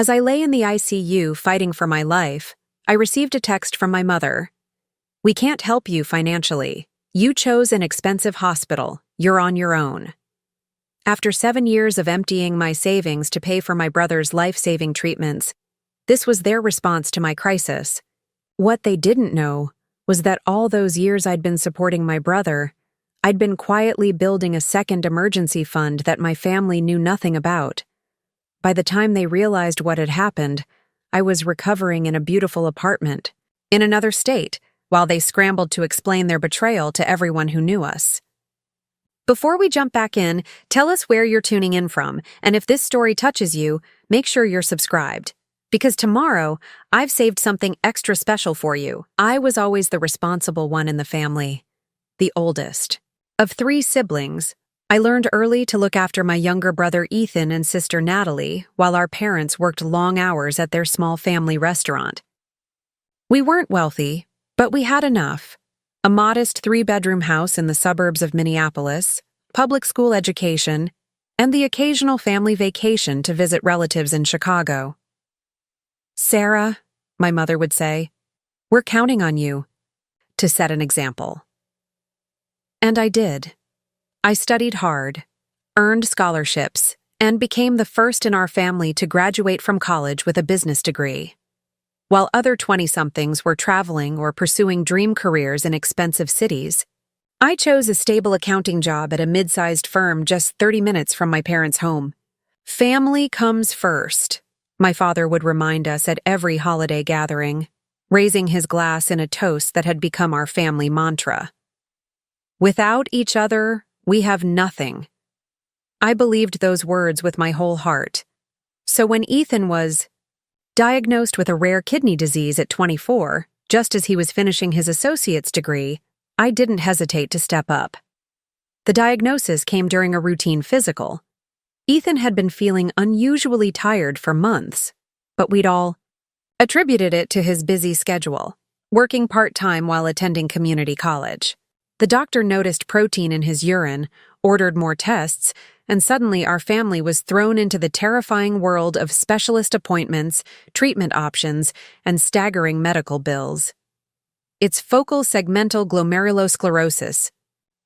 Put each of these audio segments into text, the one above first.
As I lay in the ICU fighting for my life, I received a text from my mother. "We can't help you financially. You chose an expensive hospital. You're on your own." After 7 years of emptying my savings to pay for my brother's life-saving treatments, this was their response to my crisis. What they didn't know was that all those years I'd been supporting my brother, I'd been quietly building a second emergency fund that my family knew nothing about. By the time they realized what had happened, I was recovering in a beautiful apartment, in another state, while they scrambled to explain their betrayal to everyone who knew us. Before we jump back in, tell us where you're tuning in from, and if this story touches you, make sure you're subscribed. Because tomorrow, I've saved something extra special for you. I was always the responsible one in the family, the oldest. Of 3 siblings, I learned early to look after my younger brother Ethan and sister Natalie while our parents worked long hours at their small family restaurant. We weren't wealthy, but we had enough. A modest 3-bedroom house in the suburbs of Minneapolis, public school education, and the occasional family vacation to visit relatives in Chicago. "Sarah," my mother would say, "we're counting on you to set an example." And I did. I studied hard, earned scholarships, and became the first in our family to graduate from college with a business degree. While other 20-somethings were traveling or pursuing dream careers in expensive cities, I chose a stable accounting job at a mid-sized firm just 30 minutes from my parents' home. "Family comes first," my father would remind us at every holiday gathering, raising his glass in a toast that had become our family mantra. "Without each other, we have nothing." I believed those words with my whole heart. So when Ethan was diagnosed with a rare kidney disease at 24, just as he was finishing his associate's degree, I didn't hesitate to step up. The diagnosis came during a routine physical. Ethan had been feeling unusually tired for months, but we'd all attributed it to his busy schedule, working part-time while attending community college. The doctor noticed protein in his urine, ordered more tests, and suddenly our family was thrown into the terrifying world of specialist appointments, treatment options, and staggering medical bills. "It's focal segmental glomerulosclerosis,"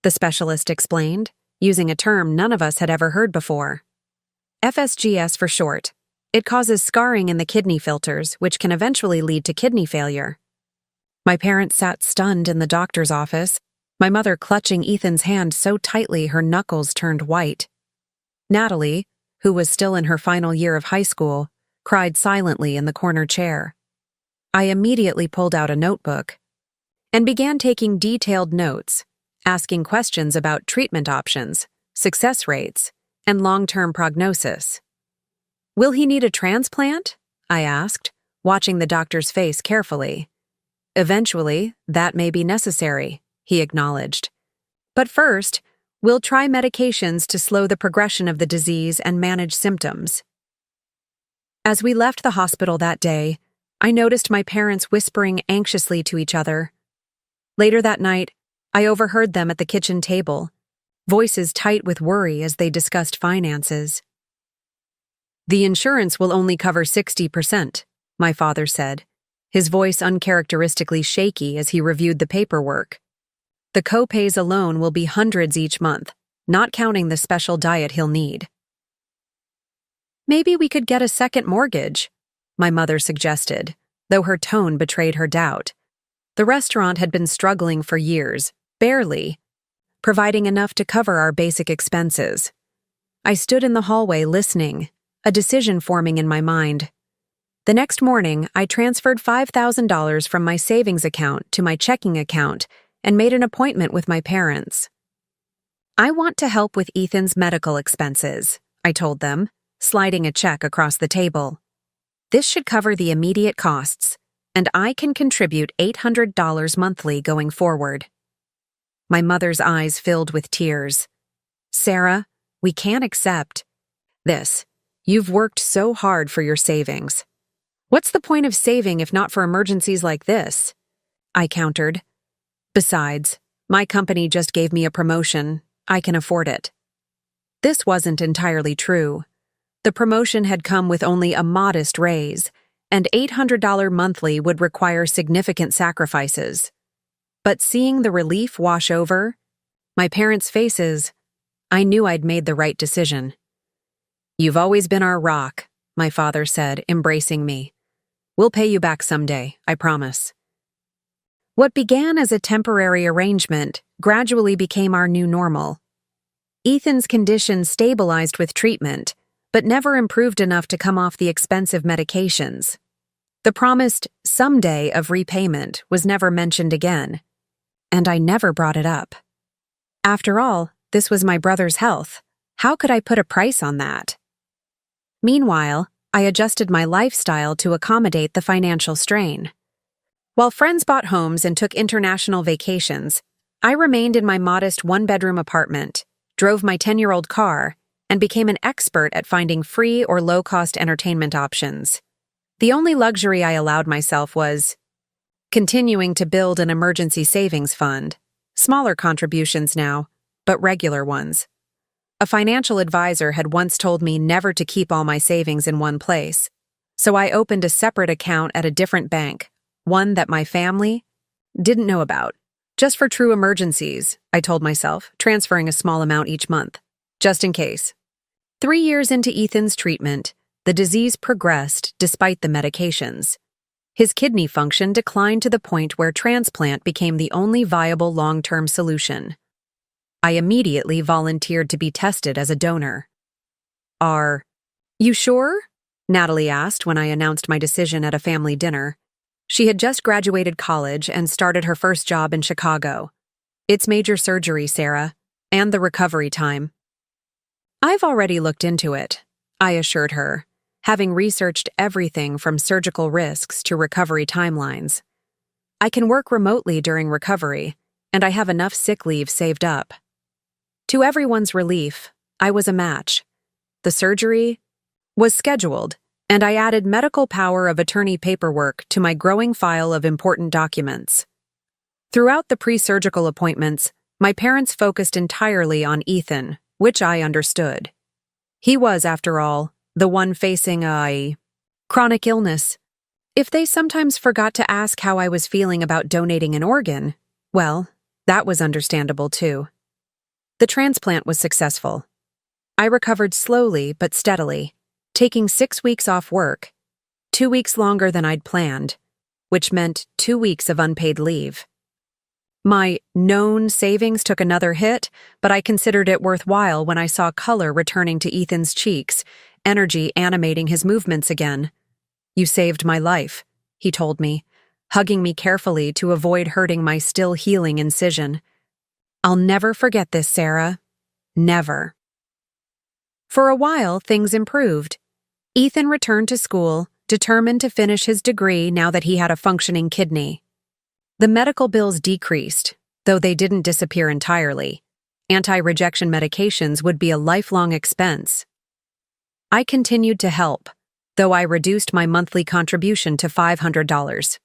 the specialist explained, using a term none of us had ever heard before. FSGS for short. It causes scarring in the kidney filters, which can eventually lead to kidney failure. My parents sat stunned in the doctor's office, my mother clutching Ethan's hand so tightly her knuckles turned white. Natalie, who was still in her final year of high school, cried silently in the corner chair. I immediately pulled out a notebook and began taking detailed notes, asking questions about treatment options, success rates, and long-term prognosis. "Will he need a transplant?" I asked, watching the doctor's face carefully. "Eventually, that may be necessary," he acknowledged. "But first, we'll try medications to slow the progression of the disease and manage symptoms." As we left the hospital that day, I noticed my parents whispering anxiously to each other. Later that night, I overheard them at the kitchen table, voices tight with worry as they discussed finances. "The insurance will only cover 60%, my father said, his voice uncharacteristically shaky as he reviewed the paperwork. "The co-pays alone will be hundreds each month, not counting the special diet he'll need." "Maybe we could get a second mortgage," my mother suggested, though her tone betrayed her doubt. The restaurant had been struggling for years, barely, providing enough to cover our basic expenses. I stood in the hallway listening, a decision forming in my mind. The next morning, I transferred $5,000 from my savings account to my checking account and made an appointment with my parents. "I want to help with Ethan's medical expenses," I told them, sliding a check across the table. "This should cover the immediate costs, and I can contribute $800 monthly going forward." My mother's eyes filled with tears. "Sarah, we can't accept this. You've worked so hard for your savings. What's the point of saving if not for emergencies like this?" I countered. "Besides, my company just gave me a promotion. I can afford it." This wasn't entirely true. The promotion had come with only a modest raise, and $800 monthly would require significant sacrifices. But seeing the relief wash over my parents' faces, I knew I'd made the right decision. "You've always been our rock," my father said, embracing me. "We'll pay you back someday, I promise." What began as a temporary arrangement gradually became our new normal. Ethan's condition stabilized with treatment, but never improved enough to come off the expensive medications. The promised someday of repayment was never mentioned again, and I never brought it up. After all, this was my brother's health. How could I put a price on that? Meanwhile, I adjusted my lifestyle to accommodate the financial strain. While friends bought homes and took international vacations, I remained in my modest one-bedroom apartment, drove my 10-year-old car, and became an expert at finding free or low-cost entertainment options. The only luxury I allowed myself was continuing to build an emergency savings fund. Smaller contributions now, but regular ones. A financial advisor had once told me never to keep all my savings in one place, so I opened a separate account at a different bank, one that my family didn't know about. Just for true emergencies, I told myself, transferring a small amount each month, just in case. 3 years into Ethan's treatment, the disease progressed despite the medications. His kidney function declined to the point where transplant became the only viable long-term solution. I immediately volunteered to be tested as a donor. "Are you sure?" Natalie asked when I announced my decision at a family dinner. She had just graduated college and started her first job in Chicago. "It's major surgery, Sarah, and the recovery time." "I've already looked into it," I assured her, having researched everything from surgical risks to recovery timelines. "I can work remotely during recovery, and I have enough sick leave saved up." To everyone's relief, I was a match. The surgery was scheduled, and I added medical power of attorney paperwork to my growing file of important documents. Throughout the pre-surgical appointments, my parents focused entirely on Ethan, which I understood. He was, after all, the one facing a chronic illness. If they sometimes forgot to ask how I was feeling about donating an organ, well, that was understandable too. The transplant was successful. I recovered slowly but steadily, taking 6 weeks off work, 2 weeks longer than I'd planned, which meant 2 weeks of unpaid leave. My known savings took another hit, but I considered it worthwhile when I saw color returning to Ethan's cheeks, energy animating his movements again. "You saved my life," he told me, hugging me carefully to avoid hurting my still healing incision. "I'll never forget this, Sarah. Never." For a while, things improved. Ethan returned to school, determined to finish his degree now that he had a functioning kidney. The medical bills decreased, though they didn't disappear entirely. Anti-rejection medications would be a lifelong expense. I continued to help, though I reduced my monthly contribution to $500.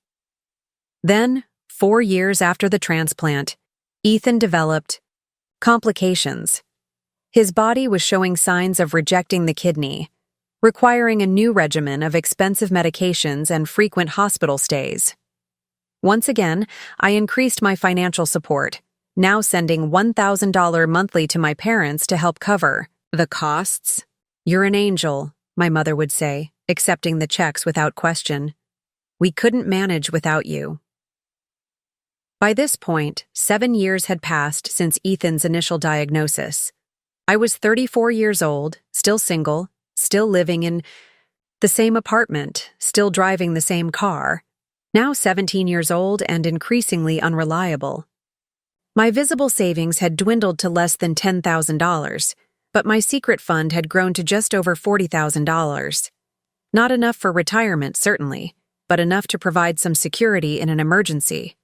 Then, 4 years after the transplant, Ethan developed complications. His body was showing signs of rejecting the kidney, requiring a new regimen of expensive medications and frequent hospital stays. Once again, I increased my financial support, now sending $1,000 monthly to my parents to help cover the costs. "You're an angel," my mother would say, accepting the checks without question. "We couldn't manage without you." By this point, 7 years had passed since Ethan's initial diagnosis. I was 34 years old, still single, still living in the same apartment, still driving the same car, now 17 years old and increasingly unreliable. My visible savings had dwindled to less than $10,000, but my secret fund had grown to just over $40,000. Not enough for retirement, certainly, but enough to provide some security in an emergency.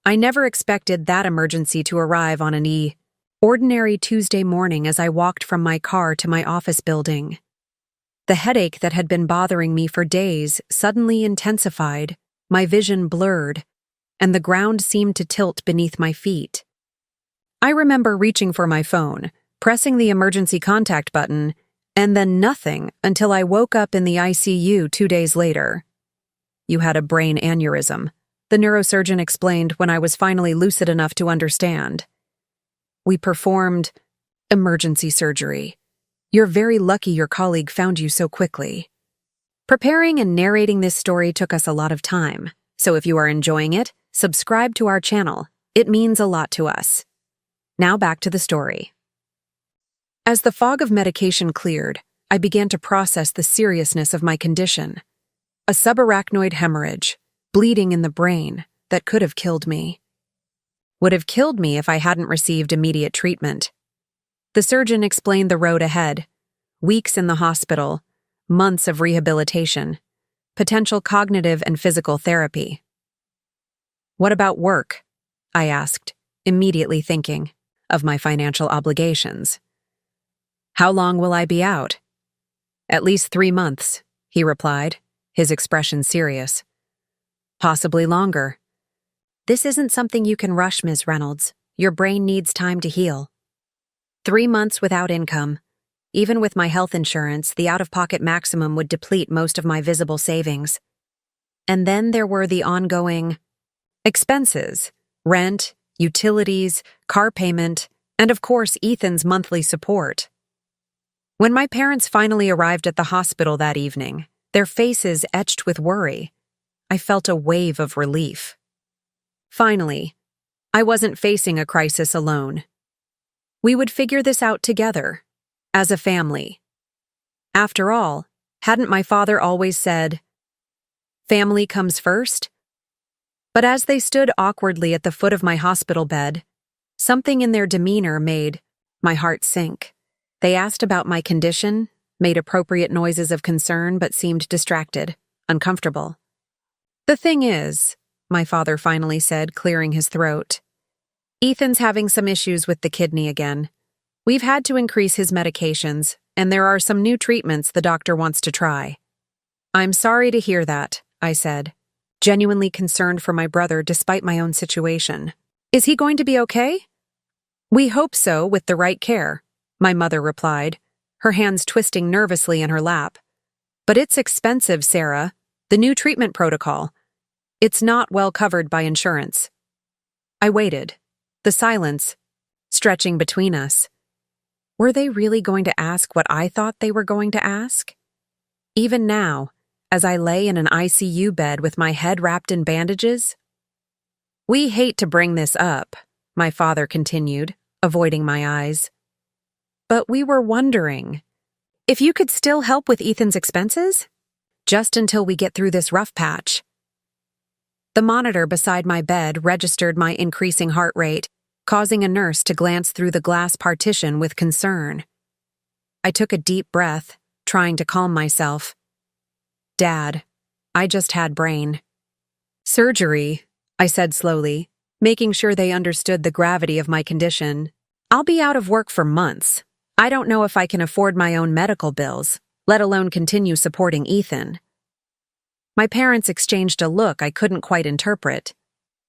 I never expected that emergency to arrive on an ordinary Tuesday morning as I walked from my car to my office building. The headache that had been bothering me for days suddenly intensified, my vision blurred, and the ground seemed to tilt beneath my feet. I remember reaching for my phone, pressing the emergency contact button, And then nothing until I woke up in the ICU 2 days later. You had a brain aneurysm, the neurosurgeon explained when I was finally lucid enough to understand. We performed emergency surgery. You're very lucky your colleague found you so quickly. Preparing and narrating this story took us a lot of time, so if you are enjoying it, subscribe to our channel. It means a lot to us. Now back to the story. As the fog of medication cleared, I began to process the seriousness of my condition. A subarachnoid hemorrhage, bleeding in the brain, that could have killed me. Would have killed me if I hadn't received immediate treatment. The surgeon explained the road ahead. Weeks in the hospital, months of rehabilitation, potential cognitive and physical therapy. What about work? I asked, immediately thinking of my financial obligations. How long will I be out? At least 3 months, he replied, his expression serious. Possibly longer. This isn't something you can rush, Ms. Reynolds. Your brain needs time to heal. 3 months without income. Even with my health insurance, the out-of-pocket maximum would deplete most of my visible savings. And then there were the ongoing expenses, rent, utilities, car payment, and of course Ethan's monthly support. When my parents finally arrived at the hospital that evening, their faces etched with worry, I felt a wave of relief. Finally, I wasn't facing a crisis alone. We would figure this out together, as a family. After all, hadn't my father always said, "Family comes first"? But as they stood awkwardly at the foot of my hospital bed, something in their demeanor made my heart sink. They asked about my condition, made appropriate noises of concern, but seemed distracted, uncomfortable. The thing is, my father finally said, clearing his throat, Ethan's having some issues with the kidney again. We've had to increase his medications, and there are some new treatments the doctor wants to try. I'm sorry to hear that, I said, genuinely concerned for my brother despite my own situation. Is he going to be okay? We hope so, with the right care, my mother replied, her hands twisting nervously in her lap. But it's expensive, Sarah. The new treatment protocol. It's not well covered by insurance. I waited, the silence stretching between us. Were they really going to ask what I thought they were going to ask? Even now, as I lay in an ICU bed with my head wrapped in bandages? We hate to bring this up, my father continued, avoiding my eyes. But we were wondering, if you could still help with Ethan's expenses? Just until we get through this rough patch. The monitor beside my bed registered my increasing heart rate, causing a nurse to glance through the glass partition with concern. I took a deep breath, trying to calm myself. Dad, I just had brain surgery, I said slowly, making sure they understood the gravity of my condition. I'll be out of work for months. I don't know if I can afford my own medical bills, let alone continue supporting Ethan. My parents exchanged a look I couldn't quite interpret.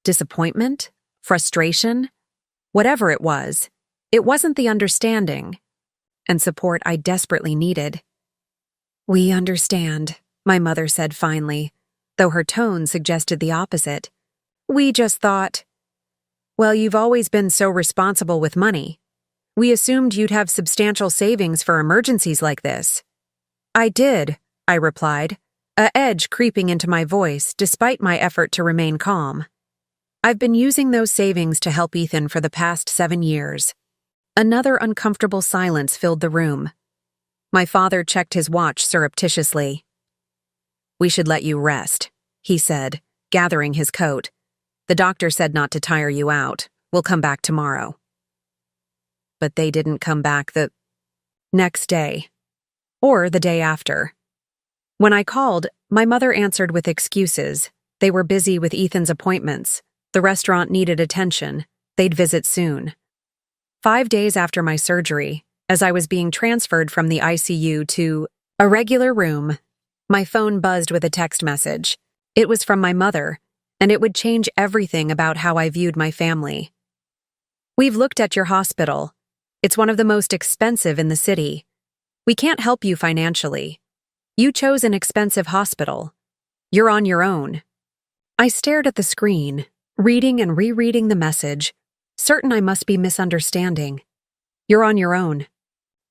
Disappointment? Frustration? Whatever it wasn't the understanding and support I desperately needed. We understand, my mother said finally, though her tone suggested the opposite. We just thought, well, you've always been so responsible with money. We assumed you'd have substantial savings for emergencies like this. I did, I replied, a edge creeping into my voice despite my effort to remain calm. I've been using those savings to help Ethan for the past 7 years. Another uncomfortable silence filled the room. My father checked his watch surreptitiously. We should let you rest, he said, gathering his coat. The doctor said not to tire you out. We'll come back tomorrow. But they didn't come back the next day, or the day after. When I called, my mother answered with excuses. They were busy with Ethan's appointments. The restaurant needed attention. They'd visit soon. 5 days after my surgery, as I was being transferred from the ICU to a regular room, my phone buzzed with a text message. It was from my mother, and it would change everything about how I viewed my family. We've looked at your hospital. It's one of the most expensive in the city. We can't help you financially. You chose an expensive hospital. You're on your own. I stared at the screen, reading and rereading the message, certain I must be misunderstanding. You're on your own.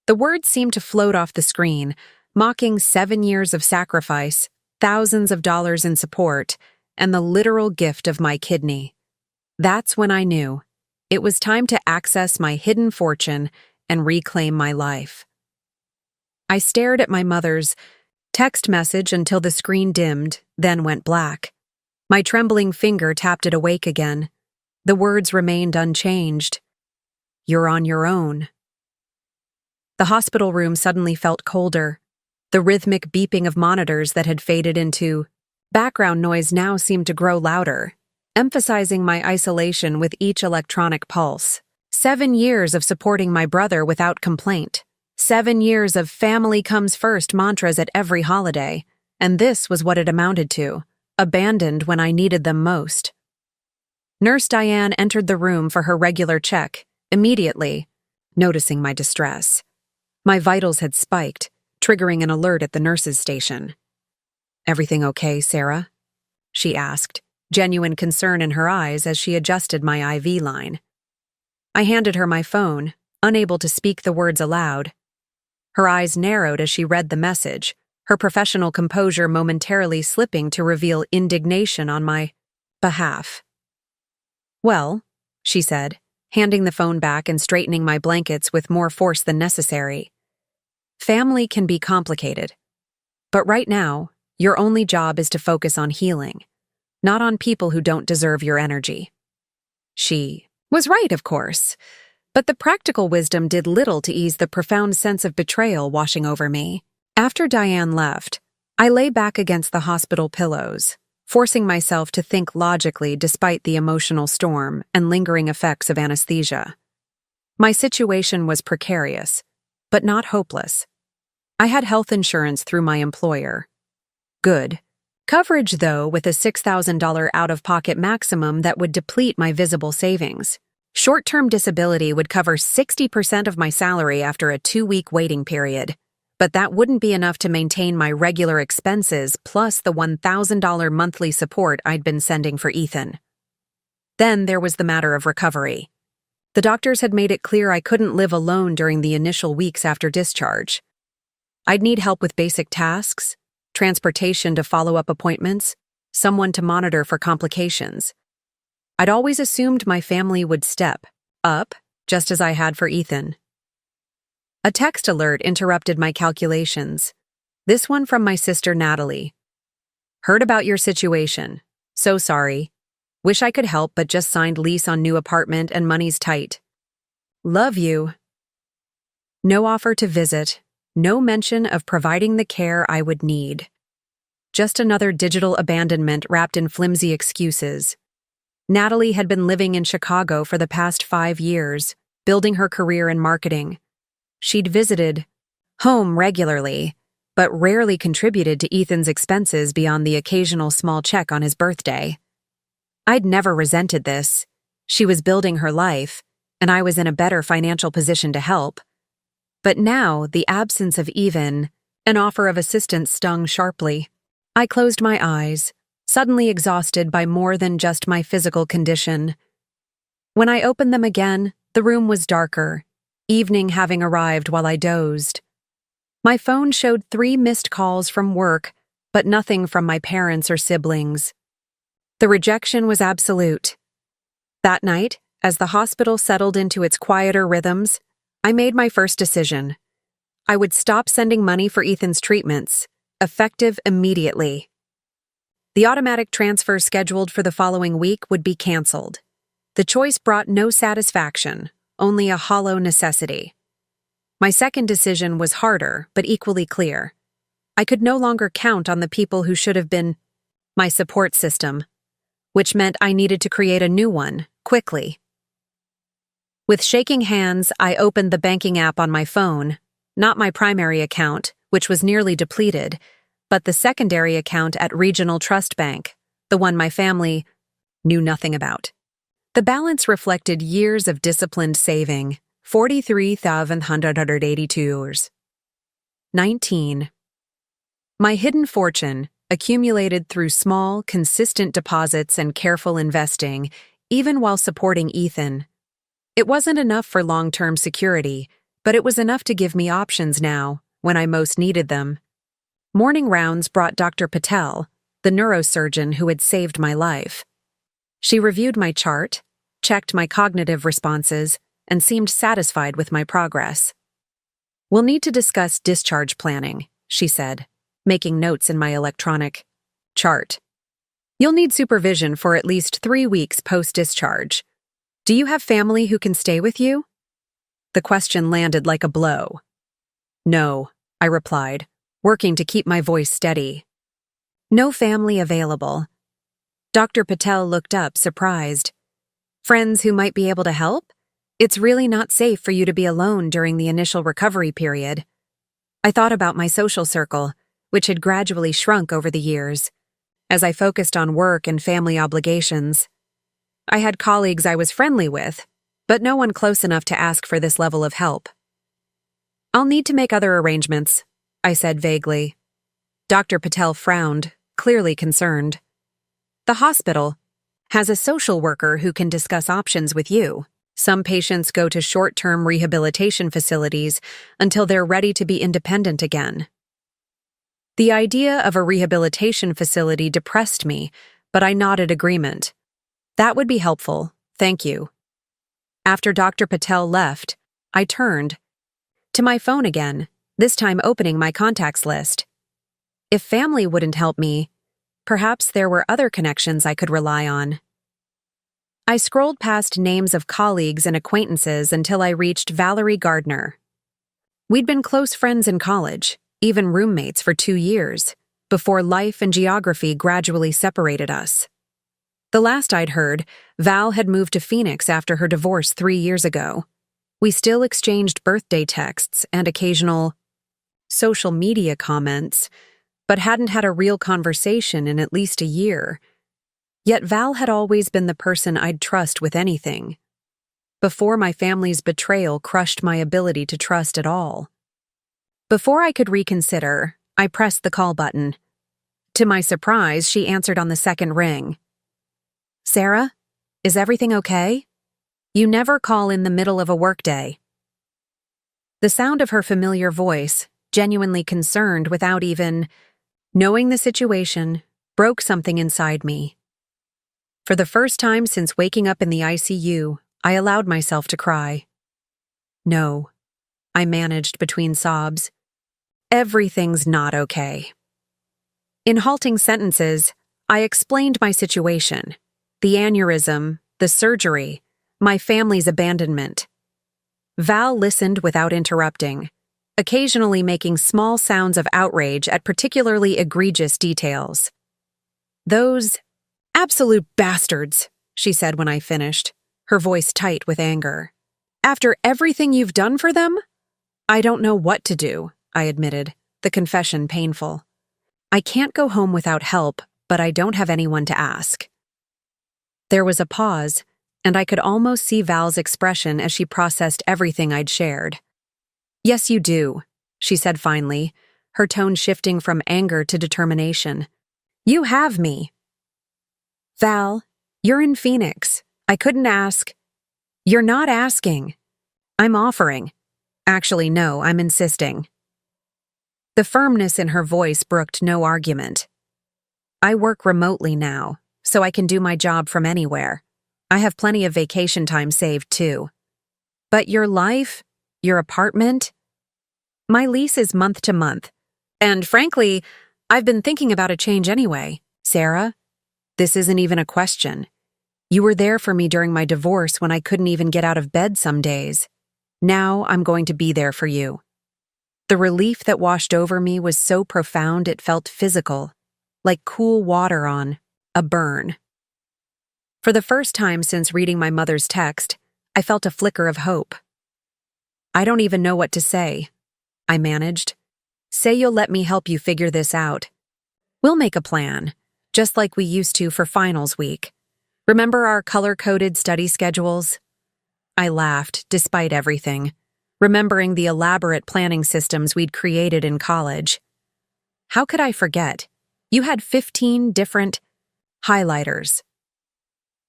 The words seemed to float off the screen, mocking 7 years of sacrifice, thousands of dollars in support, and the literal gift of my kidney. That's when I knew. It was time to access my hidden fortune and reclaim my life. I stared at my mother's text message until the screen dimmed, then went black. My trembling finger tapped it awake again. The words remained unchanged. You're on your own. The hospital room suddenly felt colder. The rhythmic beeping of monitors that had faded into background noise now seemed to grow louder, emphasizing my isolation with each electronic pulse. 7 years of supporting my brother without complaint. 7 years of family comes first mantras at every holiday, and this was what it amounted to, abandoned when I needed them most. Nurse Diane entered the room for her regular check, immediately, noticing my distress. My vitals had spiked, triggering an alert at the nurse's station. "Everything okay, Sarah?" she asked, genuine concern in her eyes as she adjusted my IV line. I handed her my phone, unable to speak the words aloud. Her eyes narrowed as she read the message, her professional composure momentarily slipping to reveal indignation on my behalf. "Well," she said, handing the phone back and straightening my blankets with more force than necessary. "Family can be complicated. But right now, your only job is to focus on healing, not on people who don't deserve your energy." She was right, of course, but the practical wisdom did little to ease the profound sense of betrayal washing over me. After Diane left, I lay back against the hospital pillows, forcing myself to think logically despite the emotional storm and lingering effects of anesthesia. My situation was precarious, but not hopeless. I had health insurance through my employer. Good. Coverage, though, with a $6,000 out-of-pocket maximum that would deplete my visible savings. Short-term disability would cover 60% of my salary after a 2-week waiting period, but that wouldn't be enough to maintain my regular expenses plus the $1,000 monthly support I'd been sending for Ethan. Then there was the matter of recovery. The doctors had made it clear I couldn't live alone during the initial weeks after discharge. I'd need help with basic tasks, transportation to follow-up appointments, someone to monitor for complications. I'd always assumed my family would step up, just as I had for Ethan. A text alert interrupted my calculations. This one from my sister Natalie. "Heard about your situation. So sorry. Wish I could help, but just signed lease on new apartment and money's tight. Love you." No offer to visit, no mention of providing the care I would need. Just another digital abandonment wrapped in flimsy excuses. Natalie had been living in Chicago for the past 5 years, building her career in marketing. She'd visited home regularly, but rarely contributed to Ethan's expenses beyond the occasional small check on his birthday. I'd never resented this. She was building her life, and I was in a better financial position to help. But now, the absence of even an offer of assistance stung sharply. I closed my eyes, suddenly exhausted by more than just my physical condition. When I opened them again, the room was darker, evening having arrived while I dozed. My phone showed 3 missed calls from work, but nothing from my parents or siblings. The rejection was absolute. That night, as the hospital settled into its quieter rhythms, I made my first decision. I would stop sending money for Ethan's treatments, effective immediately. The automatic transfer scheduled for the following week would be canceled. The choice brought no satisfaction, only a hollow necessity. My second decision was harder, but equally clear. I could no longer count on the people who should have been my support system, which meant I needed to create a new one, quickly. With shaking hands, I opened the banking app on my phone, not my primary account, which was nearly depleted, but the secondary account at Regional Trust Bank, the one my family knew nothing about. The balance reflected years of disciplined saving, $43,182. 19. My hidden fortune, accumulated through small, consistent deposits and careful investing, even while supporting Ethan. It wasn't enough for long-term security, but it was enough to give me options now, when I most needed them. Morning rounds brought Dr. Patel, the neurosurgeon who had saved my life. She reviewed my chart, checked my cognitive responses, and seemed satisfied with my progress. "We'll need to discuss discharge planning," she said, making notes in my electronic chart. "You'll need supervision for at least 3 weeks post-discharge. Do you have family who can stay with you?" The question landed like a blow. "No," I replied, working to keep my voice steady. "No family available." Dr. Patel looked up, surprised. "Friends who might be able to help? It's really not safe for you to be alone during the initial recovery period." I thought about my social circle, which had gradually shrunk over the years, as I focused on work and family obligations. I had colleagues I was friendly with, but no one close enough to ask for this level of help. "I'll need to make other arrangements," I said vaguely. Dr. Patel frowned, clearly concerned. "The hospital has a social worker who can discuss options with you. Some patients go to short-term rehabilitation facilities until they're ready to be independent again." The idea of a rehabilitation facility depressed me, but I nodded agreement. "That would be helpful, thank you." After Dr. Patel left, I turned to my phone again, this time opening my contacts list. If family wouldn't help me, perhaps there were other connections I could rely on. I scrolled past names of colleagues and acquaintances until I reached Valerie Gardner. We'd been close friends in college, even roommates for 2 years, before life and geography gradually separated us. The last I'd heard, Val had moved to Phoenix after her divorce 3 years ago. We still exchanged birthday texts and occasional social media comments, but hadn't had a real conversation in at least a year. Yet Val had always been the person I'd trust with anything. Before my family's betrayal crushed my ability to trust at all. Before I could reconsider, I pressed the call button. To my surprise, she answered on the second ring. "Sarah, is everything okay? You never call in the middle of a workday." The sound of her familiar voice, genuinely concerned without even knowing the situation, broke something inside me. For the first time since waking up in the ICU, I allowed myself to cry. "No," I managed between sobs. "Everything's not okay." In halting sentences, I explained my situation. The aneurysm, the surgery, my family's abandonment. Val listened without interrupting, occasionally making small sounds of outrage at particularly egregious details. "Those absolute bastards," she said when I finished, her voice tight with anger. "After everything you've done for them?" "I don't know what to do," I admitted, the confession painful. "I can't go home without help, but I don't have anyone to ask." There was a pause, and I could almost see Val's expression as she processed everything I'd shared. "Yes, you do," she said finally, her tone shifting from anger to determination. "You have me." "Val, you're in Phoenix. I couldn't ask." "You're not asking. I'm offering. Actually, no, I'm insisting." The firmness in her voice brooked no argument. "I work remotely now, so I can do my job from anywhere. I have plenty of vacation time saved, too. But your life, your apartment?" "My lease is month to month. And frankly, I've been thinking about a change anyway. Sarah, this isn't even a question. You were there for me during my divorce when I couldn't even get out of bed some days. Now I'm going to be there for you." The relief that washed over me was so profound it felt physical, like cool water on a burn. For the first time since reading my mother's text, I felt a flicker of hope. "I don't even know what to say," I managed. "Say you'll let me help you figure this out. We'll make a plan, just like we used to for finals week. Remember our color-coded study schedules?" I laughed, despite everything. remembering the elaborate planning systems we'd created in college. How could I forget? You had 15 different highlighters.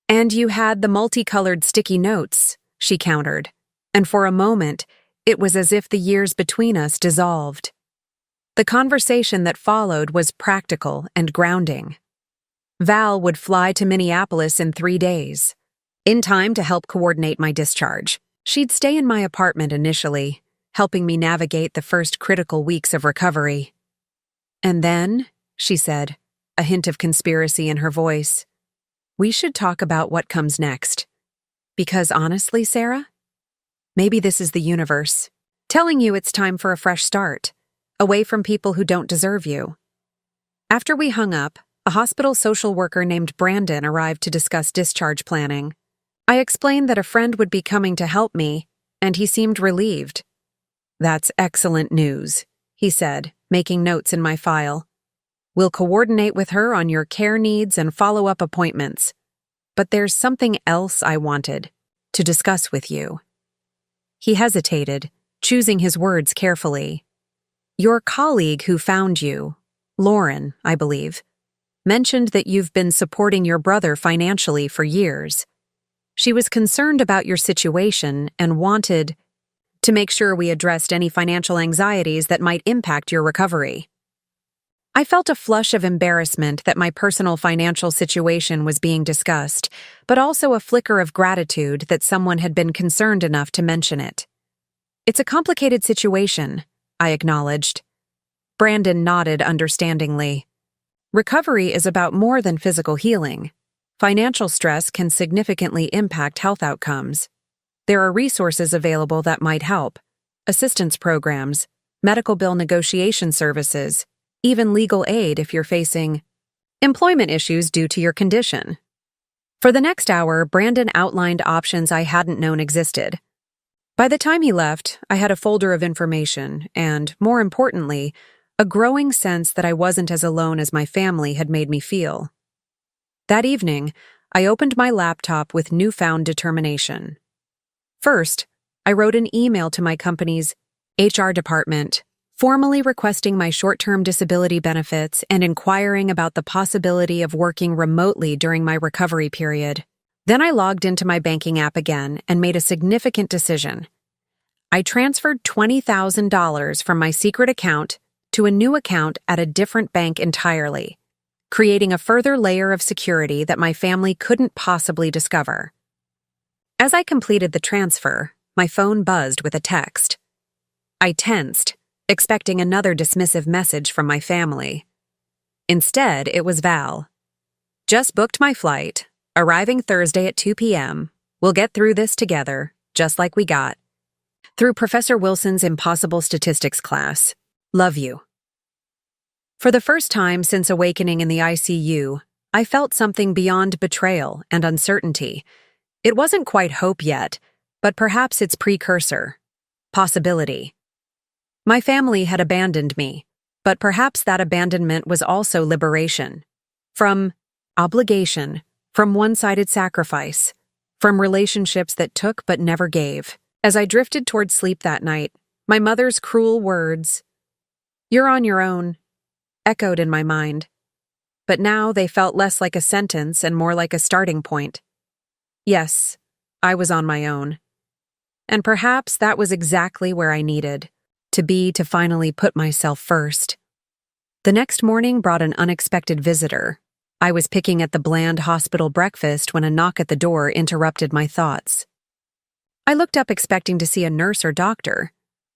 And you had the multicolored sticky notes, she countered, and for a moment, it was as if the years between us dissolved. The conversation that followed was practical and grounding. Val would fly to Minneapolis in 3 days, in time to help coordinate my discharge. She'd stay in my apartment initially, helping me navigate the first critical weeks of recovery. And then, she said, a hint of conspiracy in her voice, we should talk about what comes next. Because honestly, Sarah, maybe this is the universe, telling you it's time for a fresh start, away from people who don't deserve you. After we hung up, a hospital social worker named Brandon arrived to discuss discharge planning. I explained that a friend would be coming to help me, and he seemed relieved. That's excellent news, he said, making notes in my file. We'll coordinate with her on your care needs and follow-up appointments. But there's something else I wanted to discuss with you. He hesitated, choosing his words carefully. Your colleague who found you, Lauren, I believe, mentioned that you've been supporting your brother financially for years. She was concerned about your situation and wanted to make sure we addressed any financial anxieties that might impact your recovery. I felt a flush of embarrassment that my personal financial situation was being discussed, but also a flicker of gratitude that someone had been concerned enough to mention it. It's a complicated situation, I acknowledged. Brandon nodded understandingly. Recovery is about more than physical healing. Financial stress can significantly impact health outcomes. There are resources available that might help: assistance programs, medical bill negotiation services, even legal aid if you're facing employment issues due to your condition. For the next hour, Brandon outlined options I hadn't known existed. By the time he left, I had a folder of information and, more importantly, a growing sense that I wasn't as alone as my family had made me feel. That evening, I opened my laptop with newfound determination. First, I wrote an email to my company's HR department, formally requesting my short-term disability benefits and inquiring about the possibility of working remotely during my recovery period. Then I logged into my banking app again and made a significant decision. I transferred $20,000 from my secret account to a new account at a different bank entirely, creating a further layer of security that my family couldn't possibly discover. As I completed the transfer, my phone buzzed with a text. I tensed, expecting another dismissive message from my family. Instead, it was Val. Just booked my flight, arriving Thursday at 2 p.m. We'll get through this together, just like we got through Professor Wilson's impossible statistics class. Love you. For the first time since awakening in the ICU, I felt something beyond betrayal and uncertainty. It wasn't quite hope yet, but perhaps its precursor. Possibility. My family had abandoned me, but perhaps that abandonment was also liberation. From obligation, from one-sided sacrifice, from relationships that took but never gave. As I drifted toward sleep that night, my mother's cruel words, "You're on your own," echoed in my mind. But now they felt less like a sentence and more like a starting point. Yes, I was on my own. And perhaps that was exactly where I needed to be to finally put myself first. The next morning brought an unexpected visitor. I was picking at the bland hospital breakfast when a knock at the door interrupted my thoughts. I looked up expecting to see a nurse or doctor,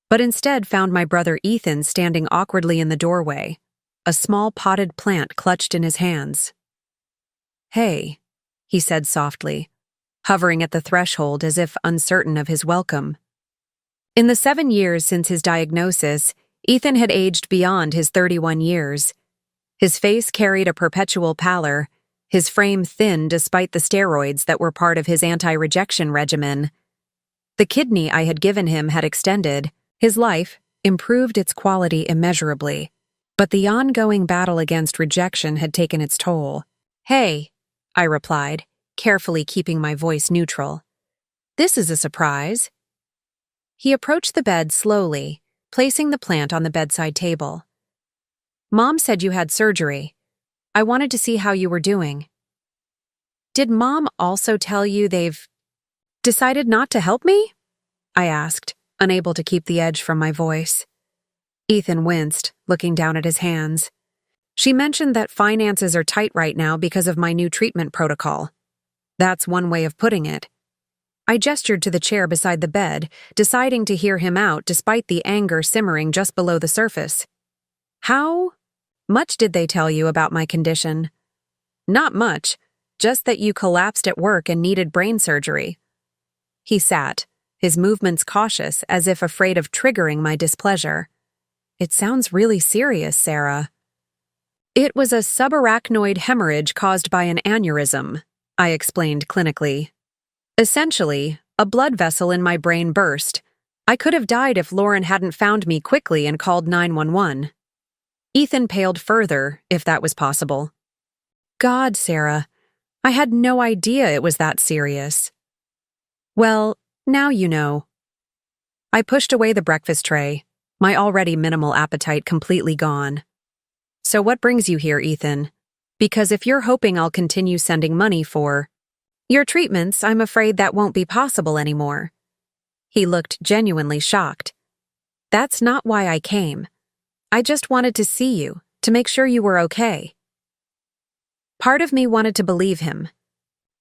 but instead found my brother Ethan standing awkwardly in the doorway, a small potted plant clutched in his hands. "Hey," he said softly, hovering at the threshold as if uncertain of his welcome. In the 7 years since his diagnosis, Ethan had aged beyond his 31 years. His face carried a perpetual pallor, his frame thin despite the steroids that were part of his anti-rejection regimen. The kidney I had given him had extended, his life improved its quality immeasurably, but the ongoing battle against rejection had taken its toll. "Hey," I replied, carefully keeping my voice neutral. "This is a surprise." He approached the bed slowly, placing the plant on the bedside table. Mom said you had surgery. I wanted to see how you were doing. Did Mom also tell you they've decided not to help me? I asked, unable to keep the edge from my voice. Ethan winced, looking down at his hands. She mentioned that finances are tight right now because of my new treatment protocol. That's one way of putting it. I gestured to the chair beside the bed, deciding to hear him out despite the anger simmering just below the surface. How much did they tell you about my condition? Not much, just that you collapsed at work and needed brain surgery. He sat, his movements cautious as if afraid of triggering my displeasure. It sounds really serious, Sarah. It was a subarachnoid hemorrhage caused by an aneurysm, I explained clinically. Essentially, a blood vessel in my brain burst. I could have died if Lauren hadn't found me quickly and called 911. Ethan paled further, if that was possible. God, Sarah, I had no idea it was that serious. Well, now you know. I pushed away the breakfast tray, my already minimal appetite completely gone. So what brings you here, Ethan? Because if you're hoping I'll continue sending money for your treatments, I'm afraid that won't be possible anymore. He looked genuinely shocked. That's not why I came. I just wanted to see you, to make sure you were okay. Part of me wanted to believe him.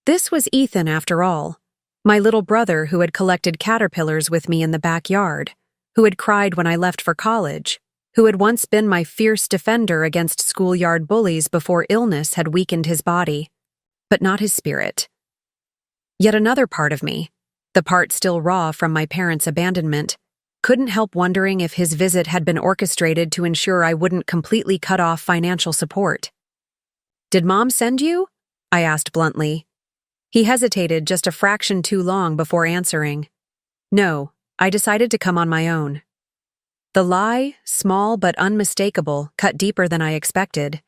This was Ethan, after all, my little brother who had collected caterpillars with me in the backyard, who had cried when I left for college, who had once been my fierce defender against schoolyard bullies before illness had weakened his body, but not his spirit. Yet another part of me, the part still raw from my parents' abandonment, couldn't help wondering if his visit had been orchestrated to ensure I wouldn't completely cut off financial support. Did Mom send you? I asked bluntly. He hesitated just a fraction too long before answering. No, I decided to come on my own. The lie, small but unmistakable, cut deeper than I expected.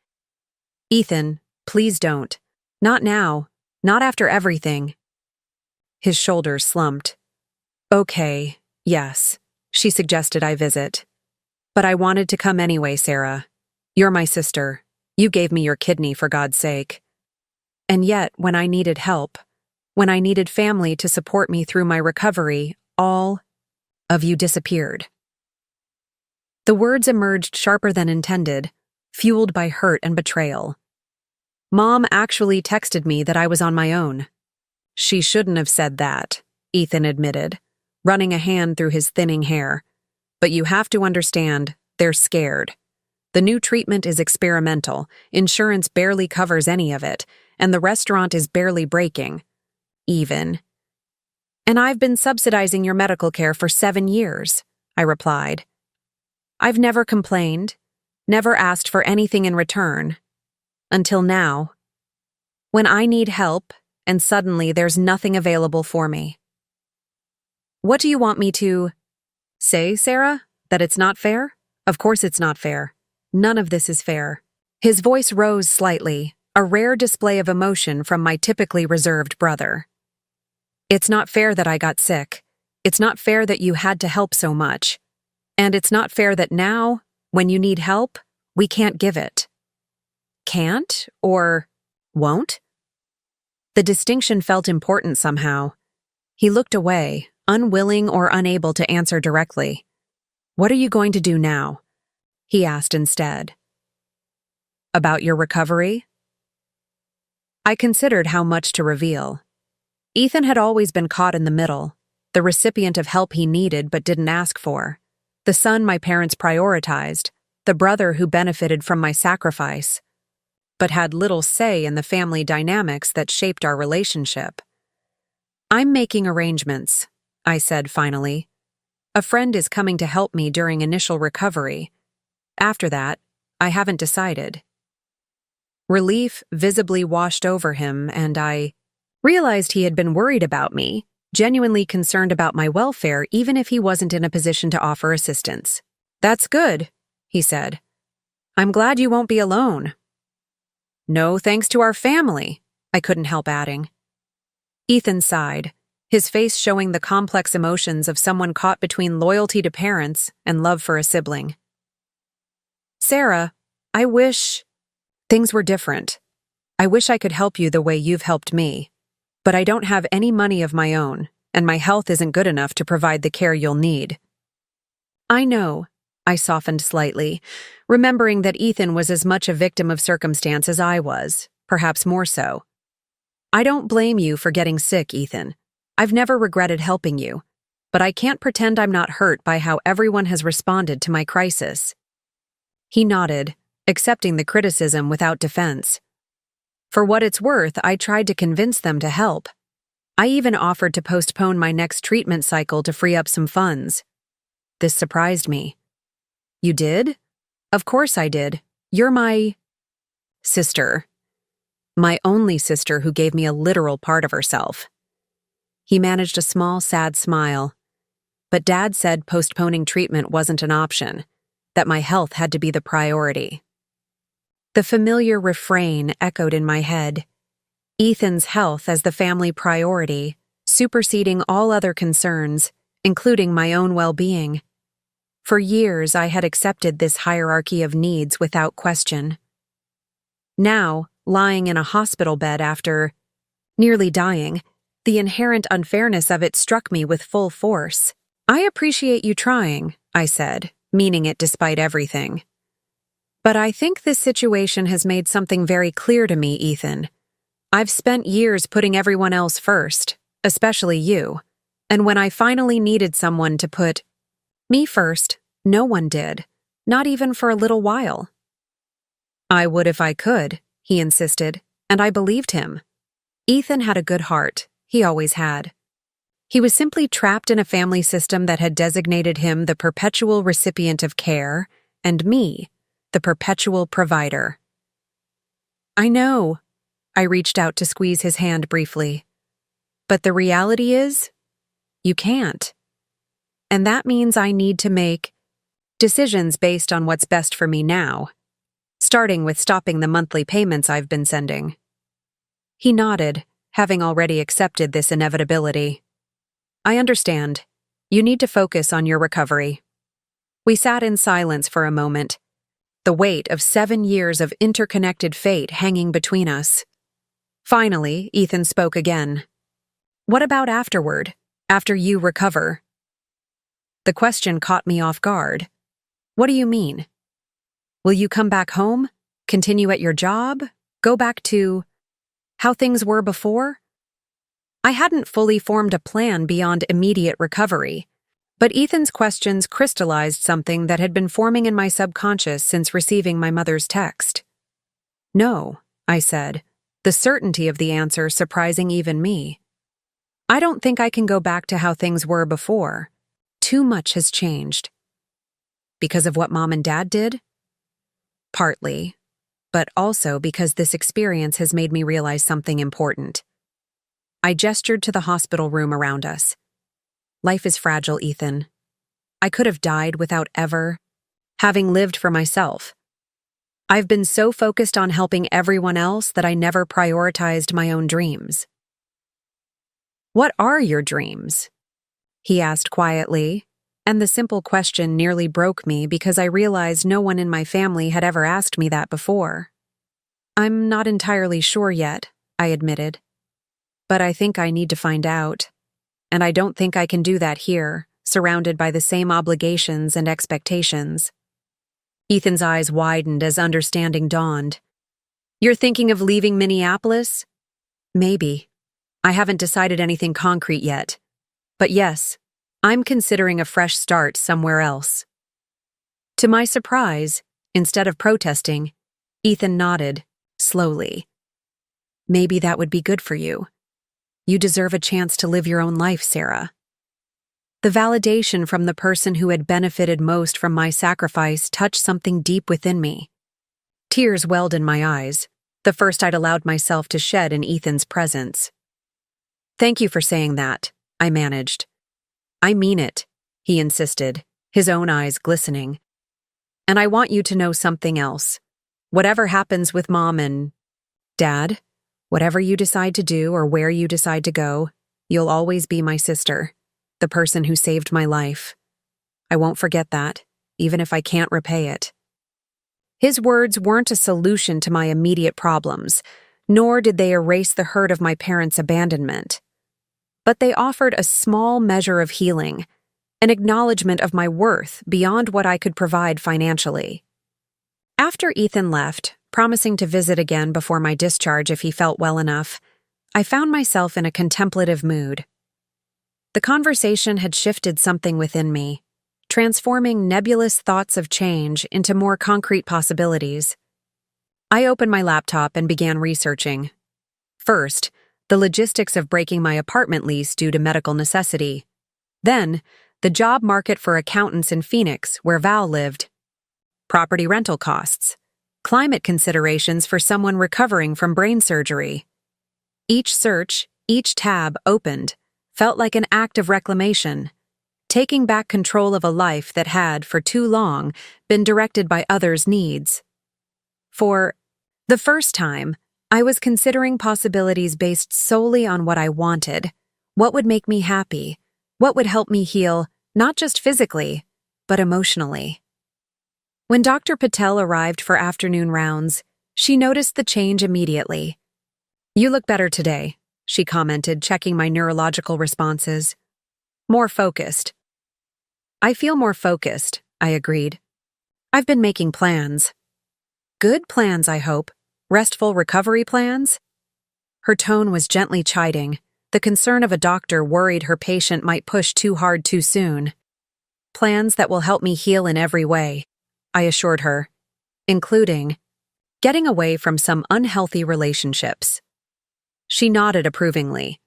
Ethan, please don't. Not now. Not after everything. His shoulders slumped. Okay, yes, she suggested I visit. But I wanted to come anyway, Sarah. You're my sister. You gave me your kidney, for God's sake. And yet, when I needed help, when I needed family to support me through my recovery, all of you disappeared. The words emerged sharper than intended, fueled by hurt and betrayal. Mom actually texted me that I was on my own. She shouldn't have said that, Ethan admitted, running a hand through his thinning hair. But you have to understand, they're scared. The new treatment is experimental, insurance barely covers any of it, and the restaurant is barely breaking. Even. And I've been subsidizing your medical care for 7 years, I replied. I've never complained, never asked for anything in return. Until now. When I need help, and suddenly there's nothing available for me. What do you want me to say, Sarah? That it's not fair? Of course it's not fair. None of this is fair. His voice rose slightly, a rare display of emotion from my typically reserved brother. It's not fair that I got sick. It's not fair that you had to help so much. And it's not fair that now, when you need help, we can't give it. Can't or won't? The distinction felt important somehow. He looked away, unwilling or unable to answer directly. What are you going to do now? He asked instead. About your recovery? I considered how much to reveal. Ethan had always been caught in the middle, the recipient of help he needed but didn't ask for, the son my parents prioritized, the brother who benefited from my sacrifice, but had little say in the family dynamics that shaped our relationship. I'm making arrangements, I said finally. A friend is coming to help me during initial recovery. After that, I haven't decided. Relief visibly washed over him, and I realized he had been worried about me, genuinely concerned about my welfare even if he wasn't in a position to offer assistance. That's good, he said. I'm glad you won't be alone. No thanks to our family, I couldn't help adding. Ethan sighed, his face showing the complex emotions of someone caught between loyalty to parents and love for a sibling. "Sarah, I wish things were different. I wish I could help you the way you've helped me, but I don't have any money of my own, and my health isn't good enough to provide the care you'll need." "I know," I softened slightly, remembering that Ethan was as much a victim of circumstance as I was, perhaps more so. "I don't blame you for getting sick, Ethan. I've never regretted helping you, but I can't pretend I'm not hurt by how everyone has responded to my crisis." He nodded, accepting the criticism without defense. For what it's worth, I tried to convince them to help. I even offered to postpone my next treatment cycle to free up some funds. This surprised me. "You did?" "Of course I did. You're my sister. My only sister who gave me a literal part of herself." He managed a small, sad smile. "But Dad said postponing treatment wasn't an option, that my health had to be the priority." The familiar refrain echoed in my head. Ethan's health as the family priority, superseding all other concerns, including my own well-being. For years, I had accepted this hierarchy of needs without question. Now, lying in a hospital bed after nearly dying, the inherent unfairness of it struck me with full force. "I appreciate you trying," I said, meaning it despite everything. "But I think this situation has made something very clear to me, Ethan. I've spent years putting everyone else first, especially you, and when I finally needed someone to put me first, no one did, not even for a little while." "I would if I could," he insisted, and I believed him. Ethan had a good heart. He always had. He was simply trapped in a family system that had designated him the perpetual recipient of care, and me, the perpetual provider. "I know." I reached out to squeeze his hand briefly. "But the reality is, you can't. And that means I need to make decisions based on what's best for me now, starting with stopping the monthly payments I've been sending." He nodded, having already accepted this inevitability. "I understand. You need to focus on your recovery." We sat in silence for a moment, the weight of 7 years of interconnected fate hanging between us. Finally, Ethan spoke again. "What about afterward, after you recover?" The question caught me off guard. "What do you mean? Will you come back home? Continue at your job? Go back to how things were before?" I hadn't fully formed a plan beyond immediate recovery, but Ethan's questions crystallized something that had been forming in my subconscious since receiving my mother's text. "No," I said, the certainty of the answer surprising even me. "I don't think I can go back to how things were before. Too much has changed." "Because of what Mom and Dad did?" "Partly, but also because this experience has made me realize something important." I gestured to the hospital room around us. "Life is fragile, Ethan. I could have died without ever having lived for myself. I've been so focused on helping everyone else that I never prioritized my own dreams." "What are your dreams?" he asked quietly, and the simple question nearly broke me because I realized no one in my family had ever asked me that before. "I'm not entirely sure yet," I admitted. "But I think I need to find out. And I don't think I can do that here, surrounded by the same obligations and expectations." Ethan's eyes widened as understanding dawned. "You're thinking of leaving Minneapolis?" "Maybe. I haven't decided anything concrete yet. But yes, I'm considering a fresh start somewhere else." To my surprise, instead of protesting, Ethan nodded, slowly. "Maybe that would be good for you. You deserve a chance to live your own life, Sarah." The validation from the person who had benefited most from my sacrifice touched something deep within me. Tears welled in my eyes, the first I'd allowed myself to shed in Ethan's presence. "Thank you for saying that," I managed. "I mean it," he insisted, his own eyes glistening. "And I want you to know something else. Whatever happens with Mom and Dad, whatever you decide to do or where you decide to go, you'll always be my sister, the person who saved my life. I won't forget that, even if I can't repay it." His words weren't a solution to my immediate problems, nor did they erase the hurt of my parents' abandonment. But they offered a small measure of healing, an acknowledgement of my worth beyond what I could provide financially. After Ethan left, promising to visit again before my discharge if he felt well enough, I found myself in a contemplative mood. The conversation had shifted something within me, transforming nebulous thoughts of change into more concrete possibilities. I opened my laptop and began researching. First, the logistics of breaking my apartment lease due to medical necessity. Then, the job market for accountants in Phoenix, where Val lived. Property rental costs. Climate considerations for someone recovering from brain surgery. Each search, each tab opened, felt like an act of reclamation, taking back control of a life that had, for too long, been directed by others' needs. For the first time, I was considering possibilities based solely on what I wanted, what would make me happy, what would help me heal, not just physically, but emotionally. When Dr. Patel arrived for afternoon rounds, she noticed the change immediately. "You look better today," she commented, checking my neurological responses. "More focused." "I feel more focused," I agreed. "I've been making plans." "Good plans, I hope. Restful recovery plans?" Her tone was gently chiding. The concern of a doctor worried her patient might push too hard too soon. "Plans that will help me heal in every way," I assured her, including getting away from some unhealthy relationships. She nodded approvingly.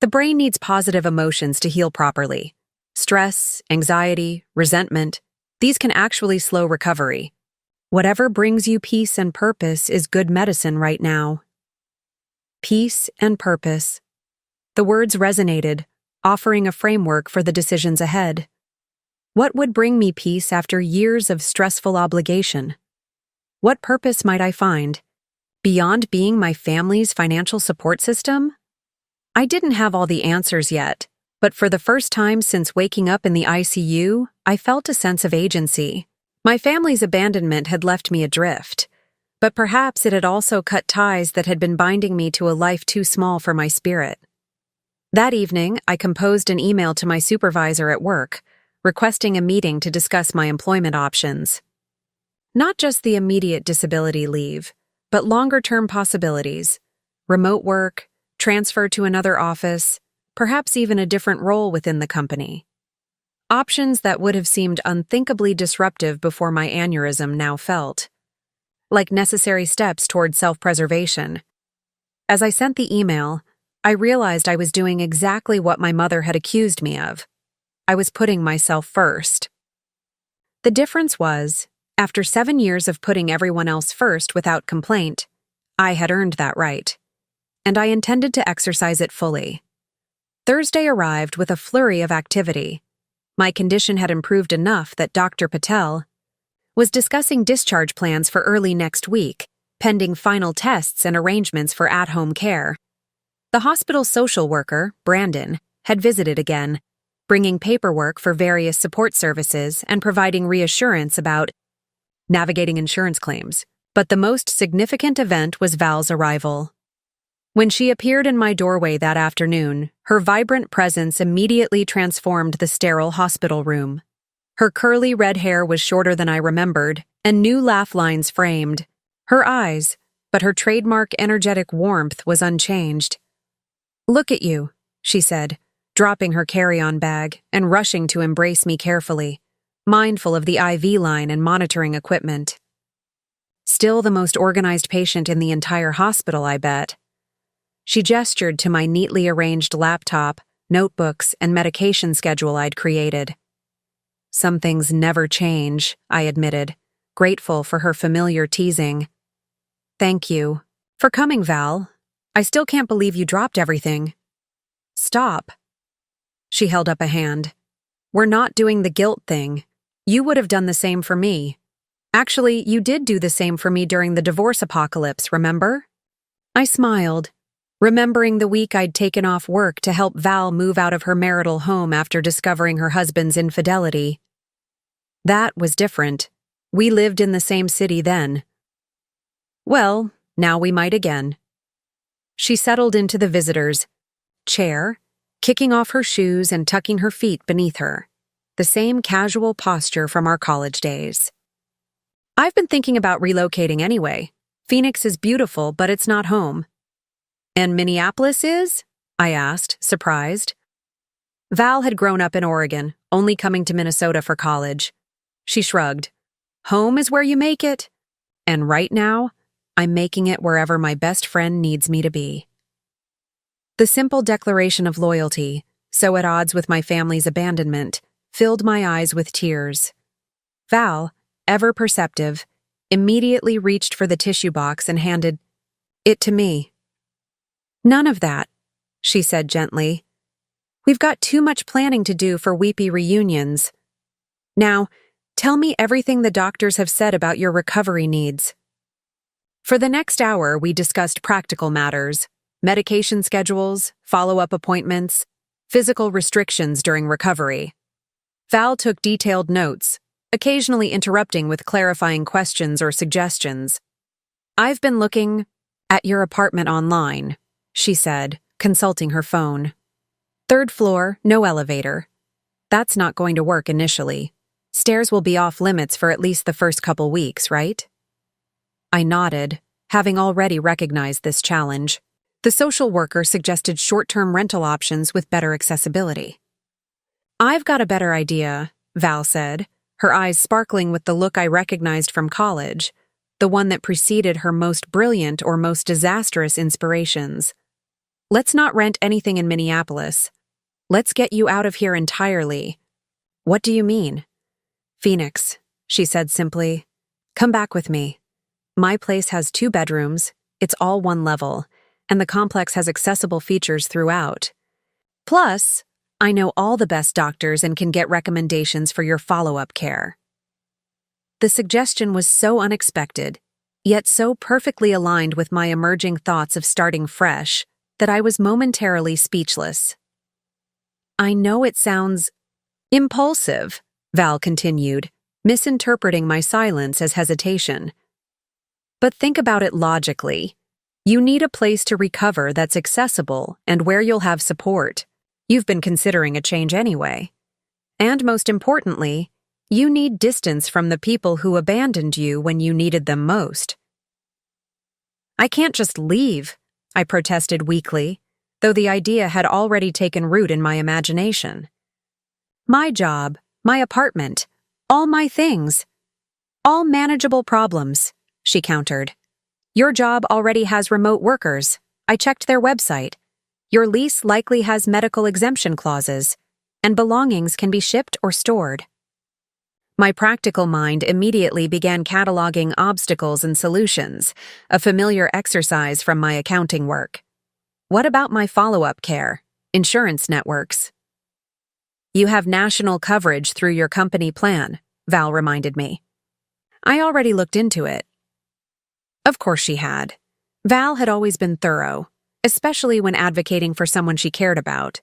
"The brain needs positive emotions to heal properly. Stress, anxiety, resentment, these can actually slow recovery. Whatever brings you peace and purpose is good medicine right now." Peace and purpose. The words resonated, offering a framework for the decisions ahead. What would bring me peace after years of stressful obligation? What purpose might I find? Beyond being my family's financial support system? I didn't have all the answers yet, but for the first time since waking up in the ICU, I felt a sense of agency. My family's abandonment had left me adrift, but perhaps it had also cut ties that had been binding me to a life too small for my spirit. That evening, I composed an email to my supervisor at work, requesting a meeting to discuss my employment options. Not just the immediate disability leave, but longer-term possibilities: remote work, transfer to another office, perhaps even a different role within the company. Options that would have seemed unthinkably disruptive before my aneurysm now felt like necessary steps toward self-preservation. As I sent the email, I realized I was doing exactly what my mother had accused me of. I was putting myself first. The difference was, after 7 years of putting everyone else first without complaint, I had earned that right, and I intended to exercise it fully. Thursday arrived with a flurry of activity. My condition had improved enough that Dr. Patel was discussing discharge plans for early next week, pending final tests and arrangements for at-home care. The hospital social worker, Brandon, had visited again, bringing paperwork for various support services and providing reassurance about navigating insurance claims. But the most significant event was Val's arrival. When she appeared in my doorway that afternoon, her vibrant presence immediately transformed the sterile hospital room. Her curly red hair was shorter than I remembered, and new laugh lines framed her eyes, but her trademark energetic warmth was unchanged. "Look at you," she said, dropping her carry-on bag and rushing to embrace me carefully, mindful of the IV line and monitoring equipment. Still the most organized patient in the entire hospital, I bet. She gestured to my neatly arranged laptop, notebooks, and medication schedule I'd created. "Some things never change," I admitted, grateful for her familiar teasing. "Thank you for coming, Val. I still can't believe you dropped everything." "Stop." She held up a hand. "We're not doing the guilt thing. You would have done the same for me. Actually, you did do the same for me during the divorce apocalypse, remember?" I smiled. remembering the week I'd taken off work to help Val move out of her marital home after discovering her husband's infidelity. That was different. We lived in the same city then. Well, now we might again. She settled into the visitor's chair, kicking off her shoes and tucking her feet beneath her. The same casual posture from our college days. I've been thinking about relocating anyway. Phoenix is beautiful, but it's not home. And Minneapolis is? I asked, surprised. Val had grown up in Oregon, only coming to Minnesota for college. She shrugged. Home is where you make it. And right now, I'm making it wherever my best friend needs me to be. The simple declaration of loyalty, so at odds with my family's abandonment, filled my eyes with tears. Val, ever perceptive, immediately reached for the tissue box and handed it to me. None of that, she said gently. We've got too much planning to do for weepy reunions. Now, tell me everything the doctors have said about your recovery needs. For the next hour, we discussed practical matters, medication schedules, follow-up appointments, physical restrictions during recovery. Val took detailed notes, occasionally interrupting with clarifying questions or suggestions. I've been looking at your apartment online, she said, consulting her phone. 3rd floor, no elevator. That's not going to work initially. Stairs will be off limits for at least the first couple weeks, right? I nodded, having already recognized this challenge. The social worker suggested short-term rental options with better accessibility. I've got a better idea, Val said, her eyes sparkling with the look I recognized from college, the one that preceded her most brilliant or most disastrous inspirations. Let's not rent anything in Minneapolis. Let's get you out of here entirely. What do you mean? Phoenix, she said simply. Come back with me. My place has 2 bedrooms, it's all 1 level, and the complex has accessible features throughout. Plus, I know all the best doctors and can get recommendations for your follow-up care. The suggestion was so unexpected, yet so perfectly aligned with my emerging thoughts of starting fresh, that I was momentarily speechless. I know it sounds impulsive, Val continued, misinterpreting my silence as hesitation. But think about it logically. You need a place to recover that's accessible and where you'll have support. You've been considering a change anyway. And most importantly, you need distance from the people who abandoned you when you needed them most. I can't just leave, I protested weakly, though the idea had already taken root in my imagination. My job, my apartment, all my things. All manageable problems, she countered. Your job already has remote workers. I checked their website. Your lease likely has medical exemption clauses, and belongings can be shipped or stored. My practical mind immediately began cataloging obstacles and solutions, a familiar exercise from my accounting work. What about my follow-up care, insurance networks? You have national coverage through your company plan, Val reminded me. I already looked into it. Of course she had. Val had always been thorough, especially when advocating for someone she cared about.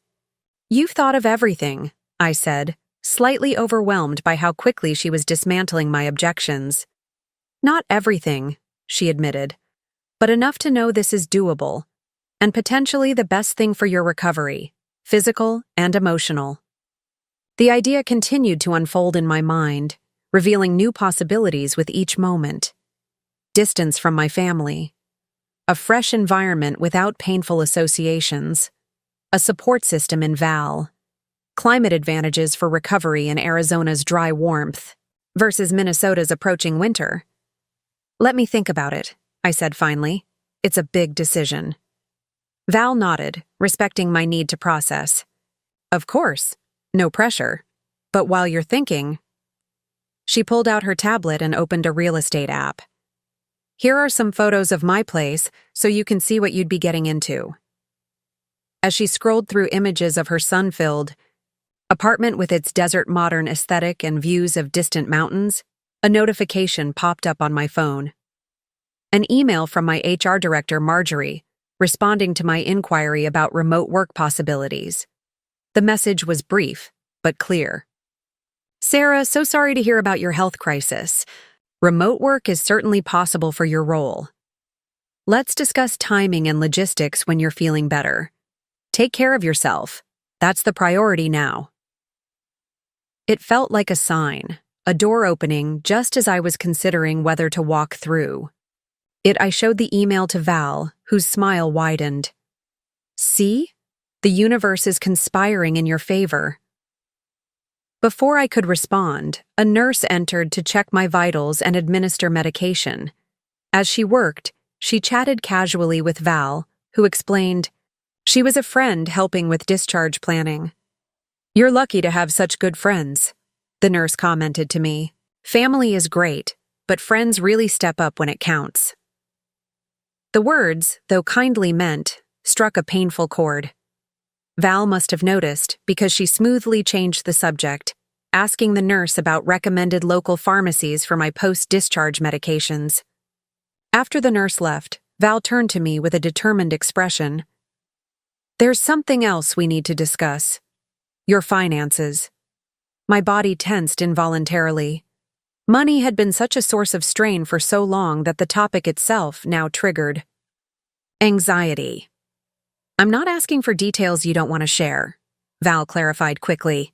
You've thought of everything, I said, slightly overwhelmed by how quickly she was dismantling my objections. Not everything, she admitted, but enough to know this is doable, and potentially the best thing for your recovery, physical and emotional. The idea continued to unfold in my mind, revealing new possibilities with each moment. Distance from my family. A fresh environment without painful associations. A support system in Val. Climate advantages for recovery in Arizona's dry warmth versus Minnesota's approaching winter. Let me think about it, I said finally. It's a big decision. Val nodded, respecting my need to process. Of course, no pressure. But while you're thinking... She pulled out her tablet and opened a real estate app. Here are some photos of my place so you can see what you'd be getting into. As she scrolled through images of her sun-filled apartment with its desert modern aesthetic and views of distant mountains, a notification popped up on my phone. An email from my HR director, Marjorie, responding to my inquiry about remote work possibilities. The message was brief, but clear. Sarah, so sorry to hear about your health crisis. Remote work is certainly possible for your role. Let's discuss timing and logistics when you're feeling better. Take care of yourself. That's the priority now. It felt like a sign, a door opening just as I was considering whether to walk through. I showed the email to Val, whose smile widened. See? The universe is conspiring in your favor. Before I could respond, a nurse entered to check my vitals and administer medication. As she worked, she chatted casually with Val, who explained, she was a friend helping with discharge planning. You're lucky to have such good friends, the nurse commented to me. Family is great, but friends really step up when it counts. The words, though kindly meant, struck a painful chord. Val must have noticed because she smoothly changed the subject, asking the nurse about recommended local pharmacies for my post-discharge medications. After the nurse left, Val turned to me with a determined expression. There's something else we need to discuss. Your finances. My body tensed involuntarily. Money had been such a source of strain for so long that the topic itself now triggered anxiety. I'm not asking for details you don't want to share, Val clarified quickly.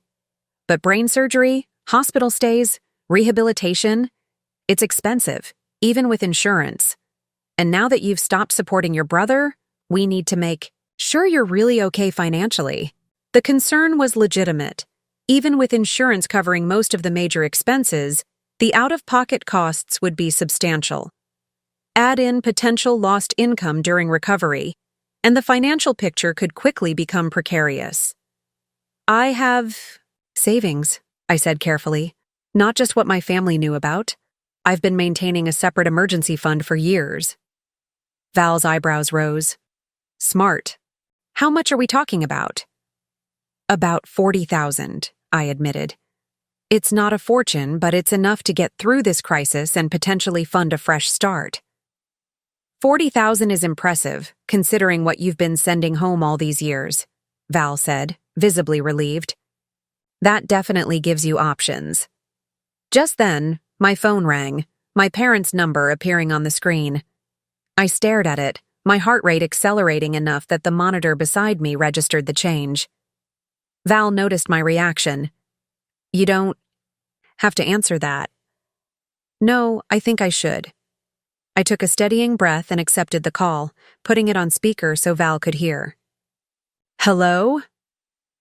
But brain surgery, hospital stays, rehabilitation, it's expensive, even with insurance. And now that you've stopped supporting your brother, we need to make sure you're really okay financially. The concern was legitimate. Even with insurance covering most of the major expenses, the out-of-pocket costs would be substantial. Add in potential lost income during recovery, and the financial picture could quickly become precarious. I have savings, I said carefully, not just what my family knew about. I've been maintaining a separate emergency fund for years. Val's eyebrows rose. Smart. How much are we talking about? About 40,000, I admitted. It's not a fortune, but it's enough to get through this crisis and potentially fund a fresh start. 40,000 is impressive, considering what you've been sending home all these years, Val said, visibly relieved. That definitely gives you options. Just then, my phone rang, my parents' number appearing on the screen. I stared at it, my heart rate accelerating enough that the monitor beside me registered the change. Val noticed my reaction. You don't have to answer that. No, I think I should. I took a steadying breath and accepted the call, putting it on speaker so Val could hear. Hello?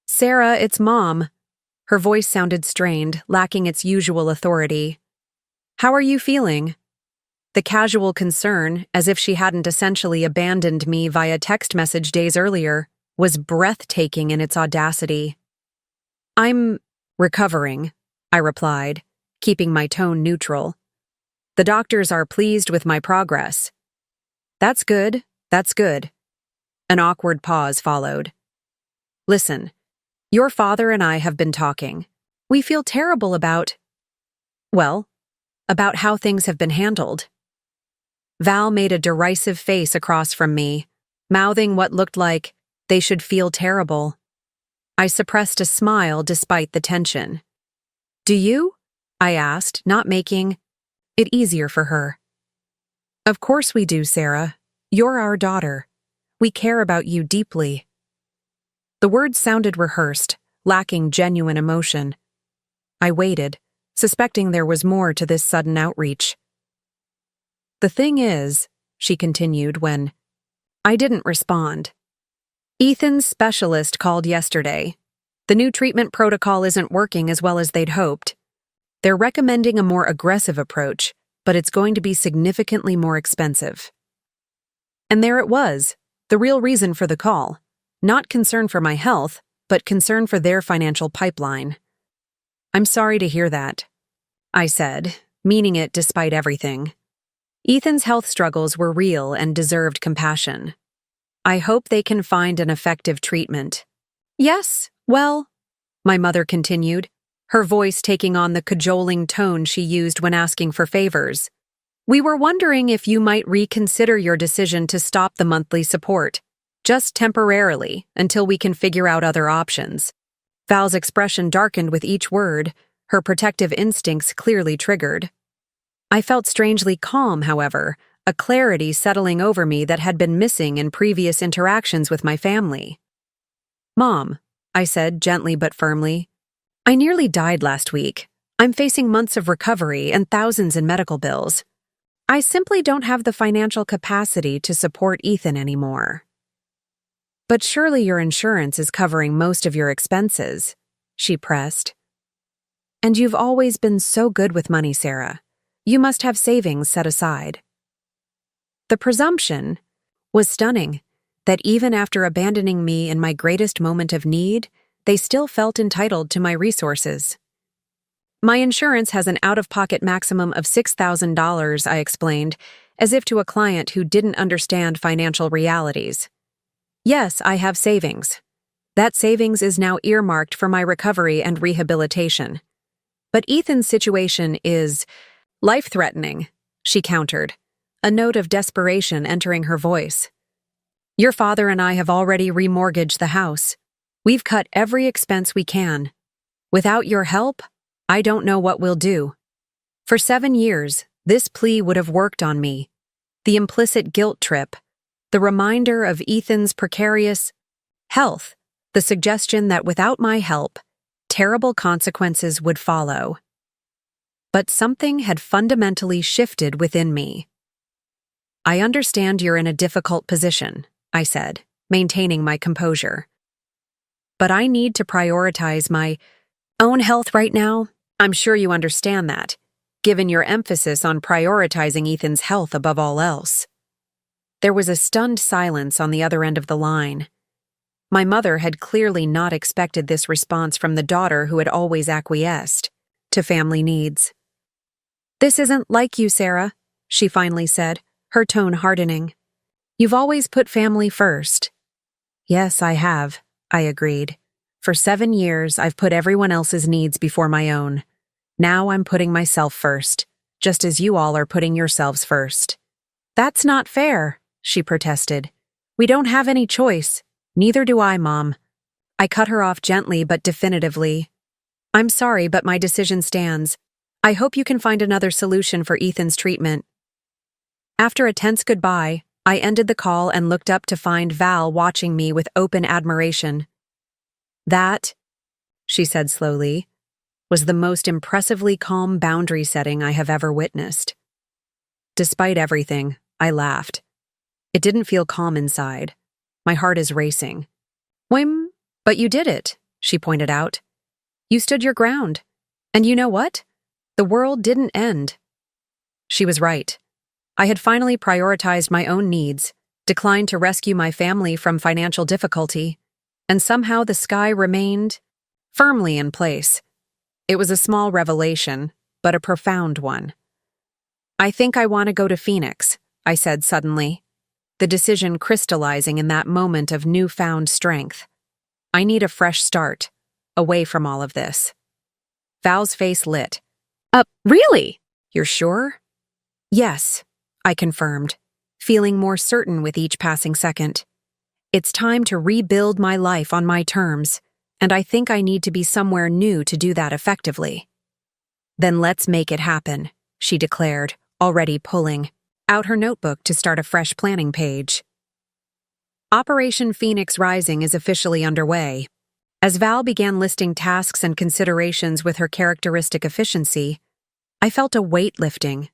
Sarah, it's Mom. Her voice sounded strained, lacking its usual authority. How are you feeling? The casual concern, as if she hadn't essentially abandoned me via text message days earlier, was breathtaking in its audacity. I'm recovering, I replied, keeping my tone neutral. The doctors are pleased with my progress. That's good, that's good. An awkward pause followed. Listen, your father and I have been talking. We feel terrible about how things have been handled. Val made a derisive face across from me, mouthing what looked like, they should feel terrible. I suppressed a smile despite the tension. Do you? I asked, not making it easier for her. Of course we do, Sarah. You're our daughter. We care about you deeply. The words sounded rehearsed, lacking genuine emotion. I waited, suspecting there was more to this sudden outreach. The thing is, she continued when I didn't respond. Ethan's specialist called yesterday. The new treatment protocol isn't working as well as they'd hoped. They're recommending a more aggressive approach, but it's going to be significantly more expensive. And there it was, the real reason for the call. Not concern for my health, but concern for their financial pipeline. I'm sorry to hear that, I said, meaning it despite everything. Ethan's health struggles were real and deserved compassion. I hope they can find an effective treatment. Yes, well, my mother continued, her voice taking on the cajoling tone she used when asking for favors. We were wondering if you might reconsider your decision to stop the monthly support, just temporarily, until we can figure out other options. Val's expression darkened with each word, her protective instincts clearly triggered. I felt strangely calm, however, a clarity settling over me that had been missing in previous interactions with my family. "Mom," I said gently but firmly, "I nearly died last week. I'm facing months of recovery and thousands in medical bills. I simply don't have the financial capacity to support Ethan anymore." "But surely your insurance is covering most of your expenses," she pressed. "And you've always been so good with money, Sarah. You must have savings set aside." The presumption was stunning, that even after abandoning me in my greatest moment of need, they still felt entitled to my resources. "My insurance has an out-of-pocket maximum of $6,000, I explained, as if to a client who didn't understand financial realities. "Yes, I have savings. That savings is now earmarked for my recovery and rehabilitation. But Ethan's situation is life-threatening," she countered, a note of desperation entering her voice. "Your father and I have already remortgaged the house. We've cut every expense we can. Without your help, I don't know what we'll do." For 7 years, this plea would have worked on me. The implicit guilt trip, the reminder of Ethan's precarious health, the suggestion that without my help, terrible consequences would follow. But something had fundamentally shifted within me. "I understand you're in a difficult position," I said, maintaining my composure. "But I need to prioritize my own health right now. I'm sure you understand that, given your emphasis on prioritizing Ethan's health above all else." There was a stunned silence on the other end of the line. My mother had clearly not expected this response from the daughter who had always acquiesced to family needs. "This isn't like you, Sarah," she finally said, her tone hardening. "You've always put family first." "Yes, I have," I agreed. "For 7 years, I've put everyone else's needs before my own. Now I'm putting myself first, just as you all are putting yourselves first." "That's not fair," she protested. "We don't have any choice. Neither do I, Mom." I cut her off gently but definitively. "I'm sorry, but my decision stands. I hope you can find another solution for Ethan's treatment." After a tense goodbye, I ended the call and looked up to find Val watching me with open admiration. "That," she said slowly, "was the most impressively calm boundary setting I have ever witnessed." Despite everything, I laughed. It didn't feel calm inside. My heart is racing. "Whim, but you did it," she pointed out. "You stood your ground. And you know what? The world didn't end." She was right. I had finally prioritized my own needs, declined to rescue my family from financial difficulty, and somehow the sky remained firmly in place. It was a small revelation, but a profound one. "I think I want to go to Phoenix," I said suddenly, the decision crystallizing in that moment of newfound strength. "I need a fresh start, away from all of this." Val's face lit. Really? You're sure?" "Yes," I confirmed, feeling more certain with each passing second. "It's time to rebuild my life on my terms, and I think I need to be somewhere new to do that effectively." "Then let's make it happen," she declared, already pulling out her notebook to start a fresh planning page. Operation Phoenix Rising is officially underway. As Val began listing tasks and considerations with her characteristic efficiency, I felt a weight lifting,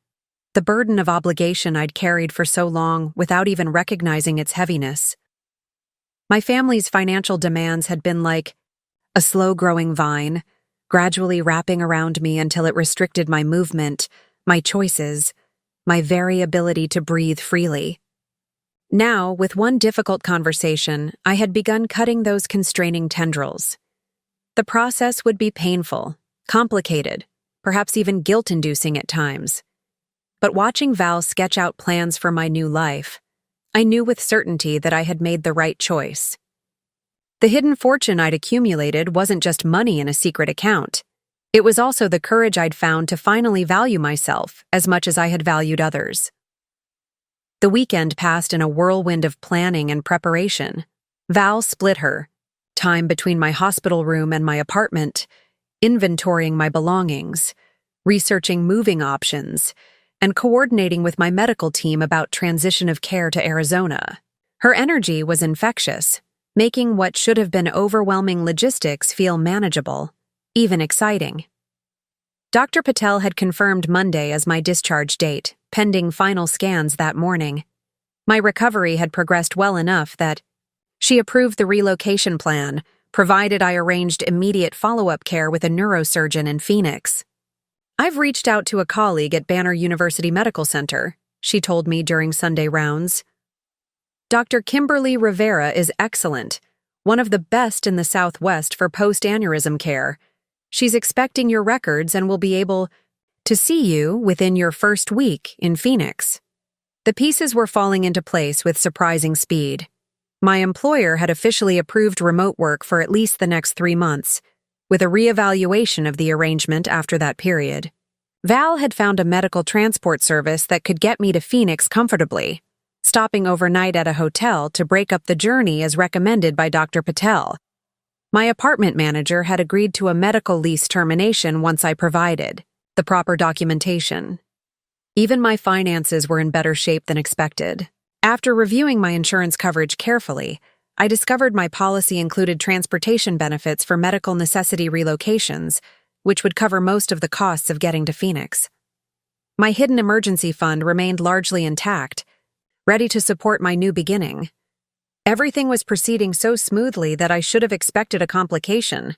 the burden of obligation I'd carried for so long without even recognizing its heaviness. My family's financial demands had been like a slow-growing vine, gradually wrapping around me until it restricted my movement, my choices, my very ability to breathe freely. Now, with one difficult conversation, I had begun cutting those constraining tendrils. The process would be painful, complicated, perhaps even guilt-inducing at times. But watching Val sketch out plans for my new life, I knew with certainty that I had made the right choice. The hidden fortune I'd accumulated wasn't just money in a secret account. It was also the courage I'd found to finally value myself as much as I had valued others. The weekend passed in a whirlwind of planning and preparation. Val split her time between my hospital room and my apartment, inventorying my belongings, researching moving options, and coordinating with my medical team about transition of care to Arizona. Her energy was infectious, making what should have been overwhelming logistics feel manageable, even exciting. Dr. Patel had confirmed Monday as my discharge date, pending final scans that morning. My recovery had progressed well enough that she approved the relocation plan, provided I arranged immediate follow-up care with a neurosurgeon in Phoenix. "I've reached out to a colleague at Banner University Medical Center," she told me during Sunday rounds. "Dr. Kimberly Rivera is excellent, one of the best in the Southwest for post-aneurysm care. She's expecting your records and will be able to see you within your first week in Phoenix." The pieces were falling into place with surprising speed. My employer had officially approved remote work for at least the next 3 months, with a reevaluation of the arrangement after that period. Val had found a medical transport service that could get me to Phoenix comfortably, stopping overnight at a hotel to break up the journey as recommended by Dr. Patel. My apartment manager had agreed to a medical lease termination once I provided the proper documentation. Even my finances were in better shape than expected. After reviewing my insurance coverage carefully, I discovered my policy included transportation benefits for medical necessity relocations, which would cover most of the costs of getting to Phoenix. My hidden emergency fund remained largely intact, ready to support my new beginning. Everything was proceeding so smoothly that I should have expected a complication.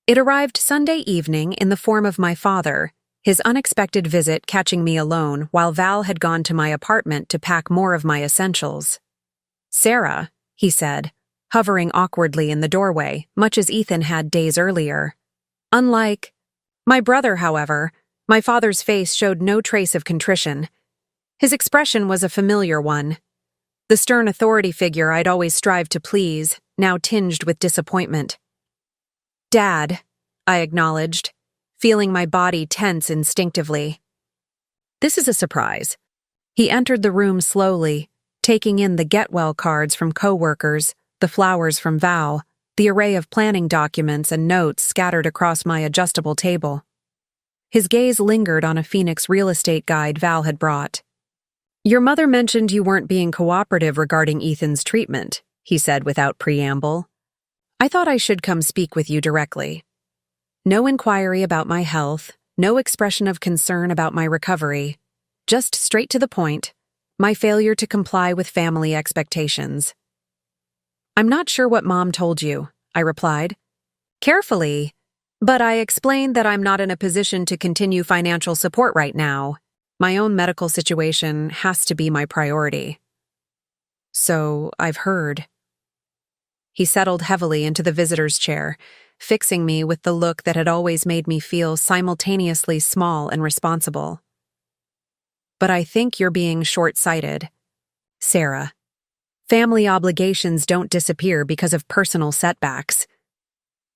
It arrived Sunday evening in the form of my father, his unexpected visit catching me alone while Val had gone to my apartment to pack more of my essentials. "Sarah," he said, hovering awkwardly in the doorway, much as Ethan had days earlier. Unlike my brother, however, my father's face showed no trace of contrition. His expression was a familiar one. The stern authority figure I'd always strived to please, now tinged with disappointment. "Dad," I acknowledged, feeling my body tense instinctively. "This is a surprise." He entered the room slowly, taking in the get-well cards from coworkers, the flowers from Val, the array of planning documents and notes scattered across my adjustable table. His gaze lingered on a Phoenix real estate guide Val had brought. "Your mother mentioned you weren't being cooperative regarding Ethan's treatment," he said without preamble. "I thought I should come speak with you directly. No inquiry about my health, no expression of concern about my recovery. Just straight to the point, my failure to comply with family expectations." "I'm not sure what Mom told you," I replied. "Carefully, but I explained that I'm not in a position to continue financial support right now. My own medical situation has to be my priority." "So I've heard." He settled heavily into the visitor's chair, fixing me with the look that had always made me feel simultaneously small and responsible. "But I think you're being short-sighted, Sarah. Family obligations don't disappear because of personal setbacks."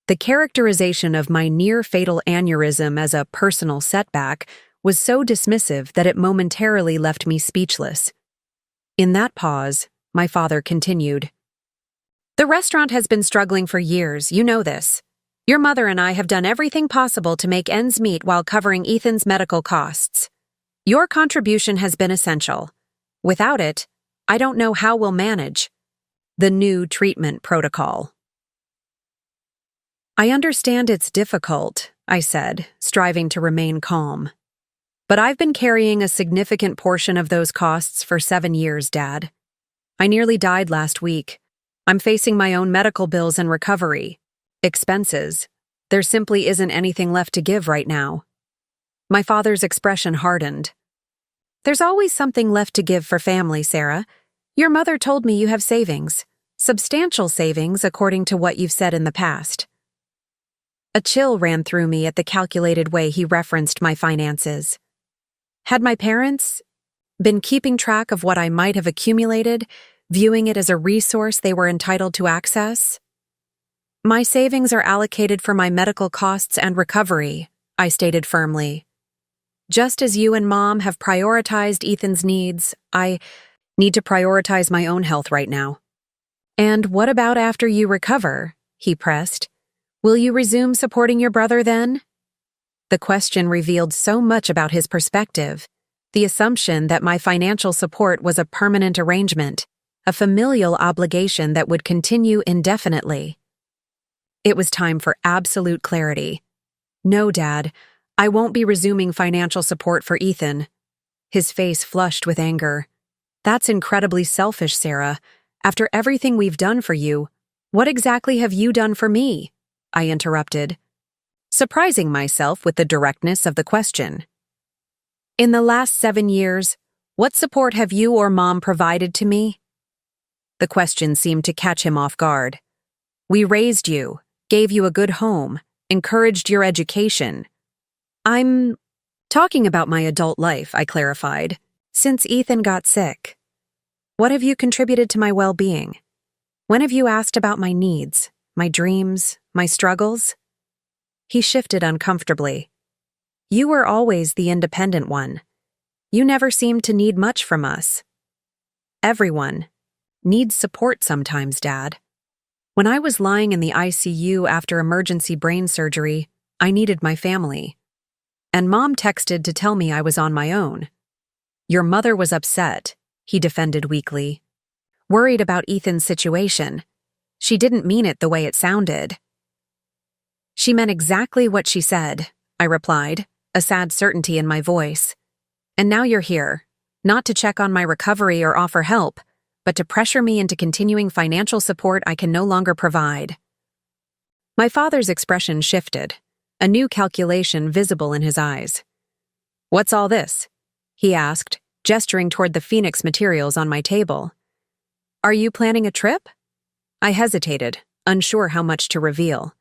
The characterization of my near-fatal aneurysm as a personal setback was so dismissive that it momentarily left me speechless. In that pause, my father continued. "The restaurant has been struggling for years, you know this. Your mother and I have done everything possible to make ends meet while covering Ethan's medical costs. Your contribution has been essential. Without it, I don't know how we'll manage the new treatment protocol." "I understand it's difficult," I said, striving to remain calm. "But I've been carrying a significant portion of those costs for 7 years, Dad. I nearly died last week. I'm facing my own medical bills and recovery. Expenses. There simply isn't anything left to give right now." My father's expression hardened. "There's always something left to give for family, Sarah. Your mother told me you have savings. Substantial savings, according to what you've said in the past." A chill ran through me at the calculated way he referenced my finances. Had my parents been keeping track of what I might have accumulated, viewing it as a resource they were entitled to access? My savings are allocated for my medical costs and recovery, I stated firmly. Just as you and Mom have prioritized Ethan's needs, I need to prioritize my own health right now. And what about after you recover? He pressed. Will you resume supporting your brother then? The question revealed so much about his perspective, the assumption that my financial support was a permanent arrangement, a familial obligation that would continue indefinitely. It was time for absolute clarity. No, Dad, I won't be resuming financial support for Ethan. His face flushed with anger. That's incredibly selfish, Sarah. After everything we've done for you, what exactly have you done for me? I interrupted, surprising myself with the directness of the question. In the last 7 years, what support have you or Mom provided to me? The question seemed to catch him off guard. We raised you, gave you a good home, encouraged your education. I'm talking about my adult life, I clarified, since Ethan got sick. What have you contributed to my well-being? When have you asked about my needs, my dreams, my struggles? He shifted uncomfortably. You were always the independent one. You never seemed to need much from us. Everyone needs support sometimes, Dad. When I was lying in the ICU after emergency brain surgery, I needed my family. And Mom texted to tell me I was on my own. Your mother was upset, he defended weakly. Worried about Ethan's situation. She didn't mean it the way it sounded. She meant exactly what she said, I replied, a sad certainty in my voice. And now you're here, not to check on my recovery or offer help, but to pressure me into continuing financial support I can no longer provide. My father's expression shifted, a new calculation visible in his eyes. What's all this? He asked, gesturing toward the Phoenix materials on my table. Are you planning a trip? I hesitated, unsure how much to reveal.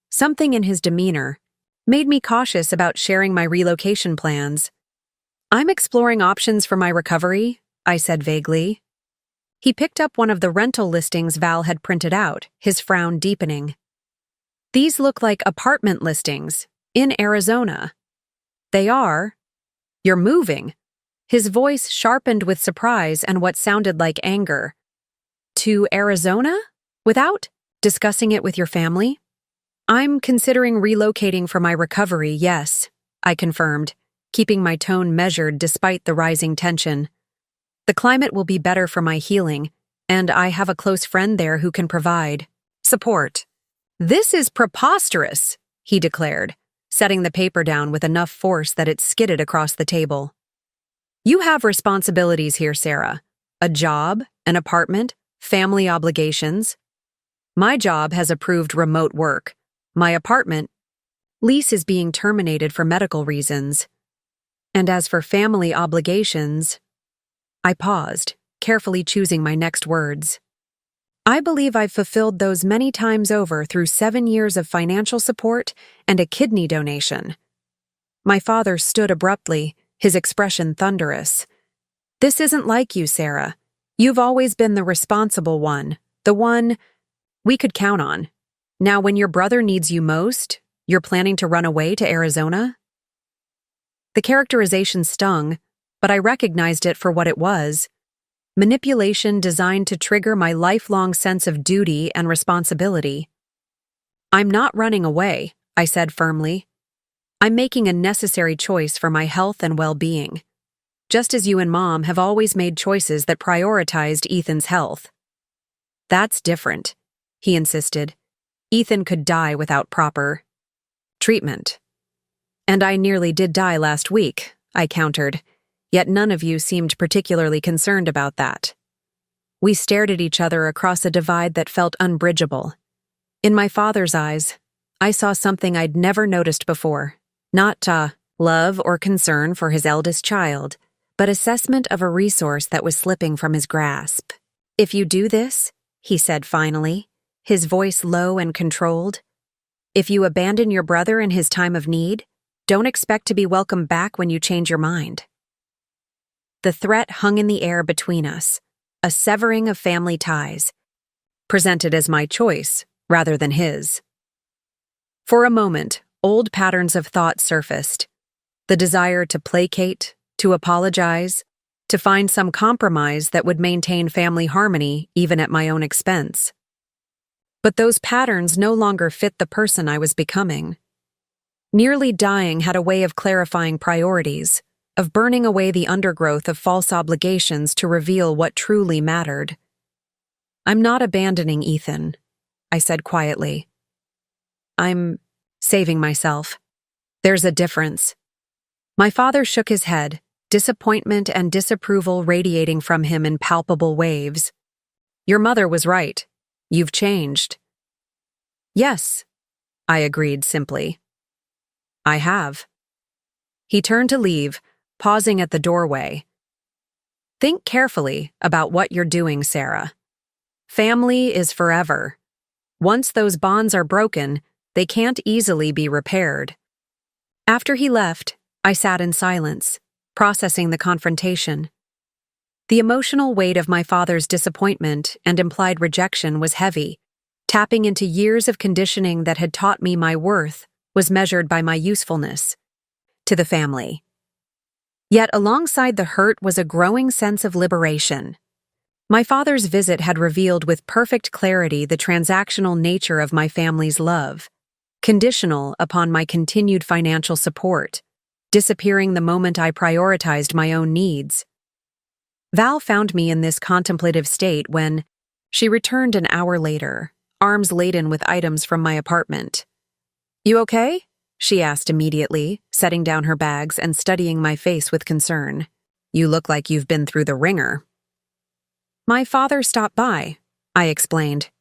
Something in his demeanor made me cautious about sharing my relocation plans. I'm exploring options for my recovery, I said vaguely. He picked up one of the rental listings Val had printed out, his frown deepening. These look like apartment listings, in Arizona. They are. You're moving. His voice sharpened with surprise and what sounded like anger. To Arizona? Without discussing it with your family? I'm considering relocating for my recovery, yes, I confirmed, keeping my tone measured despite the rising tension. The climate will be better for my healing, and I have a close friend there who can provide support. This is preposterous, he declared, setting the paper down with enough force that it skidded across the table. You have responsibilities here, Sarah. A job, an apartment, family obligations. My job has approved remote work. My apartment lease is being terminated for medical reasons. And as for family obligations, I paused, carefully choosing my next words. I believe I've fulfilled those many times over through 7 years of financial support and a kidney donation. My father stood abruptly, his expression thunderous. This isn't like you, Sarah. You've always been the responsible one, the one we could count on. Now, when your brother needs you most, you're planning to run away to Arizona? The characterization stung, but I recognized it for what it was. Manipulation designed to trigger my lifelong sense of duty and responsibility. I'm not running away, I said firmly. I'm making a necessary choice for my health and well-being, just as you and Mom have always made choices that prioritized Ethan's health. That's different, he insisted. Ethan could die without proper treatment. And I nearly did die last week, I countered, yet none of you seemed particularly concerned about that. We stared at each other across a divide that felt unbridgeable. In my father's eyes, I saw something I'd never noticed before. Not love or concern for his eldest child, but assessment of a resource that was slipping from his grasp. If you do this, he said finally, his voice low and controlled, if you abandon your brother in his time of need, don't expect to be welcomed back when you change your mind. The threat hung in the air between us, a severing of family ties. Presented as my choice, rather than his. For a moment, old patterns of thought surfaced. The desire to placate, to apologize, to find some compromise that would maintain family harmony even at my own expense. But those patterns no longer fit the person I was becoming. Nearly dying had a way of clarifying priorities, of burning away the undergrowth of false obligations to reveal what truly mattered. "I'm not abandoning Ethan," I said quietly. "I'm saving myself. There's a difference." My father shook his head, disappointment and disapproval radiating from him in palpable waves. "Your mother was right. You've changed." "Yes," I agreed simply. "I have." He turned to leave, pausing at the doorway. "Think carefully about what you're doing, Sarah. Family is forever. Once those bonds are broken, they can't easily be repaired." After he left, I sat in silence, processing the confrontation. The emotional weight of my father's disappointment and implied rejection was heavy, tapping into years of conditioning that had taught me my worth was measured by my usefulness to the family. Yet alongside the hurt was a growing sense of liberation. My father's visit had revealed with perfect clarity the transactional nature of my family's love, conditional upon my continued financial support, disappearing the moment I prioritized my own needs. Val found me in this contemplative state when she returned an hour later, arms laden with items from my apartment. "You okay?" she asked immediately, setting down her bags and studying my face with concern. "You look like you've been through the ringer." "My father stopped by," I explained.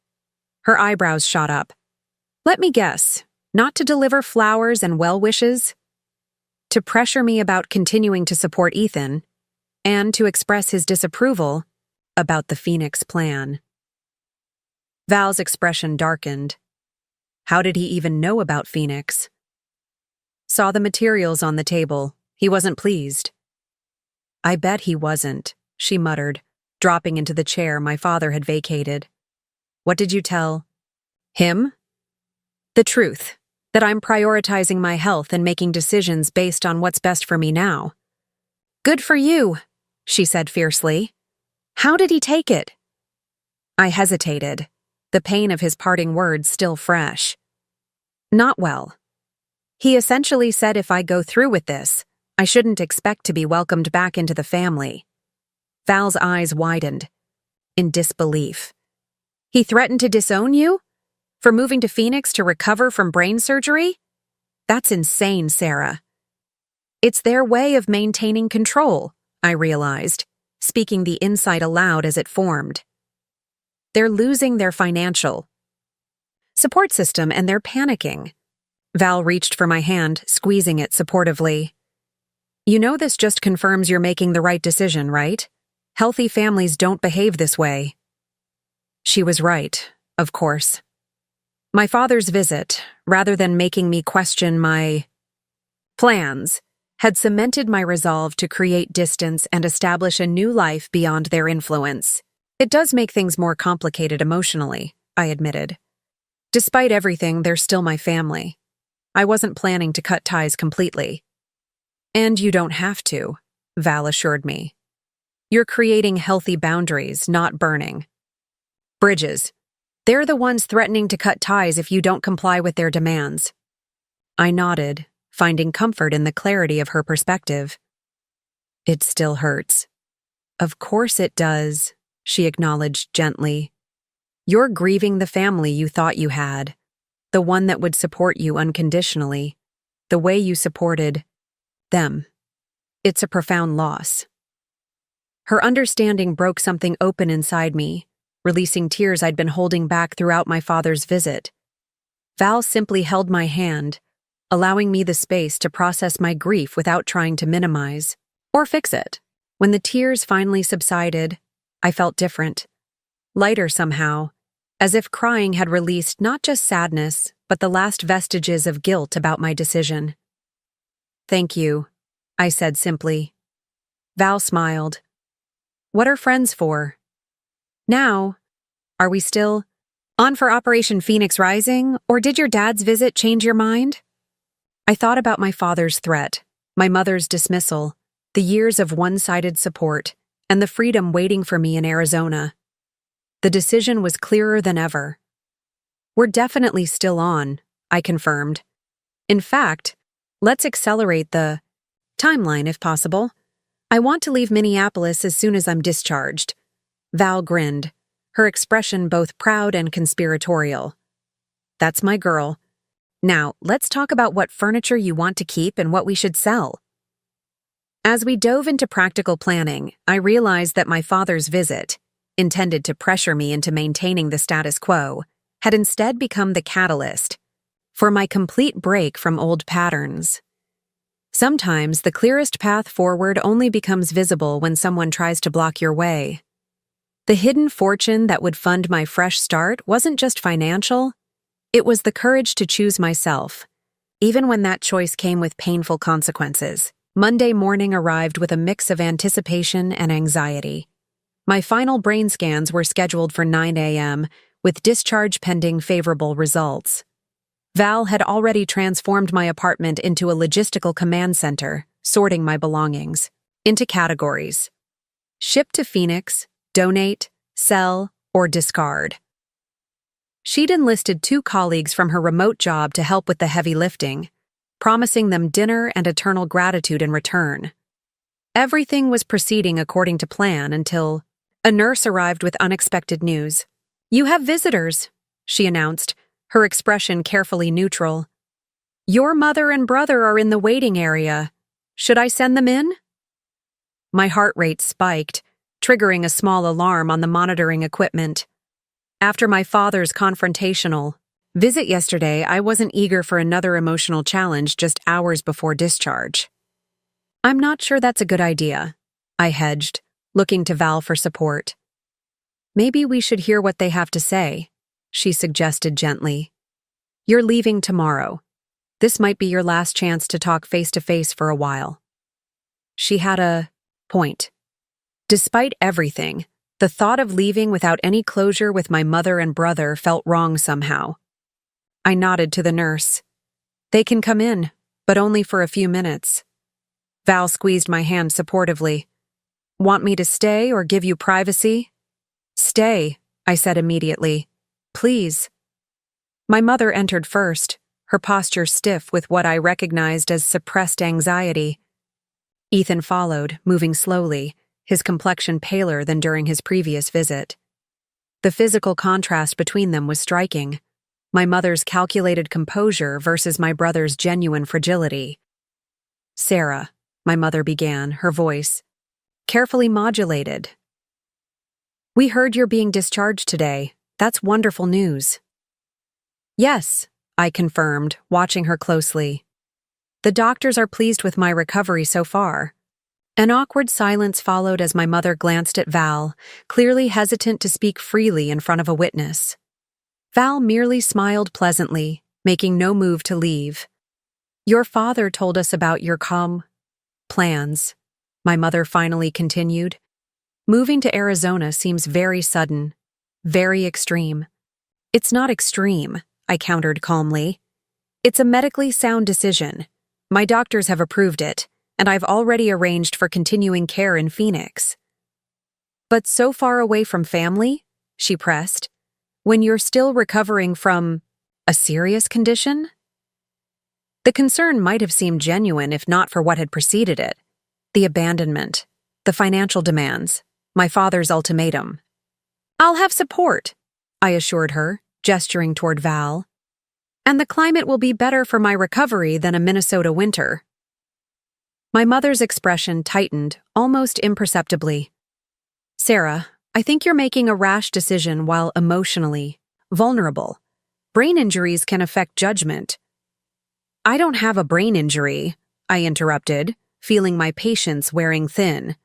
Her eyebrows shot up. "Let me guess, not to deliver flowers and well wishes? To pressure me about continuing to support Ethan, and to express his disapproval about the Phoenix plan." Val's expression darkened. How did he even know about Phoenix? "Saw the materials on the table. He wasn't pleased." "I bet he wasn't," she muttered, dropping into the chair my father had vacated. "What did you tell him?" "The truth, that I'm prioritizing my health and making decisions based on what's best for me now." "Good for you," she said fiercely. "How did he take it?" I hesitated, the pain of his parting words still fresh. "Not well. He essentially said if I go through with this, I shouldn't expect to be welcomed back into the family." Val's eyes widened, in disbelief. "He threatened to disown you? For moving to Phoenix to recover from brain surgery? That's insane, Sarah." "It's their way of maintaining control," I realized, speaking the insight aloud as it formed. "They're losing their financial support system and they're panicking." Val reached for my hand, squeezing it supportively. "You know this just confirms you're making the right decision, right? Healthy families don't behave this way." She was right, of course. My father's visit, rather than making me question my plans, had cemented my resolve to create distance and establish a new life beyond their influence. "It does make things more complicated emotionally," I admitted. "Despite everything, they're still my family. I wasn't planning to cut ties completely." "And you don't have to," Val assured me. "You're creating healthy boundaries, not burning bridges. They're the ones threatening to cut ties if you don't comply with their demands." I nodded, finding comfort in the clarity of her perspective. "It still hurts." "Of course it does," she acknowledged gently. "You're grieving the family you thought you had, the one that would support you unconditionally, the way you supported them. It's a profound loss." Her understanding broke something open inside me, releasing tears I'd been holding back throughout my father's visit. Val simply held my hand, allowing me the space to process my grief without trying to minimize or fix it. When the tears finally subsided, I felt different, lighter somehow, as if crying had released not just sadness, but the last vestiges of guilt about my decision. "Thank you," I said simply. Val smiled. "What are friends for?" "Now, are we still On for Operation Phoenix Rising, or did your dad's visit change your mind? I thought about my father's threat, my mother's dismissal, the years of one-sided support, and the freedom waiting for me in Arizona. The decision was clearer than ever. We're definitely still on, I confirmed. In fact, let's accelerate the timeline if possible. I want to leave Minneapolis as soon as I'm discharged. Val grinned, her expression both proud and conspiratorial. That's my girl. Now, let's talk about what furniture you want to keep and what we should sell. As we dove into practical planning, I realized that my father's visit, intended to pressure me into maintaining the status quo, had instead become the catalyst for my complete break from old patterns. Sometimes the clearest path forward only becomes visible when someone tries to block your way. The hidden fortune that would fund my fresh start wasn't just financial, it was the courage to choose myself, even when that choice came with painful consequences. Monday morning arrived with a mix of anticipation and anxiety. My final brain scans were scheduled for 9 a.m., with discharge pending favorable results. Val had already transformed my apartment into a logistical command center, sorting my belongings into categories: ship to Phoenix, donate, sell, or discard. She'd enlisted 2 colleagues from her remote job to help with the heavy lifting, promising them dinner and eternal gratitude in return. Everything was proceeding according to plan until a nurse arrived with unexpected news. "You have visitors," she announced, her expression carefully neutral. "Your mother and brother are in the waiting area. Should I send them in?" My heart rate spiked, triggering a small alarm on the monitoring equipment. After my father's confrontational visit yesterday, I wasn't eager for another emotional challenge just hours before discharge. "I'm not sure that's a good idea," I hedged, looking to Val for support. "Maybe we should hear what they have to say," she suggested gently. "You're leaving tomorrow. This might be your last chance to talk face-to-face for a while." She had a point. Despite everything, the thought of leaving without any closure with my mother and brother felt wrong somehow. I nodded to the nurse. "They can come in, but only for a few minutes." Val squeezed my hand supportively. "Want me to stay or give you privacy?" "Stay," I said immediately. "Please." My mother entered first, her posture stiff with what I recognized as suppressed anxiety. Ethan followed, moving slowly, his complexion paler than during his previous visit. The physical contrast between them was striking, my mother's calculated composure versus my brother's genuine fragility. "Sarah," my mother began, her voice carefully modulated. "We heard you're being discharged today. That's wonderful news." "Yes," I confirmed, watching her closely. "The doctors are pleased with my recovery so far." An awkward silence followed as my mother glanced at Val, clearly hesitant to speak freely in front of a witness. Val merely smiled pleasantly, making no move to leave. "Your father told us about your plans," my mother finally continued. "Moving to Arizona seems very sudden, very extreme." "It's not extreme," I countered calmly. "It's a medically sound decision. My doctors have approved it, and I've already arranged for continuing care in Phoenix." "But so far away from family?" she pressed. "When you're still recovering from a serious condition?" The concern might have seemed genuine if not for what had preceded it. The abandonment, the financial demands, my father's ultimatum. "I'll have support," I assured her, gesturing toward Val. "And the climate will be better for my recovery than a Minnesota winter." My mother's expression tightened, almost imperceptibly. "Sarah, I think you're making a rash decision while emotionally vulnerable. Brain injuries can affect judgment." "I don't have a brain injury," I interrupted, feeling my patience wearing thin.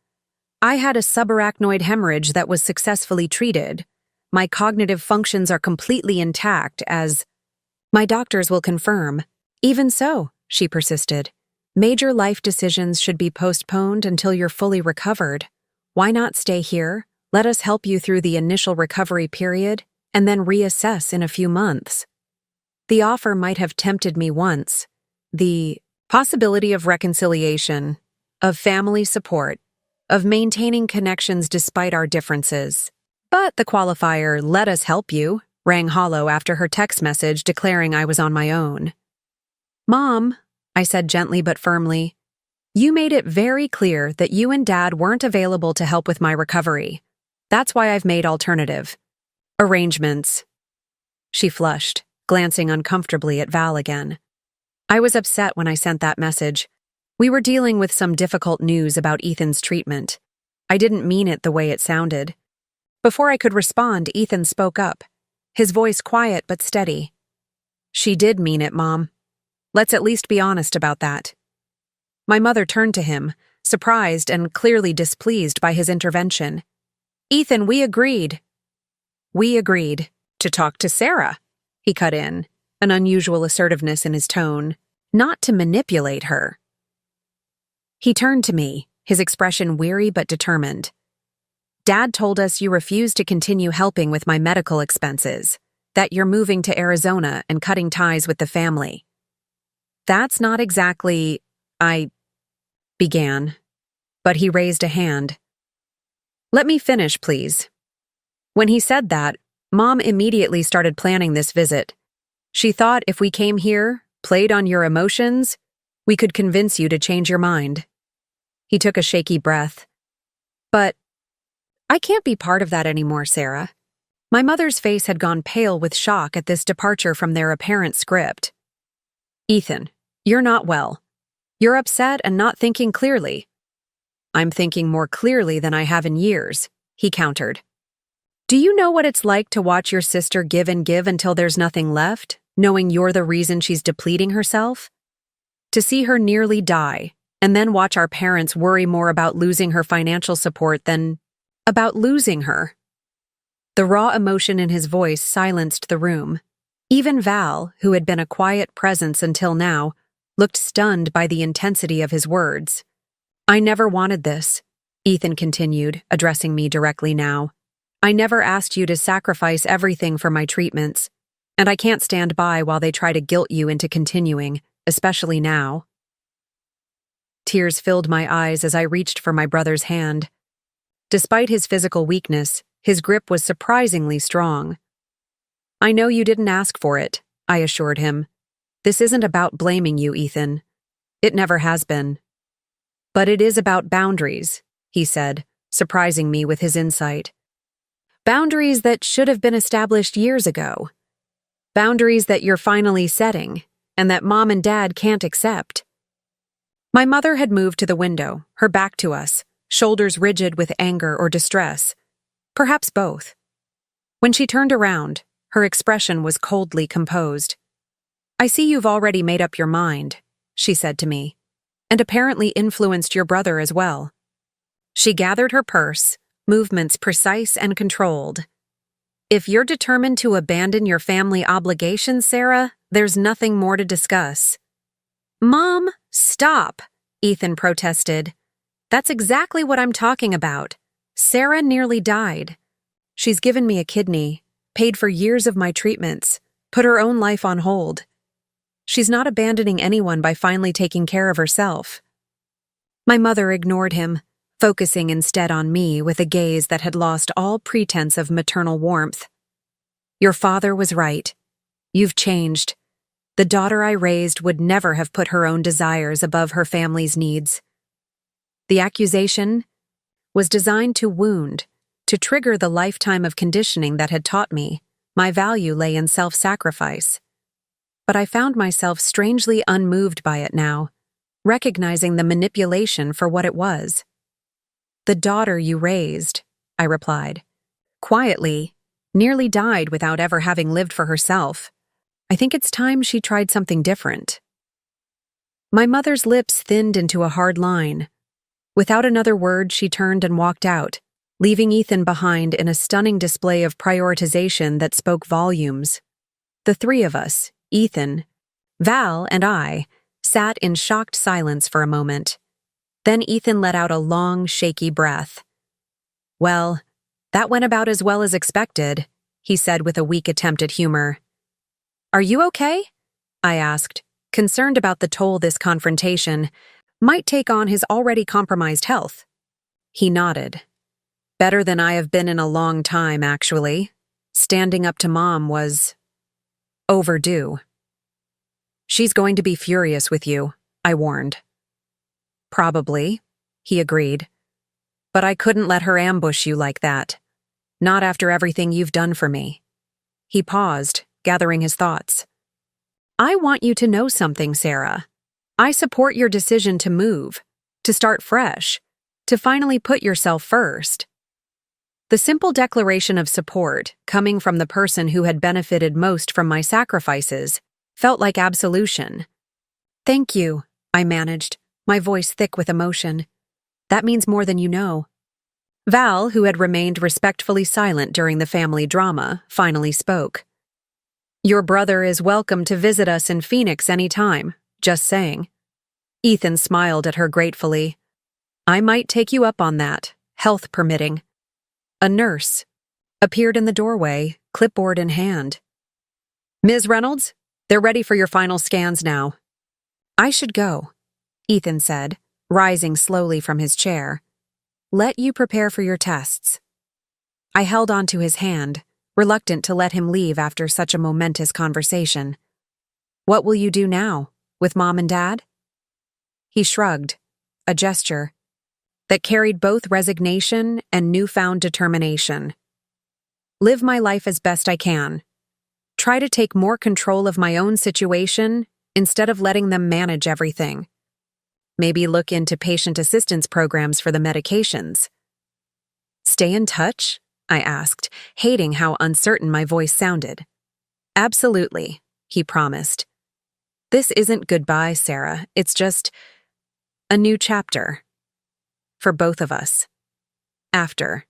"I had a subarachnoid hemorrhage that was successfully treated. My cognitive functions are completely intact as my doctors will confirm." "Even so," she persisted, "major life decisions should be postponed until you're fully recovered. Why not stay here? Let us help you through the initial recovery period. and then reassess in a few months. The offer might have tempted me once. The possibility of reconciliation, of family support, of maintaining connections despite our differences. But the qualifier, "let us help you," rang hollow after her text message declaring I was on my own. "Mom," I said gently but firmly, "you made it very clear that you and Dad weren't available to help with my recovery. That's why I've made alternative arrangements." She flushed, glancing uncomfortably at Val again. I was upset when I sent that message. We were dealing with some difficult news about Ethan's treatment. I didn't mean it the way it sounded. Before I could respond, Ethan spoke up, his voice quiet but steady. "She did mean it, Mom. Let's at least be honest about that." My mother turned to him, surprised and clearly displeased by his intervention. "Ethan, we agreed." "We agreed to talk to Sarah," he cut in, an unusual assertiveness in his tone, "not to manipulate her." He turned to me, his expression weary but determined. "Dad told us you refused to continue helping with my medical expenses, that you're moving to Arizona and cutting ties with the family." "That's not exactly," I began, but he raised a hand. "Let me finish, please." When he said that, Mom immediately started planning this visit. She thought if we came here, played on your emotions, we could convince you to change your mind. He took a shaky breath. "But I can't be part of that anymore, Sarah." My mother's face had gone pale with shock at this departure from their apparent script. "Ethan, you're not well. You're upset and not thinking clearly." "I'm thinking more clearly than I have in years," he countered. "Do you know what it's like to watch your sister give and give until there's nothing left, knowing you're the reason she's depleting herself? To see her nearly die, and then watch our parents worry more about losing her financial support than about losing her." The raw emotion in his voice silenced the room. Even Val, who had been a quiet presence until now, looked stunned by the intensity of his words. "I never wanted this," Ethan continued, addressing me directly now. "I never asked you to sacrifice everything for my treatments, and I can't stand by while they try to guilt you into continuing, especially now." Tears filled my eyes as I reached for my brother's hand. Despite his physical weakness, his grip was surprisingly strong. "I know you didn't ask for it," I assured him. "This isn't about blaming you, Ethan. It never has been. But it is about boundaries," he said, surprising me with his insight. "Boundaries that should have been established years ago. Boundaries that you're finally setting, and that Mom and Dad can't accept." My mother had moved to the window, her back to us, shoulders rigid with anger or distress, perhaps both. When she turned around, her expression was coldly composed. "I see you've already made up your mind," she said to me, "and apparently influenced your brother as well." She gathered her purse, movements precise and controlled. "If you're determined to abandon your family obligations, Sarah, there's nothing more to discuss." "Mom, stop," Ethan protested. "That's exactly what I'm talking about. Sarah nearly died. She's given me a kidney, paid for years of my treatments, put her own life on hold. She's not abandoning anyone by finally taking care of herself." My mother ignored him, focusing instead on me with a gaze that had lost all pretense of maternal warmth. "Your father was right. You've changed. The daughter I raised would never have put her own desires above her family's needs." The accusation was designed to wound, to trigger the lifetime of conditioning that had taught me my value lay in self-sacrifice. But I found myself strangely unmoved by it now, recognizing the manipulation for what it was. "The daughter you raised," I replied, quietly, nearly died without ever having lived for herself. I think it's time she tried something different." My mother's lips thinned into a hard line. Without another word, she turned and walked out, leaving Ethan behind in a stunning display of prioritization that spoke volumes. The three of us, Ethan, Val, and I, sat in shocked silence for a moment. Then Ethan let out a long, shaky breath. "Well, that went about as well as expected," he said with a weak attempt at humor. Are you okay? I asked, concerned about the toll this confrontation might take on his already compromised health. He nodded. Better than I have been in a long time, actually. Standing up to Mom was overdue. She's going to be furious with you, I warned. Probably, he agreed. But I couldn't let her ambush you like that. Not after everything you've done for me. He paused, gathering his thoughts. I want you to know something, Sarah. I support your decision to move, to start fresh, to finally put yourself first. The simple declaration of support, coming from the person who had benefited most from my sacrifices, felt like absolution. Thank you, I managed, my voice thick with emotion. That means more than you know. Val, who had remained respectfully silent during the family drama, finally spoke. Your brother is welcome to visit us in Phoenix any time, just saying. Ethan smiled at her gratefully. I might take you up on that, health permitting. A nurse appeared in the doorway, clipboard in hand. Ms. Reynolds, they're ready for your final scans now. I should go, Ethan said, rising slowly from his chair. Let you prepare for your tests. I held onto his hand, reluctant to let him leave after such a momentous conversation. What will you do now, with Mom and Dad? He shrugged, a gesture that carried both resignation and newfound determination. Live my life as best I can. Try to take more control of my own situation instead of letting them manage everything. Maybe look into patient assistance programs for the medications. Stay in touch? I asked, hating how uncertain my voice sounded. Absolutely, he promised. This isn't goodbye, Sarah. It's just a new chapter. For both of us. After.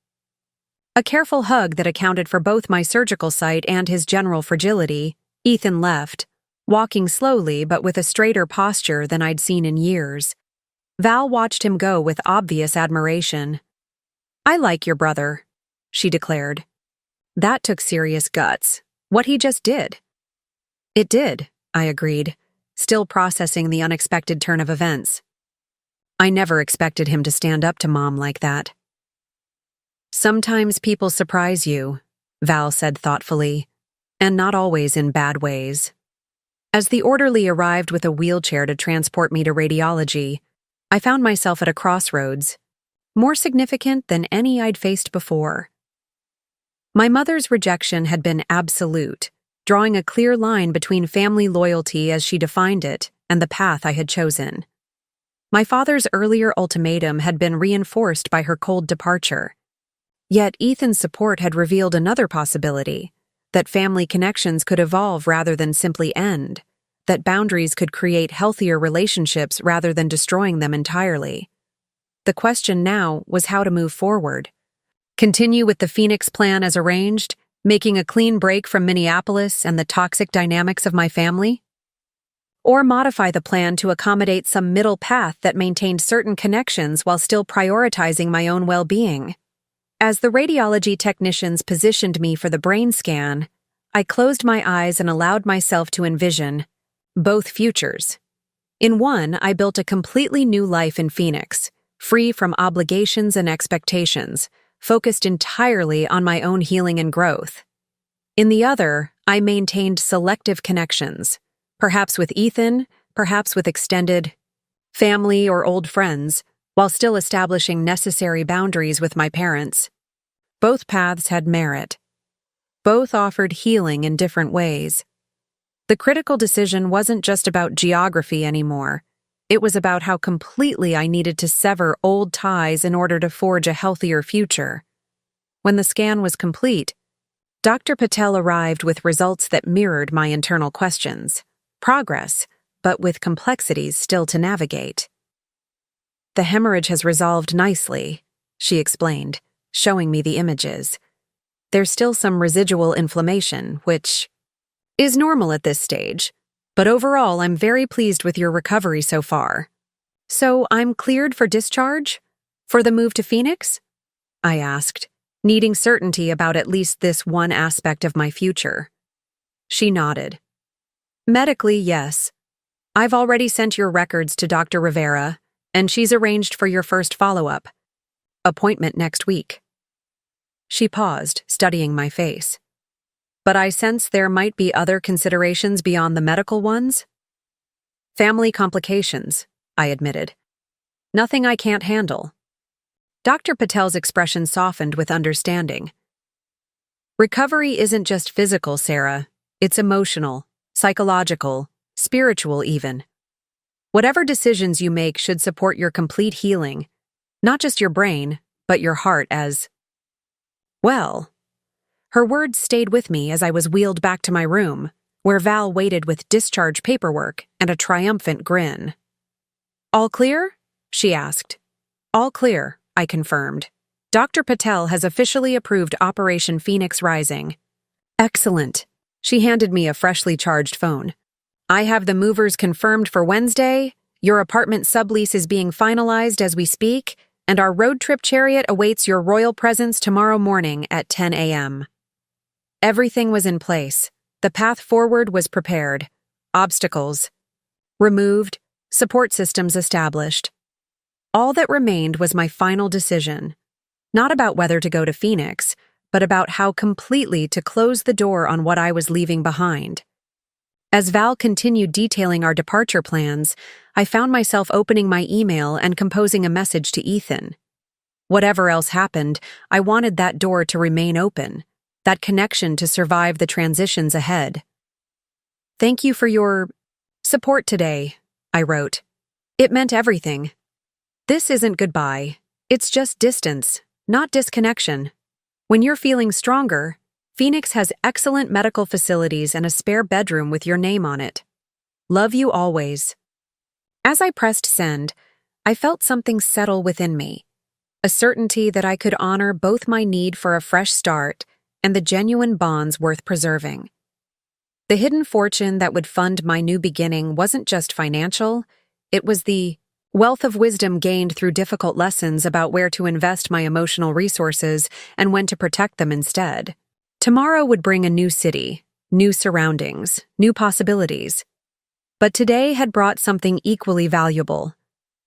A careful hug that accounted for both my surgical site and his general fragility, Ethan left, walking slowly but with a straighter posture than I'd seen in years. Val watched him go with obvious admiration. I like your brother, she declared. That took serious guts. What he just did. It did, I agreed, still processing the unexpected turn of events. I never expected him to stand up to Mom like that. Sometimes people surprise you, Val said thoughtfully, and not always in bad ways. As the orderly arrived with a wheelchair to transport me to radiology, I found myself at a crossroads, more significant than any I'd faced before. My mother's rejection had been absolute, drawing a clear line between family loyalty as she defined it and the path I had chosen. My father's earlier ultimatum had been reinforced by her cold departure. Yet Ethan's support had revealed another possibility, that family connections could evolve rather than simply end, that boundaries could create healthier relationships rather than destroying them entirely. The question now was how to move forward. Continue with the Phoenix plan as arranged, making a clean break from Minneapolis and the toxic dynamics of my family? Or modify the plan to accommodate some middle path that maintained certain connections while still prioritizing my own well-being. As the radiology technicians positioned me for the brain scan, I closed my eyes and allowed myself to envision both futures. In one, I built a completely new life in Phoenix, free from obligations and expectations, focused entirely on my own healing and growth. In the other, I maintained selective connections, perhaps with Ethan, perhaps with extended family or old friends, while still establishing necessary boundaries with my parents. Both paths had merit. Both offered healing in different ways. The critical decision wasn't just about geography anymore. It was about how completely I needed to sever old ties in order to forge a healthier future. When the scan was complete, Dr. Patel arrived with results that mirrored my internal questions. Progress, but with complexities still to navigate. The hemorrhage has resolved nicely, she explained, showing me the images. There's still some residual inflammation, which is normal at this stage, but overall I'm very pleased with your recovery so far. So I'm cleared for discharge? For the move to Phoenix? I asked, needing certainty about at least this one aspect of my future. She nodded. Medically, yes. I've already sent your records to Dr. Rivera, and she's arranged for your first follow-up appointment next week. She paused, studying my face. But I sense there might be other considerations beyond the medical ones? Family complications, I admitted. Nothing I can't handle. Dr. Patel's expression softened with understanding. Recovery isn't just physical, Sarah. It's emotional, psychological, spiritual even. Whatever decisions you make should support your complete healing, not just your brain, but your heart as well. Her words stayed with me as I was wheeled back to my room, where Val waited with discharge paperwork and a triumphant grin. All clear? She asked. All clear, I confirmed. Dr. Patel has officially approved Operation Phoenix Rising. Excellent. She handed me a freshly charged phone. I have the movers confirmed for Wednesday, your apartment sublease is being finalized as we speak, and our road trip chariot awaits your royal presence tomorrow morning at 10 a.m. Everything was in place. The path forward was prepared. Obstacles removed, support systems established. All that remained was my final decision. Not about whether to go to Phoenix, but about how completely to close the door on what I was leaving behind. As Val continued detailing our departure plans, I found myself opening my email and composing a message to Ethan. Whatever else happened, I wanted that door to remain open, that connection to survive the transitions ahead. Thank you for your support today, I wrote. It meant everything. This isn't goodbye. It's just distance, not disconnection. When you're feeling stronger, Phoenix has excellent medical facilities and a spare bedroom with your name on it. Love you always. As I pressed send, I felt something settle within me, a certainty that I could honor both my need for a fresh start and the genuine bonds worth preserving. The hidden fortune that would fund my new beginning wasn't just financial, it was the wealth of wisdom gained through difficult lessons about where to invest my emotional resources and when to protect them instead. Tomorrow would bring a new city, new surroundings, new possibilities. But today had brought something equally valuable: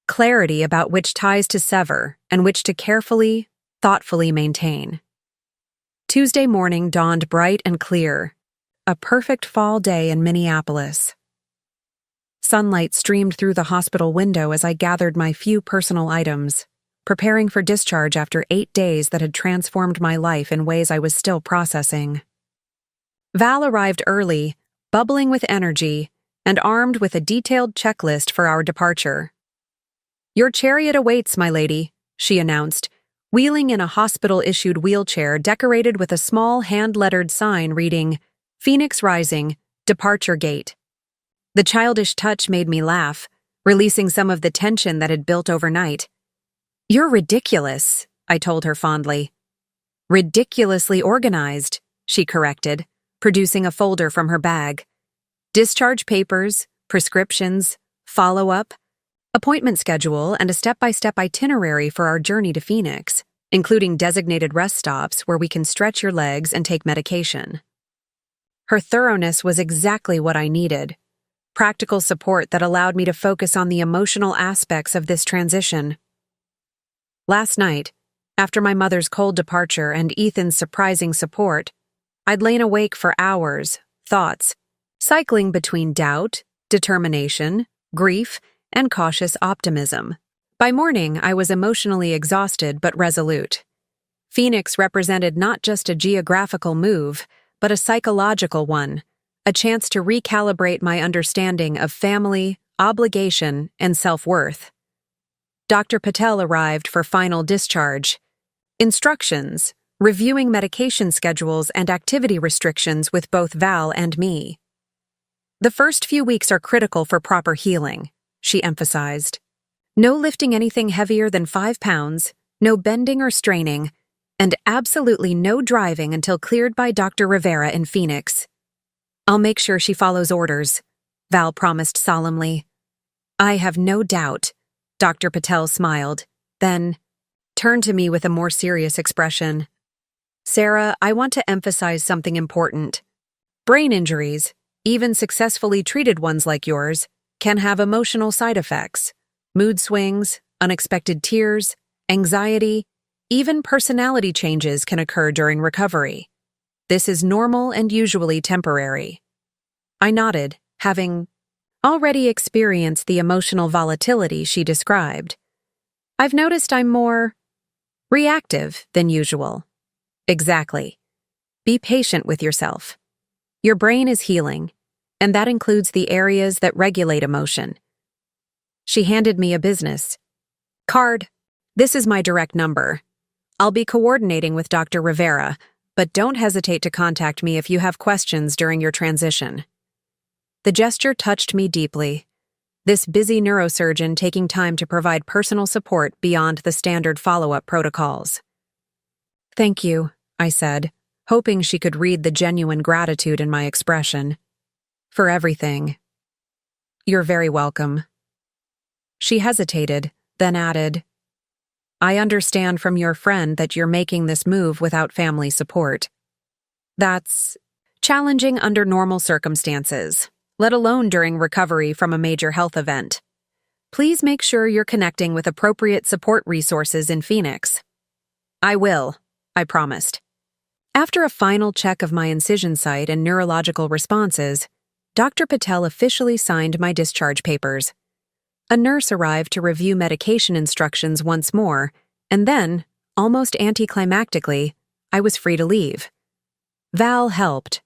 clarity about which ties to sever and which to carefully, thoughtfully maintain. Tuesday morning dawned bright and clear, a perfect fall day in Minneapolis. Sunlight streamed through the hospital window as I gathered my few personal items, preparing for discharge after 8 days that had transformed my life in ways I was still processing. Val arrived early, bubbling with energy, and armed with a detailed checklist for our departure. Your chariot awaits, my lady, she announced, wheeling in a hospital-issued wheelchair decorated with a small hand-lettered sign reading, Phoenix Rising, Departure Gate. The childish touch made me laugh, releasing some of the tension that had built overnight. You're ridiculous, I told her fondly. Ridiculously organized, she corrected, producing a folder from her bag. Discharge papers, prescriptions, follow-up, appointment schedule, and a step-by-step itinerary for our journey to Phoenix, including designated rest stops where we can stretch your legs and take medication. Her thoroughness was exactly what I needed. Practical support that allowed me to focus on the emotional aspects of this transition. Last night, after my mother's cold departure and Ethan's surprising support, I'd lain awake for hours, thoughts, cycling between doubt, determination, grief, and cautious optimism. By morning, I was emotionally exhausted but resolute. Phoenix represented not just a geographical move, but a psychological one, a chance to recalibrate my understanding of family, obligation, and self-worth. Dr. Patel arrived for final discharge. Instructions, reviewing medication schedules and activity restrictions with both Val and me. The first few weeks are critical for proper healing, she emphasized. No lifting anything heavier than 5 pounds, no bending or straining, and absolutely no driving until cleared by Dr. Rivera in Phoenix. I'll make sure she follows orders, Val promised solemnly. I have no doubt, Dr. Patel smiled, then turned to me with a more serious expression. Sarah, I want to emphasize something important. Brain injuries, even successfully treated ones like yours, can have emotional side effects. Mood swings, unexpected tears, anxiety, even personality changes can occur during recovery. This is normal and usually temporary. I nodded, having already experienced the emotional volatility she described. I've noticed I'm more reactive than usual. Exactly. Be patient with yourself. Your brain is healing, and that includes the areas that regulate emotion. She handed me a business card. This is my direct number. I'll be coordinating with Dr. Rivera, but don't hesitate to contact me if you have questions during your transition. The gesture touched me deeply. This busy neurosurgeon taking time to provide personal support beyond the standard follow-up protocols. Thank you, I said, hoping she could read the genuine gratitude in my expression. For everything. You're very welcome. She hesitated, then added, I understand from your friend that you're making this move without family support. That's challenging under normal circumstances, let alone during recovery from a major health event. Please make sure you're connecting with appropriate support resources in Phoenix. I will, I promised. After a final check of my incision site and neurological responses, Dr. Patel officially signed my discharge papers. A nurse arrived to review medication instructions once more, and then, almost anticlimactically, I was free to leave. Val helped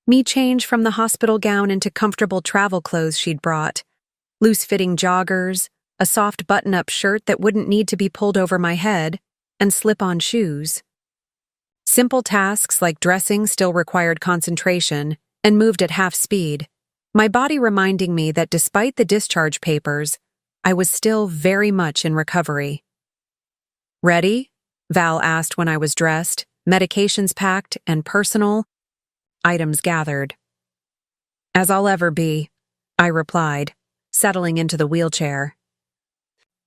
me change from the hospital gown into comfortable travel clothes she'd brought, loose-fitting joggers, a soft button-up shirt that wouldn't need to be pulled over my head, and slip-on shoes. Simple tasks like dressing still required concentration and moved at half speed, my body reminding me that despite the discharge papers, I was still very much in recovery. Ready? Val asked when I was dressed, medications packed, and personal items gathered. As I'll ever be, I replied, settling into the wheelchair.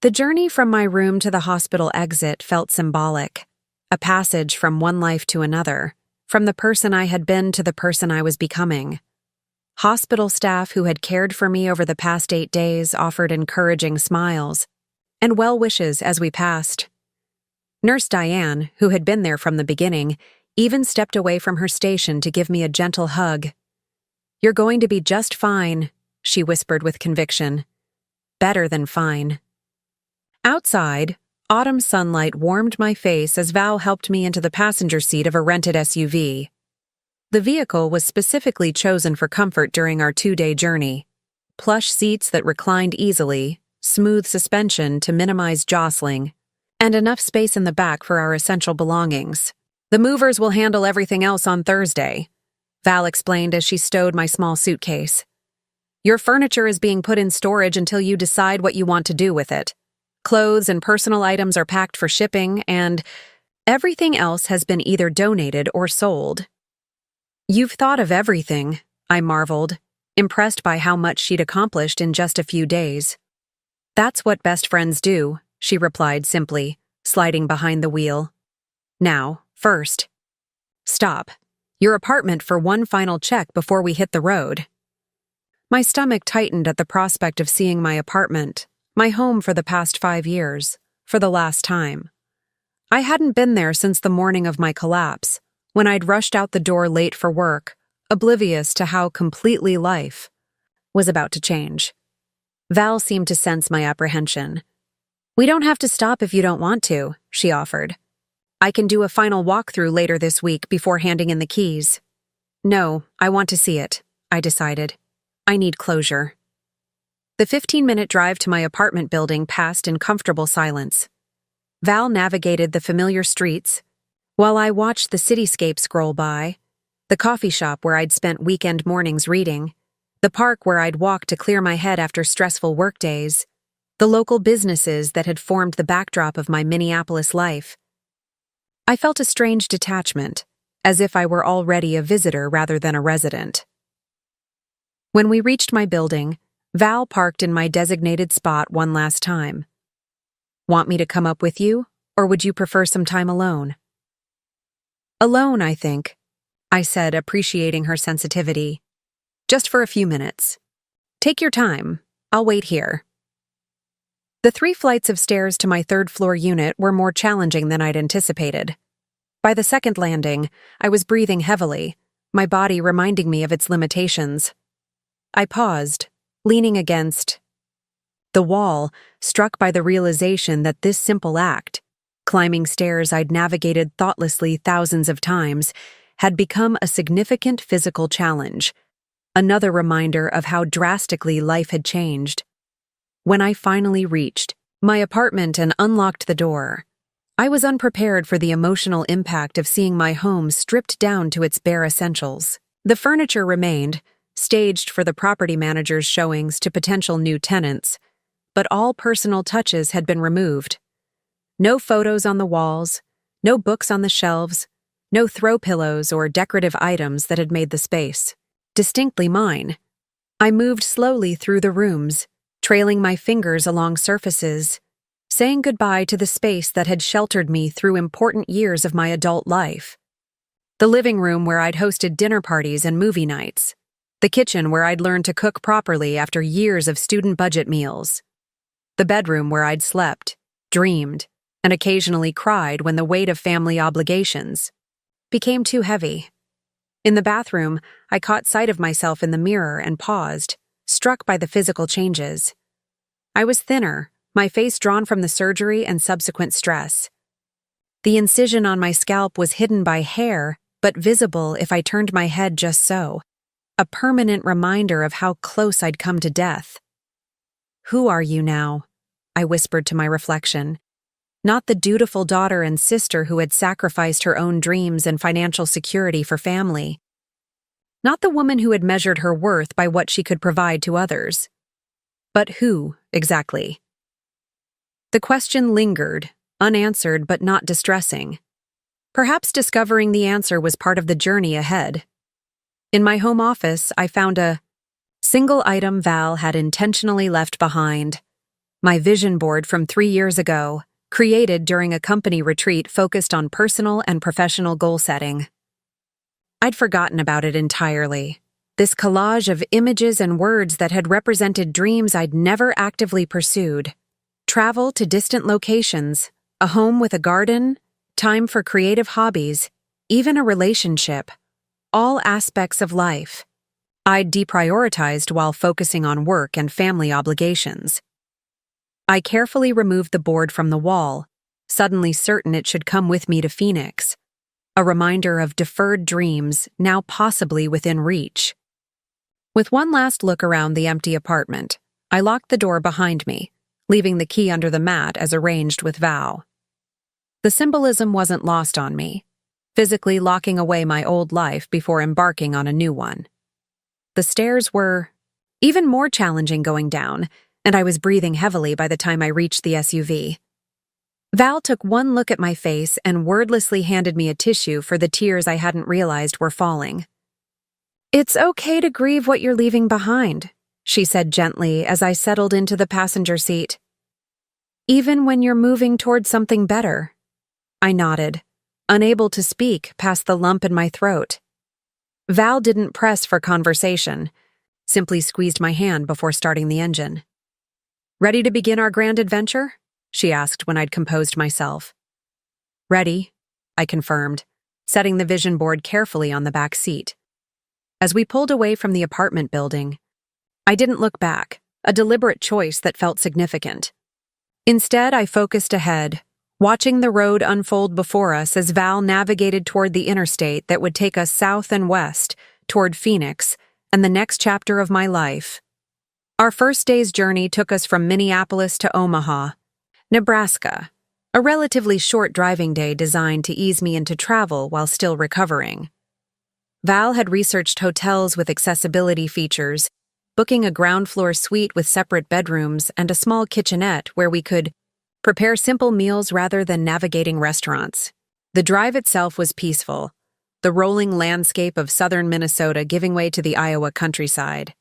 The journey from my room to the hospital exit felt symbolic, a passage from one life to another, from the person I had been to the person I was becoming. Hospital staff who had cared for me over the past 8 days offered encouraging smiles and well wishes as we passed. Nurse Diane, who had been there from the beginning, even stepped away from her station to give me a gentle hug. You're going to be just fine, she whispered with conviction. Better than fine. Outside, autumn sunlight warmed my face as Val helped me into the passenger seat of a rented SUV. The vehicle was specifically chosen for comfort during our 2-day journey. Plush seats that reclined easily, smooth suspension to minimize jostling, and enough space in the back for our essential belongings. The movers will handle everything else on Thursday, Val explained as she stowed my small suitcase. Your furniture is being put in storage until you decide what you want to do with it. Clothes and personal items are packed for shipping, and everything else has been either donated or sold. You've thought of everything, I marveled, impressed by how much she'd accomplished in just a few days. That's what best friends do, she replied simply, sliding behind the wheel. Now, first. Stop. Your apartment for one final check before we hit the road. My stomach tightened at the prospect of seeing my apartment, my home for the past 5 years, for the last time. I hadn't been there since the morning of my collapse, when I'd rushed out the door late for work, oblivious to how completely life was about to change. Val seemed to sense my apprehension. We don't have to stop if you don't want to, she offered. I can do a final walkthrough later this week before handing in the keys. No, I want to see it, I decided. I need closure. The 15-minute drive to my apartment building passed in comfortable silence. Val navigated the familiar streets, while I watched the cityscape scroll by, the coffee shop where I'd spent weekend mornings reading, the park where I'd walked to clear my head after stressful workdays, the local businesses that had formed the backdrop of my Minneapolis life. I felt a strange detachment, as if I were already a visitor rather than a resident. When we reached my building, Val parked in my designated spot one last time. Want me to come up with you, or would you prefer some time alone? Alone, I think, I said, appreciating her sensitivity. Just for a few minutes. Take your time. I'll wait here. The 3 flights of stairs to my 3rd-floor unit were more challenging than I'd anticipated. By the 2nd landing, I was breathing heavily, my body reminding me of its limitations. I paused, leaning against the wall, struck by the realization that this simple act, climbing stairs I'd navigated thoughtlessly thousands of times, had become a significant physical challenge, another reminder of how drastically life had changed. When I finally reached my apartment and unlocked the door, I was unprepared for the emotional impact of seeing my home stripped down to its bare essentials. The furniture remained, staged for the property manager's showings to potential new tenants, but all personal touches had been removed. No photos on the walls, no books on the shelves, no throw pillows or decorative items that had made the space distinctly mine. I moved slowly through the rooms, trailing my fingers along surfaces, saying goodbye to the space that had sheltered me through important years of my adult life. The living room where I'd hosted dinner parties and movie nights. The kitchen where I'd learned to cook properly after years of student budget meals. The bedroom where I'd slept, dreamed, and occasionally cried when the weight of family obligations became too heavy. In the bathroom, I caught sight of myself in the mirror and paused, struck by the physical changes. I was thinner, my face drawn from the surgery and subsequent stress. The incision on my scalp was hidden by hair, but visible if I turned my head just so, a permanent reminder of how close I'd come to death. "Who are you now?" I whispered to my reflection. Not the dutiful daughter and sister who had sacrificed her own dreams and financial security for family. Not the woman who had measured her worth by what she could provide to others. But who, exactly? The question lingered, unanswered but not distressing. Perhaps discovering the answer was part of the journey ahead. In my home office, I found a single item Val had intentionally left behind. My vision board from 3 years ago, created during a company retreat focused on personal and professional goal setting. I'd forgotten about it entirely. This collage of images and words that had represented dreams I'd never actively pursued. Travel to distant locations, a home with a garden, time for creative hobbies, even a relationship. All aspects of life. I'd deprioritized while focusing on work and family obligations. I carefully removed the board from the wall, suddenly certain it should come with me to Phoenix. A reminder of deferred dreams now possibly within reach. With one last look around the empty apartment, I locked the door behind me, leaving the key under the mat as arranged with Val. The symbolism wasn't lost on me, physically locking away my old life before embarking on a new one. The stairs were even more challenging going down, and I was breathing heavily by the time I reached the SUV. Val took one look at my face and wordlessly handed me a tissue for the tears I hadn't realized were falling. "It's okay to grieve what you're leaving behind," she said gently as I settled into the passenger seat. "Even when you're moving toward something better." I nodded, unable to speak past the lump in my throat. Val didn't press for conversation, simply squeezed my hand before starting the engine. "Ready to begin our grand adventure?" she asked when I'd composed myself. "Ready," I confirmed, setting the vision board carefully on the back seat. As we pulled away from the apartment building, I didn't look back, a deliberate choice that felt significant. Instead, I focused ahead, watching the road unfold before us as Val navigated toward the interstate that would take us south and west, toward Phoenix, and the next chapter of my life. Our first day's journey took us from Minneapolis to Omaha, Nebraska, a relatively short driving day designed to ease me into travel while still recovering. Val had researched hotels with accessibility features, booking a ground-floor suite with separate bedrooms and a small kitchenette where we could prepare simple meals rather than navigating restaurants. The drive itself was peaceful, the rolling landscape of southern Minnesota giving way to the Iowa countryside.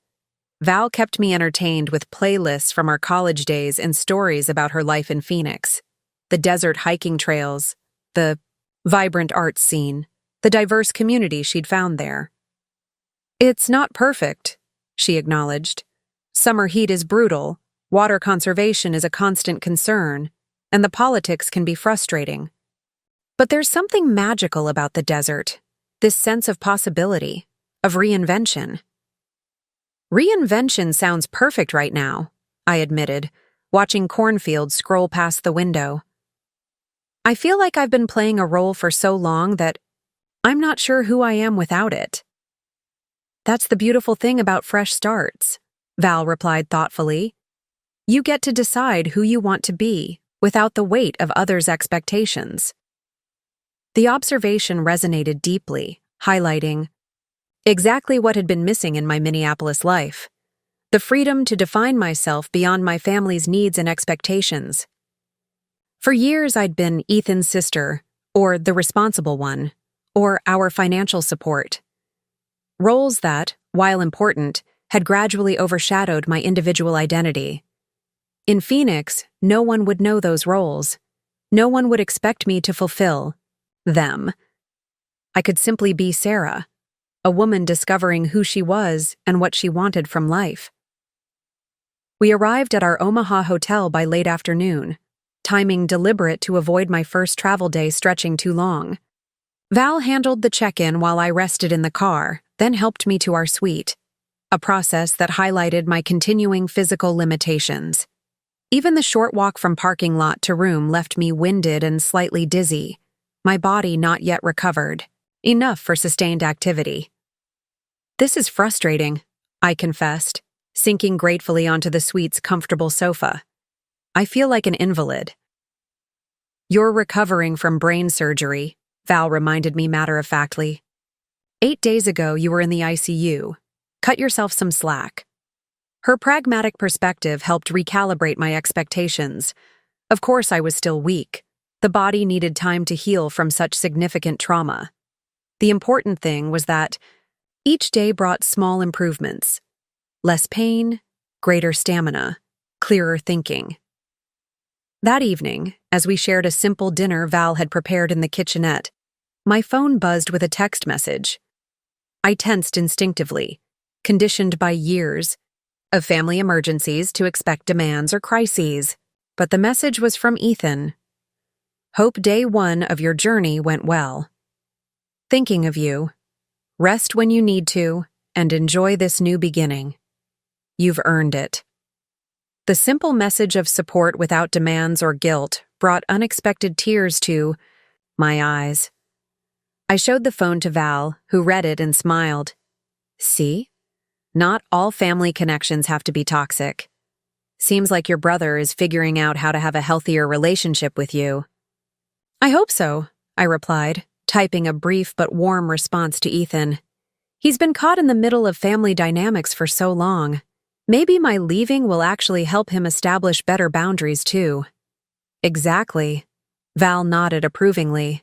Val kept me entertained with playlists from our college days and stories about her life in Phoenix, the desert hiking trails, the vibrant art scene, the diverse community she'd found there. "It's not perfect," she acknowledged. "Summer heat is brutal, water conservation is a constant concern, and the politics can be frustrating. But there's something magical about the desert, this sense of possibility, of reinvention." "Reinvention sounds perfect right now," I admitted, watching cornfields scroll past the window. "I feel like I've been playing a role for so long that I'm not sure who I am without it." "That's the beautiful thing about fresh starts," Val replied thoughtfully. "You get to decide who you want to be without the weight of others' expectations." The observation resonated deeply, highlighting exactly what had been missing in my Minneapolis life: the freedom to define myself beyond my family's needs and expectations. For years, I'd been Ethan's sister, or the responsible one, or our financial support. Roles that, while important, had gradually overshadowed my individual identity. In Phoenix, no one would know those roles. No one would expect me to fulfill them. I could simply be Sarah, a woman discovering who she was and what she wanted from life. We arrived at our Omaha hotel by late afternoon, timing deliberate to avoid my first travel day stretching too long. Val handled the check-in while I rested in the car, then helped me to our suite, a process that highlighted my continuing physical limitations. Even the short walk from parking lot to room left me winded and slightly dizzy, my body not yet recovered, enough for sustained activity. "This is frustrating," I confessed, sinking gratefully onto the suite's comfortable sofa. "I feel like an invalid." "You're recovering from brain surgery," Val reminded me matter-of-factly. "8 days ago, you were in the ICU. Cut yourself some slack." Her pragmatic perspective helped recalibrate my expectations. Of course, I was still weak. The body needed time to heal from such significant trauma. The important thing was that each day brought small improvements: less pain, greater stamina, clearer thinking. That evening, as we shared a simple dinner Val had prepared in the kitchenette, my phone buzzed with a text message. I tensed instinctively, conditioned by years of family emergencies to expect demands or crises. But the message was from Ethan. "Hope day 1 of your journey went well. Thinking of you. Rest when you need to, and enjoy this new beginning. You've earned it." The simple message of support without demands or guilt brought unexpected tears to my eyes. I showed the phone to Val, who read it and smiled. "See? Not all family connections have to be toxic. Seems like your brother is figuring out how to have a healthier relationship with you." "I hope so," I replied, typing a brief but warm response to Ethan. "He's been caught in the middle of family dynamics for so long. Maybe my leaving will actually help him establish better boundaries too." "Exactly." Val nodded approvingly.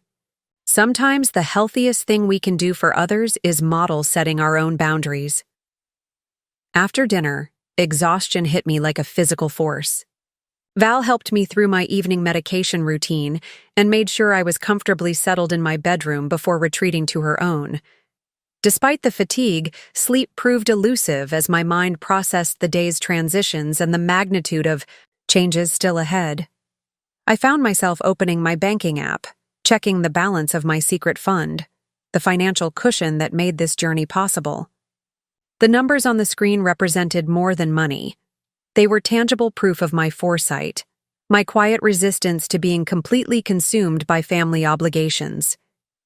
"Sometimes the healthiest thing we can do for others is model setting our own boundaries." After dinner, exhaustion hit me like a physical force. Val helped me through my evening medication routine and made sure I was comfortably settled in my bedroom before retreating to her own. Despite the fatigue, sleep proved elusive as my mind processed the day's transitions and the magnitude of changes still ahead. I found myself opening my banking app, checking the balance of my secret fund, the financial cushion that made this journey possible. The numbers on the screen represented more than money. They were tangible proof of my foresight, my quiet resistance to being completely consumed by family obligations.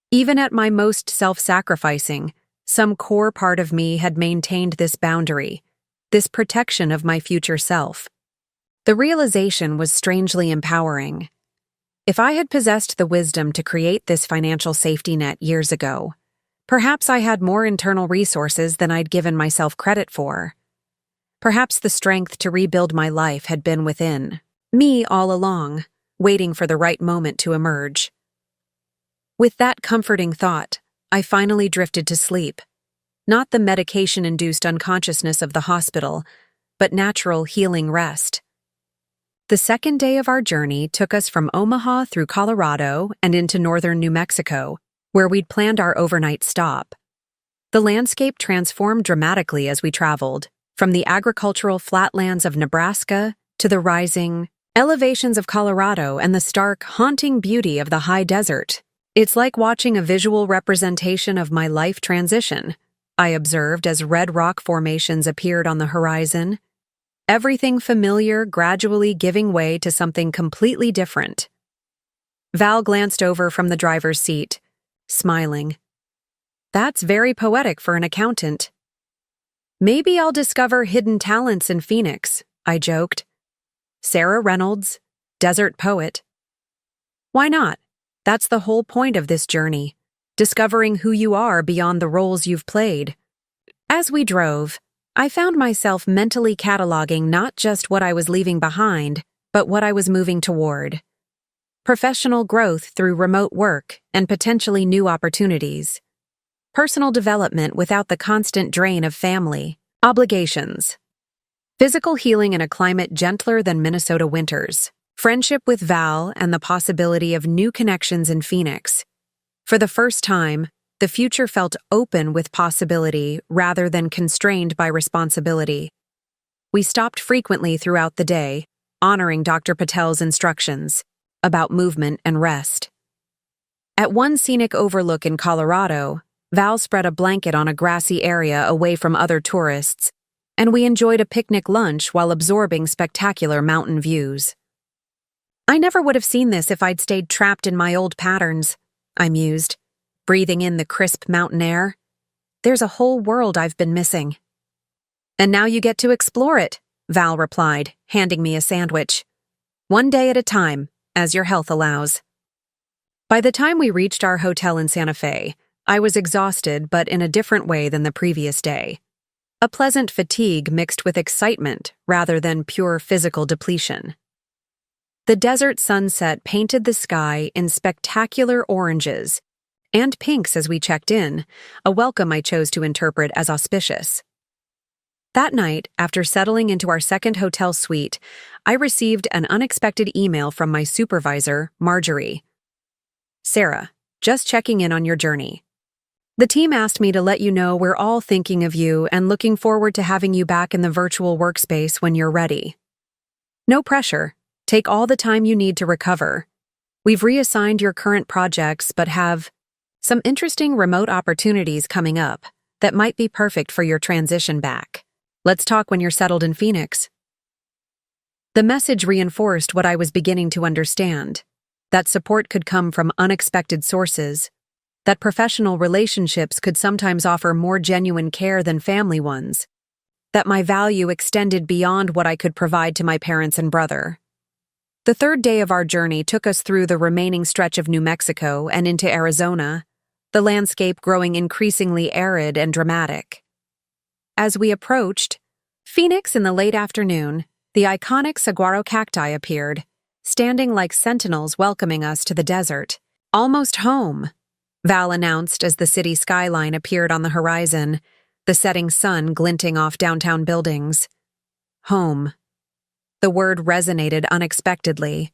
Even at my most self-sacrificing, some core part of me had maintained this boundary, this protection of my future self. The realization was strangely empowering. If I had possessed the wisdom to create this financial safety net years ago, perhaps I had more internal resources than I'd given myself credit for. Perhaps the strength to rebuild my life had been within me all along, waiting for the right moment to emerge. With that comforting thought, I finally drifted to sleep. Not the medication-induced unconsciousness of the hospital, but natural healing rest. The second day of our journey took us from Omaha through Colorado and into northern New Mexico, where we'd planned our overnight stop. The landscape transformed dramatically as we traveled, from the agricultural flatlands of Nebraska to the rising elevations of Colorado and the stark, haunting beauty of the high desert. It's like watching a visual representation of my life transition, I observed as red rock formations appeared on the horizon, everything familiar gradually giving way to something completely different. Val glanced over from the driver's seat, smiling. That's very poetic for an accountant. Maybe I'll discover hidden talents in Phoenix, I joked. Sarah Reynolds, desert poet. Why not? That's the whole point of this journey, discovering who you are beyond the roles you've played. As we drove, I found myself mentally cataloging not just what I was leaving behind, but what I was moving toward. Professional growth through remote work and potentially new opportunities. Personal development without the constant drain of family obligations. Physical healing in a climate gentler than Minnesota winters. Friendship with Val and the possibility of new connections in Phoenix. For the first time, the future felt open with possibility rather than constrained by responsibility. We stopped frequently throughout the day, honoring Dr. Patel's instructions about movement and rest. At one scenic overlook in Colorado, Val spread a blanket on a grassy area away from other tourists, and we enjoyed a picnic lunch while absorbing spectacular mountain views. I never would have seen this if I'd stayed trapped in my old patterns, I mused, breathing in the crisp mountain air. There's a whole world I've been missing. And now you get to explore it, Val replied, handing me a sandwich. One day at a time, as your health allows. By the time we reached our hotel in Santa Fe, I was exhausted but in a different way than the previous day. A pleasant fatigue mixed with excitement rather than pure physical depletion. The desert sunset painted the sky in spectacular oranges and pinks as we checked in, a welcome I chose to interpret as auspicious. That night, after settling into our second hotel suite, I received an unexpected email from my supervisor, Marjorie. Sarah, just checking in on your journey. The team asked me to let you know we're all thinking of you and looking forward to having you back in the virtual workspace when you're ready. No pressure. Take all the time you need to recover. We've reassigned your current projects but have some interesting remote opportunities coming up that might be perfect for your transition back. Let's talk when you're settled in Phoenix. The message reinforced what I was beginning to understand, that support could come from unexpected sources, that professional relationships could sometimes offer more genuine care than family ones, that my value extended beyond what I could provide to my parents and brother. The third day of our journey took us through the remaining stretch of New Mexico and into Arizona, the landscape growing increasingly arid and dramatic. As we approached Phoenix in the late afternoon, the iconic saguaro cacti appeared, standing like sentinels welcoming us to the desert. Almost home, Val announced as the city skyline appeared on the horizon, the setting sun glinting off downtown buildings. Home. The word resonated unexpectedly.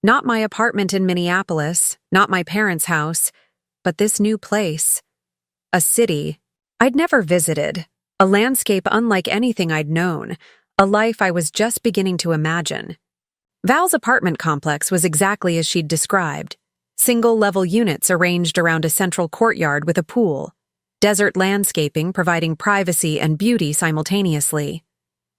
Not my apartment in Minneapolis, not my parents' house, but this new place. A city I'd never visited, a landscape unlike anything I'd known, a life I was just beginning to imagine. Val's apartment complex was exactly as she'd described. Single-level units arranged around a central courtyard with a pool. Desert landscaping providing privacy and beauty simultaneously.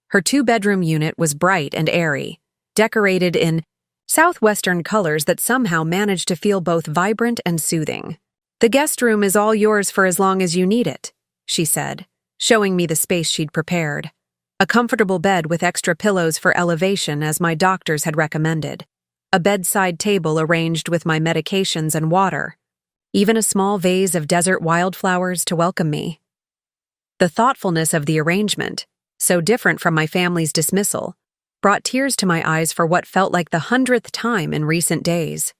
Her two-bedroom unit was bright and airy, decorated in southwestern colors that somehow managed to feel both vibrant and soothing. The guest room is all yours for as long as you need it, she said, showing me the space she'd prepared. A comfortable bed with extra pillows for elevation as my doctors had recommended. A bedside table arranged with my medications and water. Even a small vase of desert wildflowers to welcome me. The thoughtfulness of the arrangement, so different from my family's dismissal, brought tears to my eyes for what felt like the 100th time in recent days.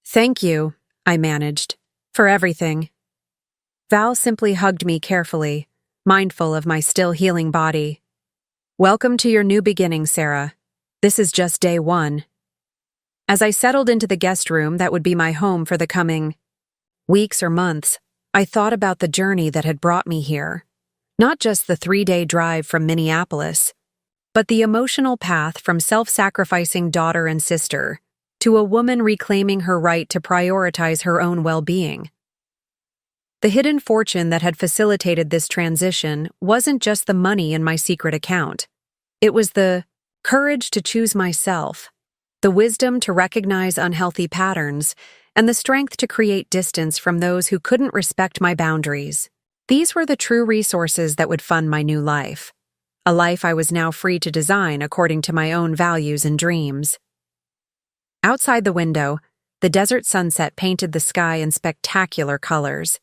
Thank you, I managed, for everything. Val simply hugged me carefully, mindful of my still healing body. Welcome to your new beginning, Sarah. This is just day one. As I settled into the guest room that would be my home for the coming Weeks or months, I thought about the journey that had brought me here. Not just the 3-day drive from Minneapolis, but the emotional path from self-sacrificing daughter and sister to a woman reclaiming her right to prioritize her own well-being. The hidden fortune that had facilitated this transition wasn't just the money in my secret account. It was the courage to choose myself, the wisdom to recognize unhealthy patterns, and the strength to create distance from those who couldn't respect my boundaries. These were the true resources that would fund my new life, a life I was now free to design according to my own values and dreams. Outside the window, the desert sunset painted the sky in spectacular colors,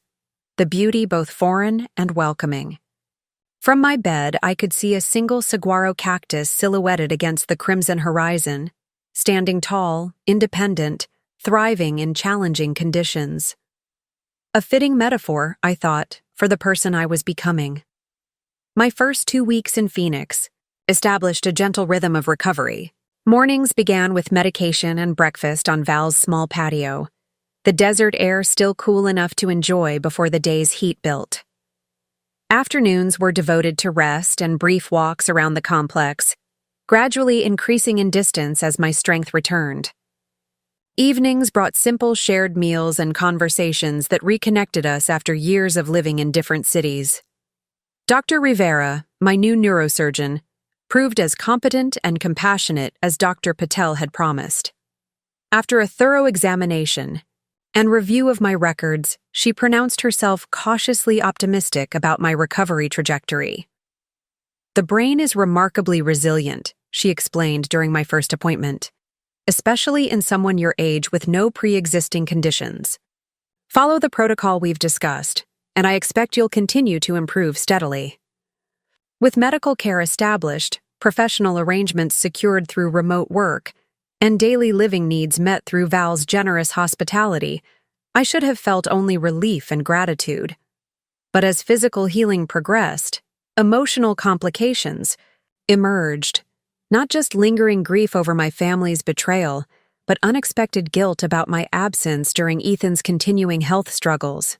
the beauty both foreign and welcoming. From my bed, I could see a single saguaro cactus silhouetted against the crimson horizon, standing tall, independent, thriving in challenging conditions. A fitting metaphor, I thought, for the person I was becoming. My first 2 weeks in Phoenix established a gentle rhythm of recovery. Mornings began with medication and breakfast on Val's small patio, the desert air still cool enough to enjoy before the day's heat built. Afternoons were devoted to rest and brief walks around the complex, gradually increasing in distance as my strength returned. Evenings brought simple shared meals and conversations that reconnected us after years of living in different cities. Dr. Rivera, my new neurosurgeon, proved as competent and compassionate as Dr. Patel had promised. After a thorough examination and review of my records, she pronounced herself cautiously optimistic about my recovery trajectory. "The brain is remarkably resilient," she explained during my first appointment, "especially in someone your age with no pre-existing conditions. Follow the protocol we've discussed, and I expect you'll continue to improve steadily." With medical care established, professional arrangements secured through remote work, and daily living needs met through Val's generous hospitality, I should have felt only relief and gratitude. But as physical healing progressed, emotional complications emerged. Not just lingering grief over my family's betrayal, but unexpected guilt about my absence during Ethan's continuing health struggles.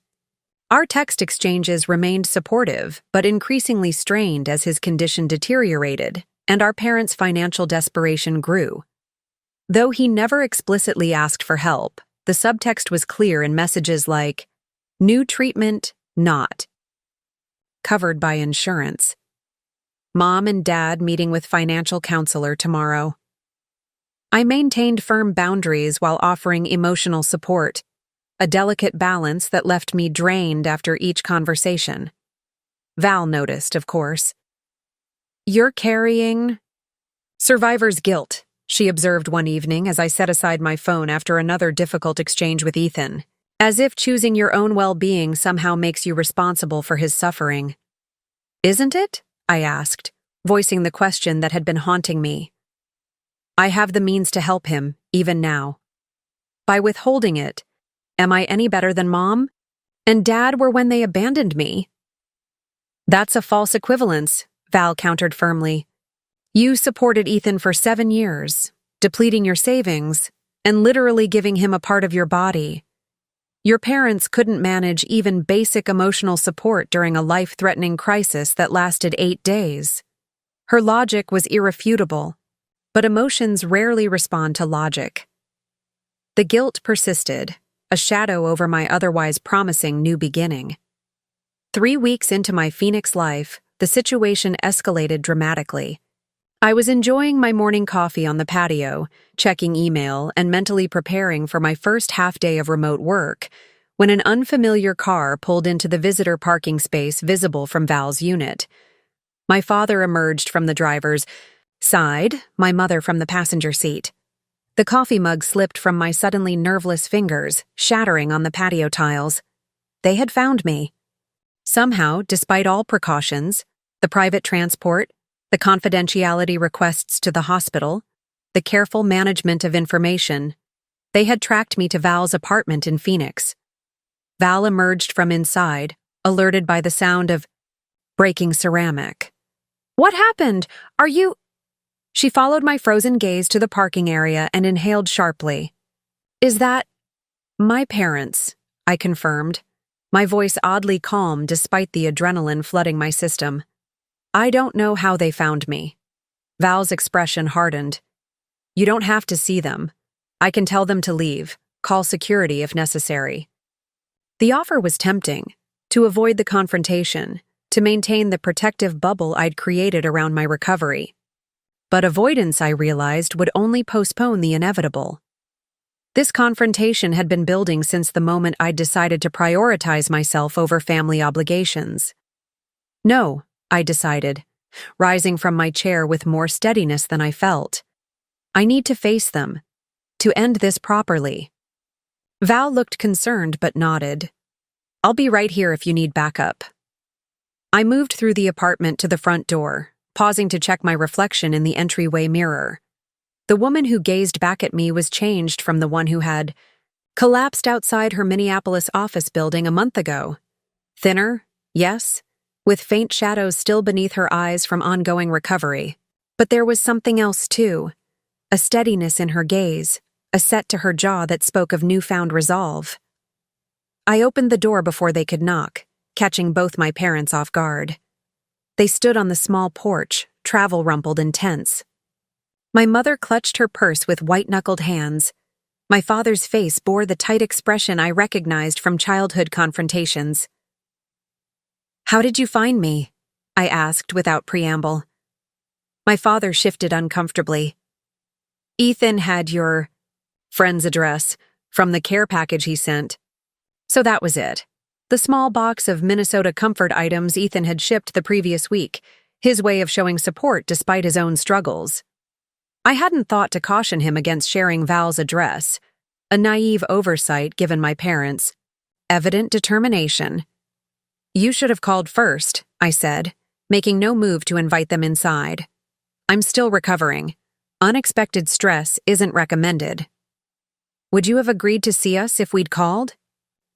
Our text exchanges remained supportive, but increasingly strained as his condition deteriorated, and our parents' financial desperation grew. Though he never explicitly asked for help, the subtext was clear in messages like, "New treatment, not covered by insurance. Mom and Dad meeting with financial counselor tomorrow." I maintained firm boundaries while offering emotional support, a delicate balance that left me drained after each conversation. Val noticed, of course. "You're carrying survivor's guilt," she observed one evening as I set aside my phone after another difficult exchange with Ethan, as if choosing your own well-being somehow makes you responsible for his suffering. "Isn't it?" I asked, voicing the question that had been haunting me. "I have the means to help him, even now. By withholding it, am I any better than Mom? And Dad were when they abandoned me." "That's a false equivalence," Val countered firmly. "You supported Ethan for 7 years, depleting your savings, and literally giving him a part of your body. Your parents couldn't manage even basic emotional support during a life-threatening crisis that lasted 8 days. Her logic was irrefutable, but emotions rarely respond to logic. The guilt persisted, a shadow over my otherwise promising new beginning. 3 weeks into my Phoenix life, the situation escalated dramatically. I was enjoying my morning coffee on the patio, checking email, and mentally preparing for my first half-day of remote work, when an unfamiliar car pulled into the visitor parking space visible from Val's unit. My father emerged from the driver's side, my mother from the passenger seat. The coffee mug slipped from my suddenly nerveless fingers, shattering on the patio tiles. They had found me. Somehow, despite all precautions, the private transport, the confidentiality requests to the hospital, the careful management of information, they had tracked me to Val's apartment in Phoenix. Val emerged from inside, alerted by the sound of breaking ceramic. "What happened? Are you—" She followed my frozen gaze to the parking area and inhaled sharply. "Is that—" "My parents," I confirmed, my voice oddly calm despite the adrenaline flooding my system. I don't know how they found me. Val's expression hardened. You don't have to see them. I can tell them to leave, call security if necessary. The offer was tempting, to avoid the confrontation, to maintain the protective bubble I'd created around my recovery. But avoidance, I realized, would only postpone the inevitable. This confrontation had been building since the moment I'd decided to prioritize myself over family obligations. No, I decided, rising from my chair with more steadiness than I felt. I need to face them, to end this properly. Val looked concerned but nodded. I'll be right here if you need backup. I moved through the apartment to the front door, pausing to check my reflection in the entryway mirror. The woman who gazed back at me was changed from the one who had collapsed outside her Minneapolis office building a month ago. Thinner, yes, with faint shadows still beneath her eyes from ongoing recovery. But there was something else too, a steadiness in her gaze, a set to her jaw that spoke of newfound resolve. I opened the door before they could knock, catching both my parents off guard. They stood on the small porch, travel-rumpled and tense. My mother clutched her purse with white-knuckled hands. My father's face bore the tight expression I recognized from childhood confrontations. How did you find me? I asked without preamble. My father shifted uncomfortably. Ethan had your friend's address from the care package he sent. So that was it. The small box of Minnesota comfort items Ethan had shipped the previous week, his way of showing support despite his own struggles. I hadn't thought to caution him against sharing Val's address, a naive oversight given my parents. Evident determination. You should have called first, I said, making no move to invite them inside. I'm still recovering. Unexpected stress isn't recommended. Would you have agreed to see us if we'd called?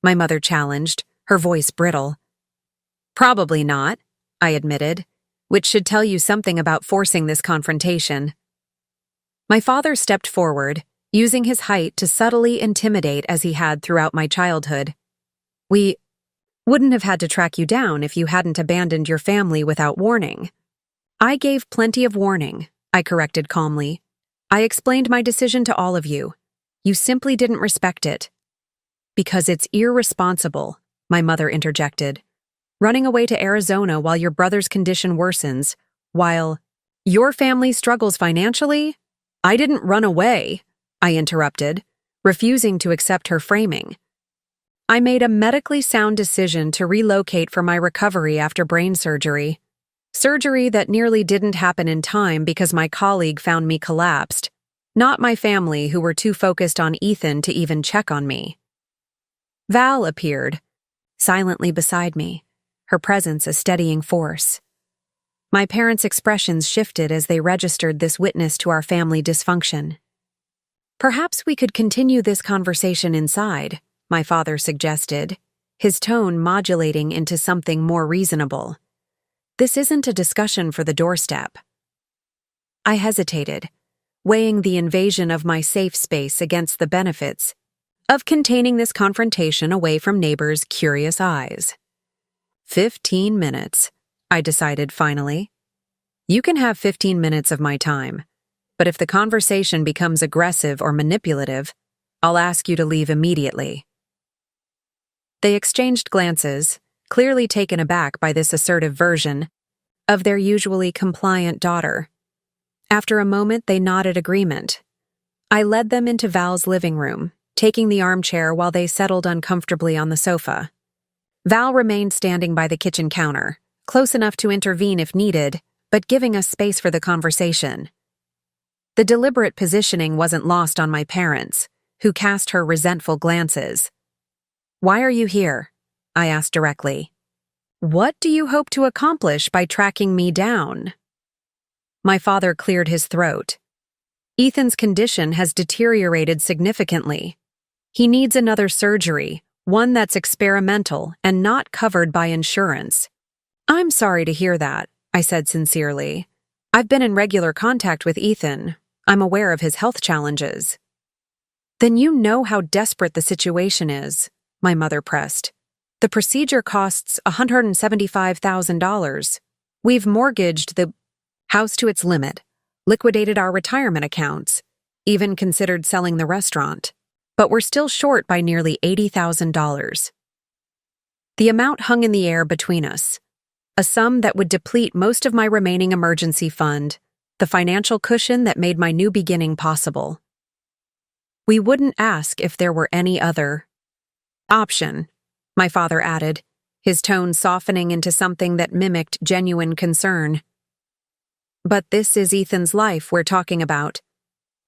My mother challenged, her voice brittle. Probably not, I admitted, which should tell you something about forcing this confrontation. My father stepped forward, using his height to subtly intimidate as he had throughout my childhood. We wouldn't have had to track you down if you hadn't abandoned your family without warning. I gave plenty of warning, I corrected calmly. I explained my decision to all of you. You simply didn't respect it. Because it's irresponsible, my mother interjected. Running away to Arizona while your brother's condition worsens, while your family struggles financially? I didn't run away, I interrupted, refusing to accept her framing. I made a medically sound decision to relocate for my recovery after brain surgery. Surgery that nearly didn't happen in time because my colleague found me collapsed, not my family who were too focused on Ethan to even check on me. Val appeared, silently beside me, her presence a steadying force. My parents' expressions shifted as they registered this witness to our family dysfunction. Perhaps we could continue this conversation inside, my father suggested, his tone modulating into something more reasonable. This isn't a discussion for the doorstep. I hesitated, weighing the invasion of my safe space against the benefits of containing this confrontation away from neighbors' curious eyes. 15 minutes, I decided finally. You can have 15 minutes of my time, but if the conversation becomes aggressive or manipulative, I'll ask you to leave immediately. They exchanged glances, clearly taken aback by this assertive version of their usually compliant daughter. After a moment, they nodded agreement. I led them into Val's living room, taking the armchair while they settled uncomfortably on the sofa. Val remained standing by the kitchen counter, close enough to intervene if needed, but giving us space for the conversation. The deliberate positioning wasn't lost on my parents, who cast her resentful glances. Why are you here? I asked directly. What do you hope to accomplish by tracking me down? My father cleared his throat. Ethan's condition has deteriorated significantly. He needs another surgery, one that's experimental and not covered by insurance. I'm sorry to hear that, I said sincerely. I've been in regular contact with Ethan. I'm aware of his health challenges. Then you know how desperate the situation is, my mother pressed. The procedure costs $175,000. We've mortgaged the house to its limit, liquidated our retirement accounts, even considered selling the restaurant. But we're still short by nearly $80,000. The amount hung in the air between us, a sum that would deplete most of my remaining emergency fund, the financial cushion that made my new beginning possible. We wouldn't ask if there were any other option, my father added, his tone softening into something that mimicked genuine concern. But this is Ethan's life we're talking about.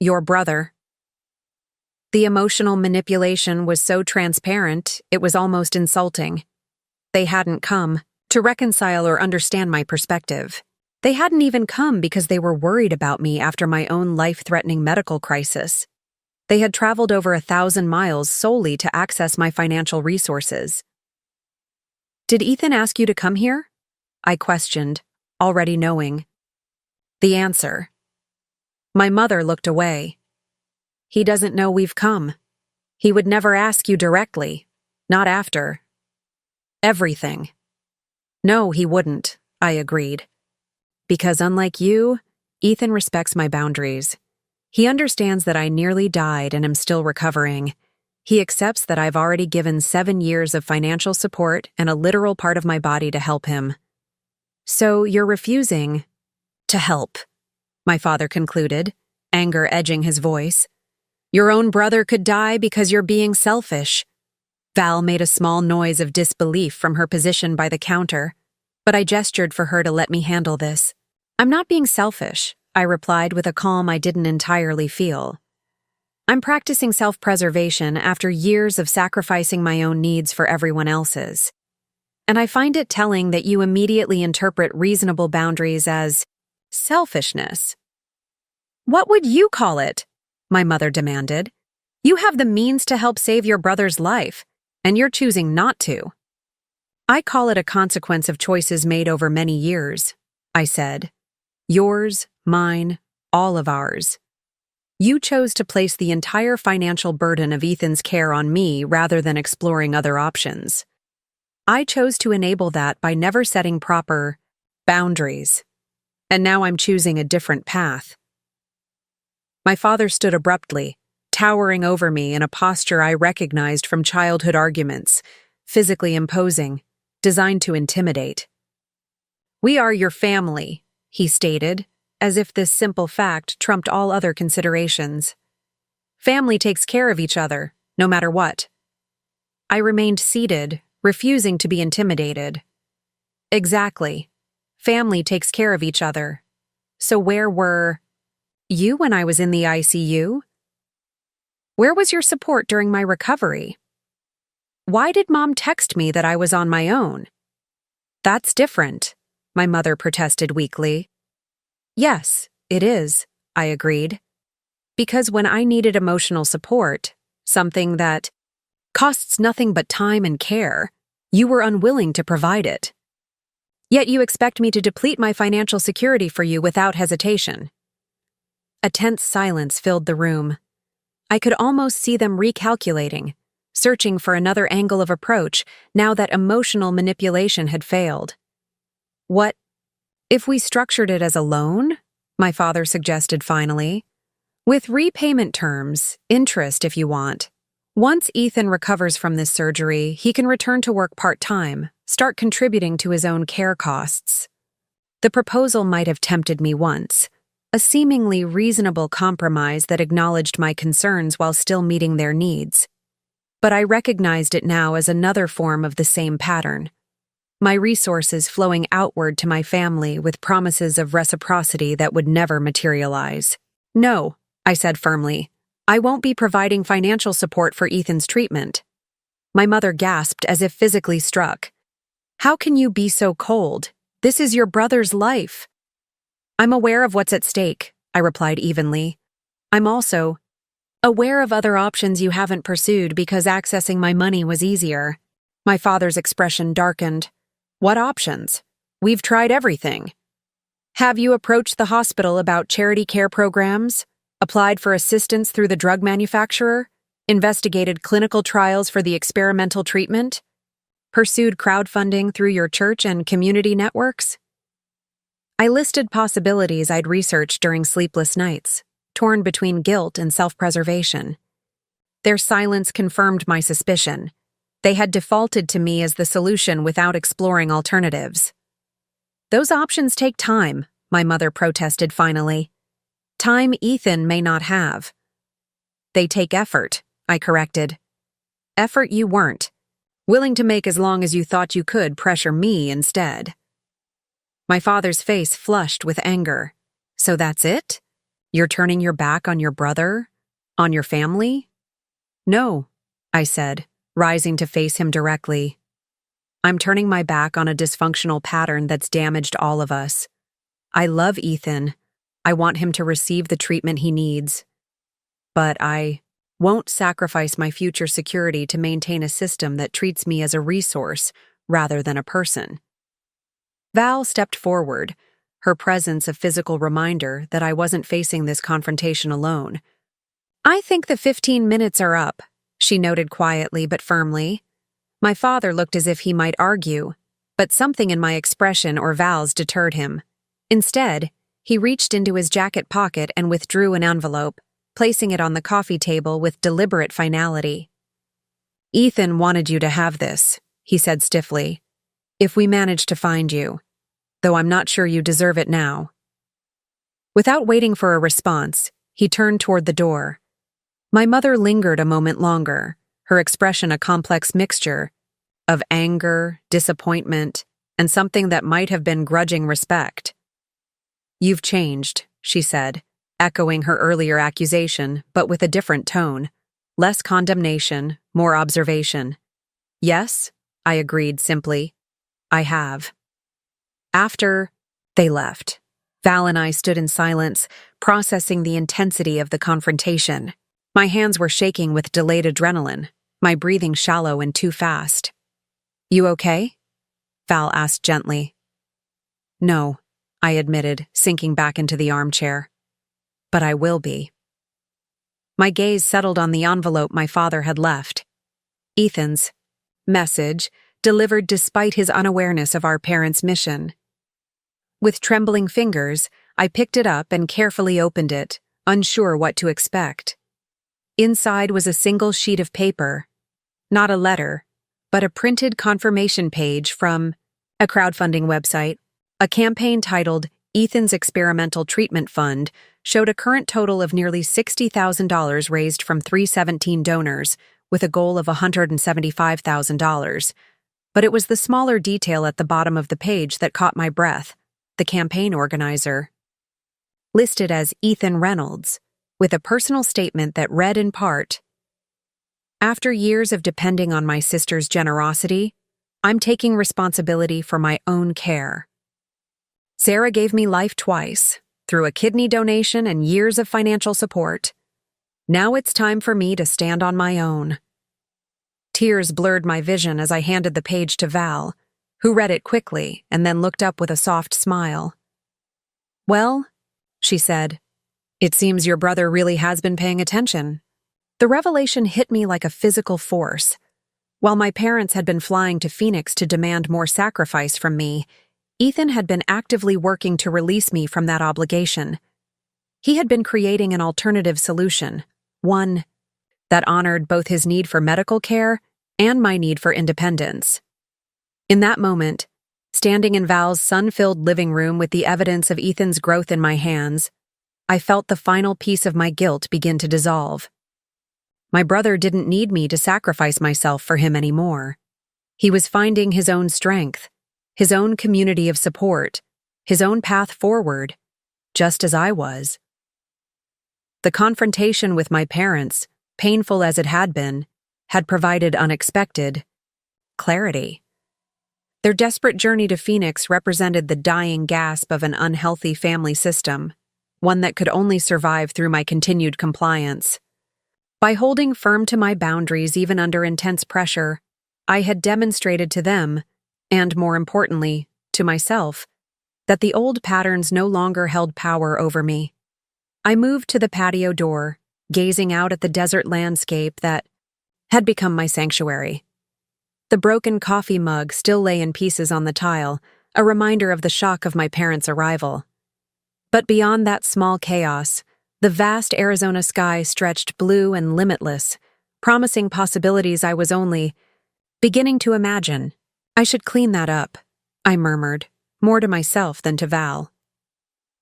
Your brother. The emotional manipulation was so transparent, it was almost insulting. They hadn't come to reconcile or understand my perspective. They hadn't even come because they were worried about me after my own life-threatening medical crisis. They had traveled over 1,000 miles solely to access my financial resources. Did Ethan ask you to come here? I questioned, already knowing. The answer. My mother looked away. He doesn't know we've come. He would never ask you directly, not after. Everything. No, he wouldn't, I agreed. Because unlike you, Ethan respects my boundaries. He understands that I nearly died and am still recovering. He accepts that I've already given 7 years of financial support and a literal part of my body to help him. So you're refusing to help, my father concluded, anger edging his voice. Your own brother could die because you're being selfish. Val made a small noise of disbelief from her position by the counter, but I gestured for her to let me handle this. I'm not being selfish, I replied with a calm I didn't entirely feel. I'm practicing self-preservation after years of sacrificing my own needs for everyone else's. And I find it telling that you immediately interpret reasonable boundaries as selfishness. What would you call it? My mother demanded. You have the means to help save your brother's life, and you're choosing not to. I call it a consequence of choices made over many years, I said. Yours, mine, all of ours. You chose to place the entire financial burden of Ethan's care on me rather than exploring other options. I chose to enable that by never setting proper boundaries, and now I'm choosing a different path. My father stood abruptly, towering over me in a posture I recognized from childhood arguments, physically imposing, designed to intimidate. We are your family, he stated, as if this simple fact trumped all other considerations. Family takes care of each other, no matter what. I remained seated, refusing to be intimidated. Exactly. Family takes care of each other. So where were you when I was in the ICU? Where was your support during my recovery? Why did Mom text me that I was on my own? That's different, my mother protested weakly. Yes, it is, I agreed. Because when I needed emotional support, something that costs nothing but time and care, you were unwilling to provide it. Yet you expect me to deplete my financial security for you without hesitation. A tense silence filled the room. I could almost see them recalculating, searching for another angle of approach now that emotional manipulation had failed. What if we structured it as a loan? My father suggested finally. With repayment terms, interest if you want. Once Ethan recovers from this surgery, he can return to work part-time, start contributing to his own care costs. The proposal might have tempted me once, a seemingly reasonable compromise that acknowledged my concerns while still meeting their needs. But I recognized it now as another form of the same pattern. My resources flowing outward to my family with promises of reciprocity that would never materialize. No, I said firmly. I won't be providing financial support for Ethan's treatment. My mother gasped as if physically struck. How can you be so cold? This is your brother's life. I'm aware of what's at stake, I replied evenly. I'm also aware of other options you haven't pursued because accessing my money was easier. My father's expression darkened. What options? We've tried everything. Have you approached the hospital about charity care programs? Applied for assistance through the drug manufacturer? investigated clinical trials for the experimental treatment, pursued crowdfunding through your church and community networks? I listed possibilities I'd researched during sleepless nights, torn between guilt and self-preservation. Their silence confirmed my suspicion. They had defaulted to me as the solution without exploring alternatives. Those options take time, my mother protested finally. Time Ethan may not have. They take effort, I corrected. Effort you weren't, willing to make as long as you thought you could pressure me instead. My father's face flushed with anger. So that's it? You're turning your back on your brother? On your family? No, I said, rising to face him directly. I'm turning my back on a dysfunctional pattern that's damaged all of us. I love Ethan. I want him to receive the treatment he needs. But I won't sacrifice my future security to maintain a system that treats me as a resource rather than a person. Val stepped forward, her presence a physical reminder that I wasn't facing this confrontation alone. I think the 15 minutes are up, she noted quietly but firmly. My father looked as if he might argue, but something in my expression or Val's deterred him. Instead, he reached into his jacket pocket and withdrew an envelope, placing it on the coffee table with deliberate finality. Ethan wanted you to have this, he said stiffly. If we manage to find you, though I'm not sure you deserve it now. Without waiting for a response, he turned toward the door. My mother lingered a moment longer, her expression a complex mixture of anger, disappointment, and something that might have been grudging respect. You've changed, she said, echoing her earlier accusation, but with a different tone. Less condemnation, more observation. Yes, I agreed simply. I have. After they left, Val and I stood in silence, processing the intensity of the confrontation. My hands were shaking with delayed adrenaline, my breathing shallow and too fast. You okay? Val asked gently. No, I admitted, sinking back into the armchair. But I will be. My gaze settled on the envelope my father had left. Ethan's message, delivered despite his unawareness of our parents' mission. With trembling fingers, I picked it up and carefully opened it, unsure what to expect. Inside was a single sheet of paper, not a letter, but a printed confirmation page from a crowdfunding website. A campaign titled Ethan's Experimental Treatment Fund showed a current total of nearly $60,000 raised from 317 donors, with a goal of $175,000. But it was the smaller detail at the bottom of the page that caught my breath. The campaign organizer, listed as Ethan Reynolds, with a personal statement that read in part, After years of depending on my sister's generosity, I'm taking responsibility for my own care. Sarah gave me life twice, through a kidney donation and years of financial support. Now it's time for me to stand on my own. Tears blurred my vision as I handed the page to Val, who read it quickly and then looked up with a soft smile. Well, she said, it seems your brother really has been paying attention. The revelation hit me like a physical force. While my parents had been flying to Phoenix to demand more sacrifice from me, Ethan had been actively working to release me from that obligation. He had been creating an alternative solution, one that honored both his need for medical care and my need for independence. In that moment, standing in Val's sun-filled living room with the evidence of Ethan's growth in my hands, I felt the final piece of my guilt begin to dissolve. My brother didn't need me to sacrifice myself for him anymore. He was finding his own strength, his own community of support, his own path forward, just as I was. The confrontation with my parents, painful as it had provided unexpected clarity. Their desperate journey to Phoenix represented the dying gasp of an unhealthy family system, one that could only survive through my continued compliance. By holding firm to my boundaries even under intense pressure, I had demonstrated to them, and more importantly, to myself, that the old patterns no longer held power over me. I moved to the patio door, gazing out at the desert landscape that had become my sanctuary. The broken coffee mug still lay in pieces on the tile, a reminder of the shock of my parents' arrival. But beyond that small chaos, the vast Arizona sky stretched blue and limitless, promising possibilities I was only beginning to imagine. "I should clean that up," I murmured, more to myself than to Val.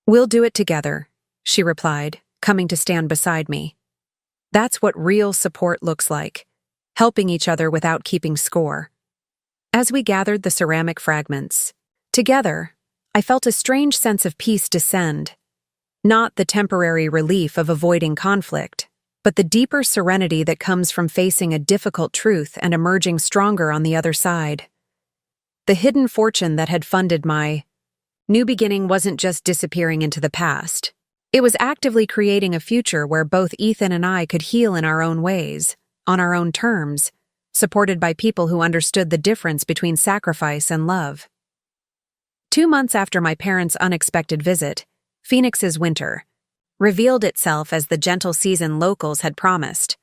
"We'll do it together," she replied, coming to stand beside me. That's what real support looks like, helping each other without keeping score. As we gathered the ceramic fragments together, I felt a strange sense of peace descend. Not the temporary relief of avoiding conflict, but the deeper serenity that comes from facing a difficult truth and emerging stronger on the other side. The hidden fortune that had funded my new beginning wasn't just disappearing into the past. It was actively creating a future where both Ethan and I could heal in our own ways, on our own terms, supported by people who understood the difference between sacrifice and love. 2 months after my parents' unexpected visit, Phoenix's winter revealed itself as the gentle season locals had promised.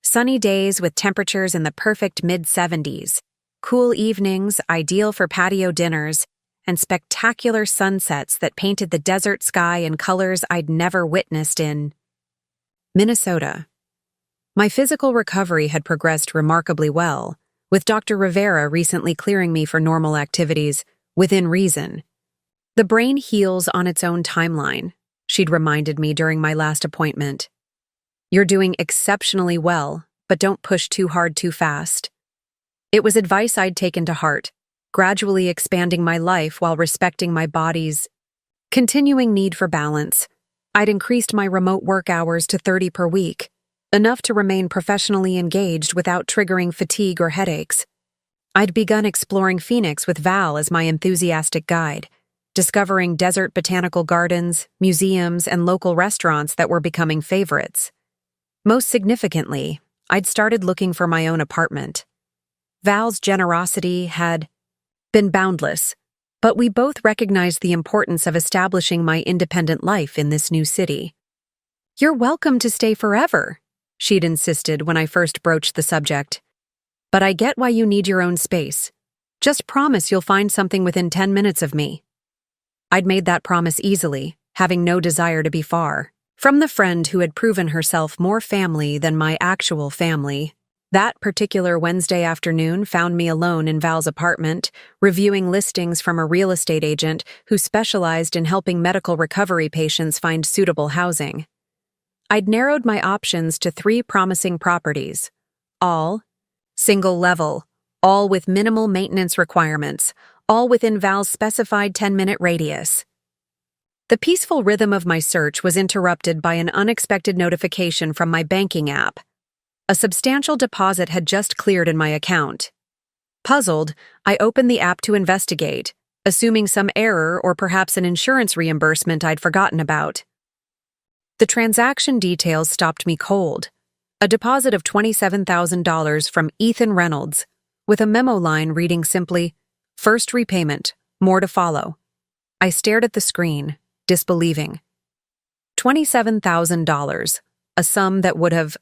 Sunny days with temperatures in the perfect mid-70s, cool evenings ideal for patio dinners, and spectacular sunsets that painted the desert sky in colors I'd never witnessed in Minnesota. My physical recovery had progressed remarkably well, with Dr. Rivera recently clearing me for normal activities within reason. "The brain heals on its own timeline," she'd reminded me during my last appointment. "You're doing exceptionally well, but don't push too hard too fast." It was advice I'd taken to heart, gradually expanding my life while respecting my body's continuing need for balance. I'd increased my remote work hours to 30 per week, enough to remain professionally engaged without triggering fatigue or headaches. I'd begun exploring Phoenix with Val as my enthusiastic guide, discovering desert botanical gardens, museums, and local restaurants that were becoming favorites. Most significantly, I'd started looking for my own apartment. Val's generosity had been boundless, but we both recognized the importance of establishing my independent life in this new city. "You're welcome to stay forever," she'd insisted when I first broached the subject. "But I get why you need your own space. Just promise you'll find something within 10 minutes of me." I'd made that promise easily, having no desire to be far from the friend who had proven herself more family than my actual family. That particular Wednesday afternoon found me alone in Val's apartment, reviewing listings from a real estate agent who specialized in helping medical recovery patients find suitable housing. I'd narrowed my options to 3 promising properties, all single level, all with minimal maintenance requirements, all within Val's specified 10-minute radius. The peaceful rhythm of my search was interrupted by an unexpected notification from my banking app. A substantial deposit had just cleared in my account. Puzzled, I opened the app to investigate, assuming some error or perhaps an insurance reimbursement I'd forgotten about. The transaction details stopped me cold. A deposit of $27,000 from Ethan Reynolds, with a memo line reading simply, "First repayment, more to follow." I stared at the screen, disbelieving. $27,000, a sum that would have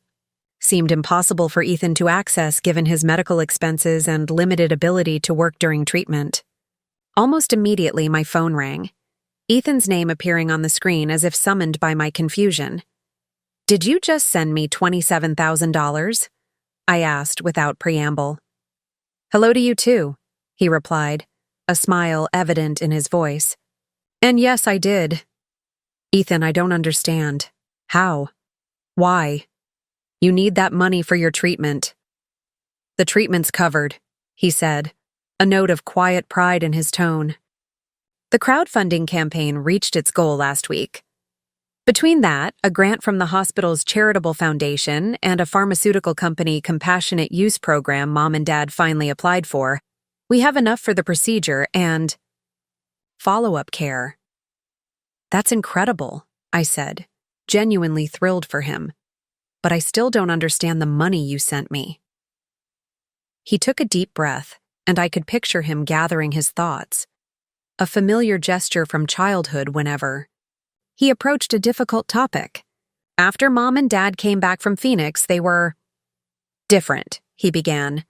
seemed impossible for Ethan to access given his medical expenses and limited ability to work during treatment. Almost immediately, my phone rang, Ethan's name appearing on the screen as if summoned by my confusion. "Did you just send me $27,000? I asked without preamble. "Hello to you too," he replied, a smile evident in his voice. "And yes, I did." "Ethan, I don't understand. How? Why? You need that money for your treatment." "The treatment's covered," he said, a note of quiet pride in his tone. The crowdfunding campaign reached its goal last week. Between that, a grant from the hospital's charitable foundation, and a pharmaceutical company compassionate use program Mom and Dad finally applied for, we have enough for the procedure and follow-up care. "That's incredible," I said, genuinely thrilled for him. "But I still don't understand the money you sent me." He took a deep breath, and I could picture him gathering his thoughts. A familiar gesture from childhood whenever he approached a difficult topic. After Mom and Dad came back from Phoenix, they were different, he began.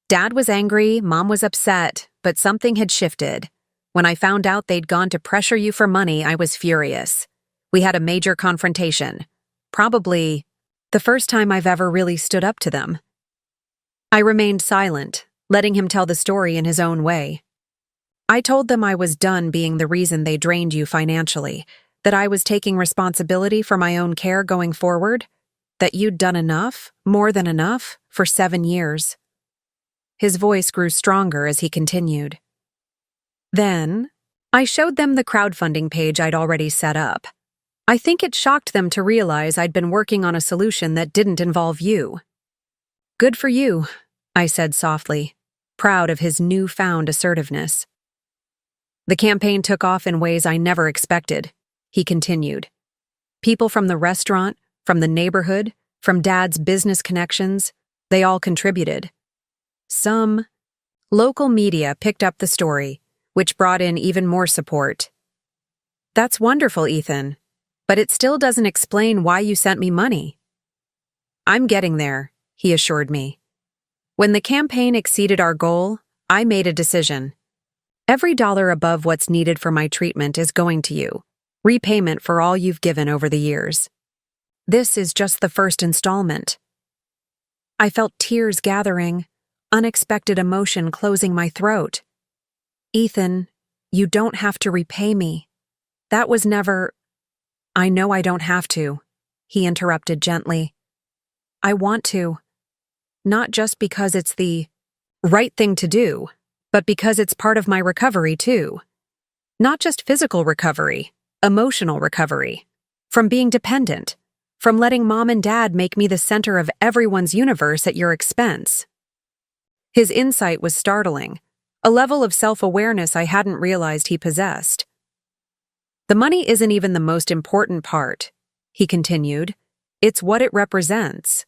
Dad was angry, Mom was upset, but something had shifted. When I found out they'd gone to pressure you for money, I was furious. We had a major confrontation. Probably the first time I've ever really stood up to them. I remained silent, letting him tell the story in his own way. I told them I was done being the reason they drained you financially, that I was taking responsibility for my own care going forward, that you'd done enough, more than enough, for 7 years. His voice grew stronger as he continued. Then, I showed them the crowdfunding page I'd already set up. I think it shocked them to realize I'd been working on a solution that didn't involve you. Good for you, I said softly, proud of his newfound assertiveness. The campaign took off in ways I never expected, he continued. People from the restaurant, from the neighborhood, from Dad's business connections, they all contributed. Some local media picked up the story, which brought in even more support. That's wonderful, Ethan, but it still doesn't explain why you sent me money. I'm getting there, he assured me. When the campaign exceeded our goal, I made a decision. Every dollar above what's needed for my treatment is going to you, repayment for all you've given over the years. This is just the first installment. I felt tears gathering, unexpected emotion closing my throat. Ethan, you don't have to repay me. That was never— I know I don't have to, he interrupted gently. I want to. Not just because it's the right thing to do, but because it's part of my recovery too. Not just physical recovery, emotional recovery. From being dependent. From letting Mom and Dad make me the center of everyone's universe at your expense. His insight was startling, a level of self-awareness I hadn't realized he possessed. The money isn't even the most important part, he continued. It's what it represents.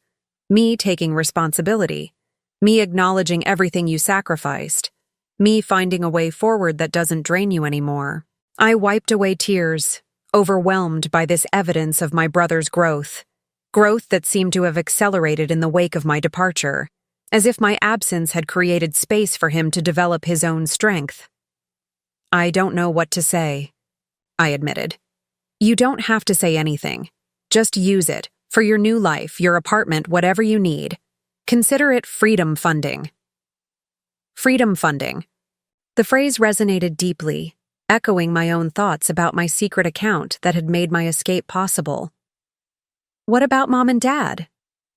Me taking responsibility. Me acknowledging everything you sacrificed. Me finding a way forward that doesn't drain you anymore. I wiped away tears, overwhelmed by this evidence of my brother's growth. Growth that seemed to have accelerated in the wake of my departure, as if my absence had created space for him to develop his own strength. I don't know what to say, I admitted. You don't have to say anything. Just use it, for your new life, your apartment, whatever you need. Consider it freedom funding. Freedom funding. The phrase resonated deeply, echoing my own thoughts about my secret account that had made my escape possible. What about Mom and Dad?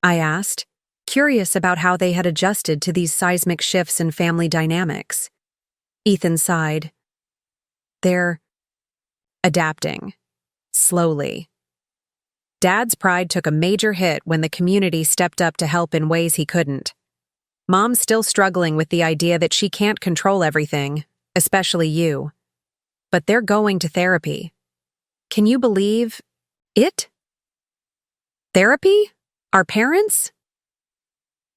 I asked, curious about how they had adjusted to these seismic shifts in family dynamics. Ethan sighed. They're adapting. Slowly. Dad's pride took a major hit when the community stepped up to help in ways he couldn't. Mom's still struggling with the idea that she can't control everything, especially you. But they're going to therapy. Can you believe it? Therapy? Our parents?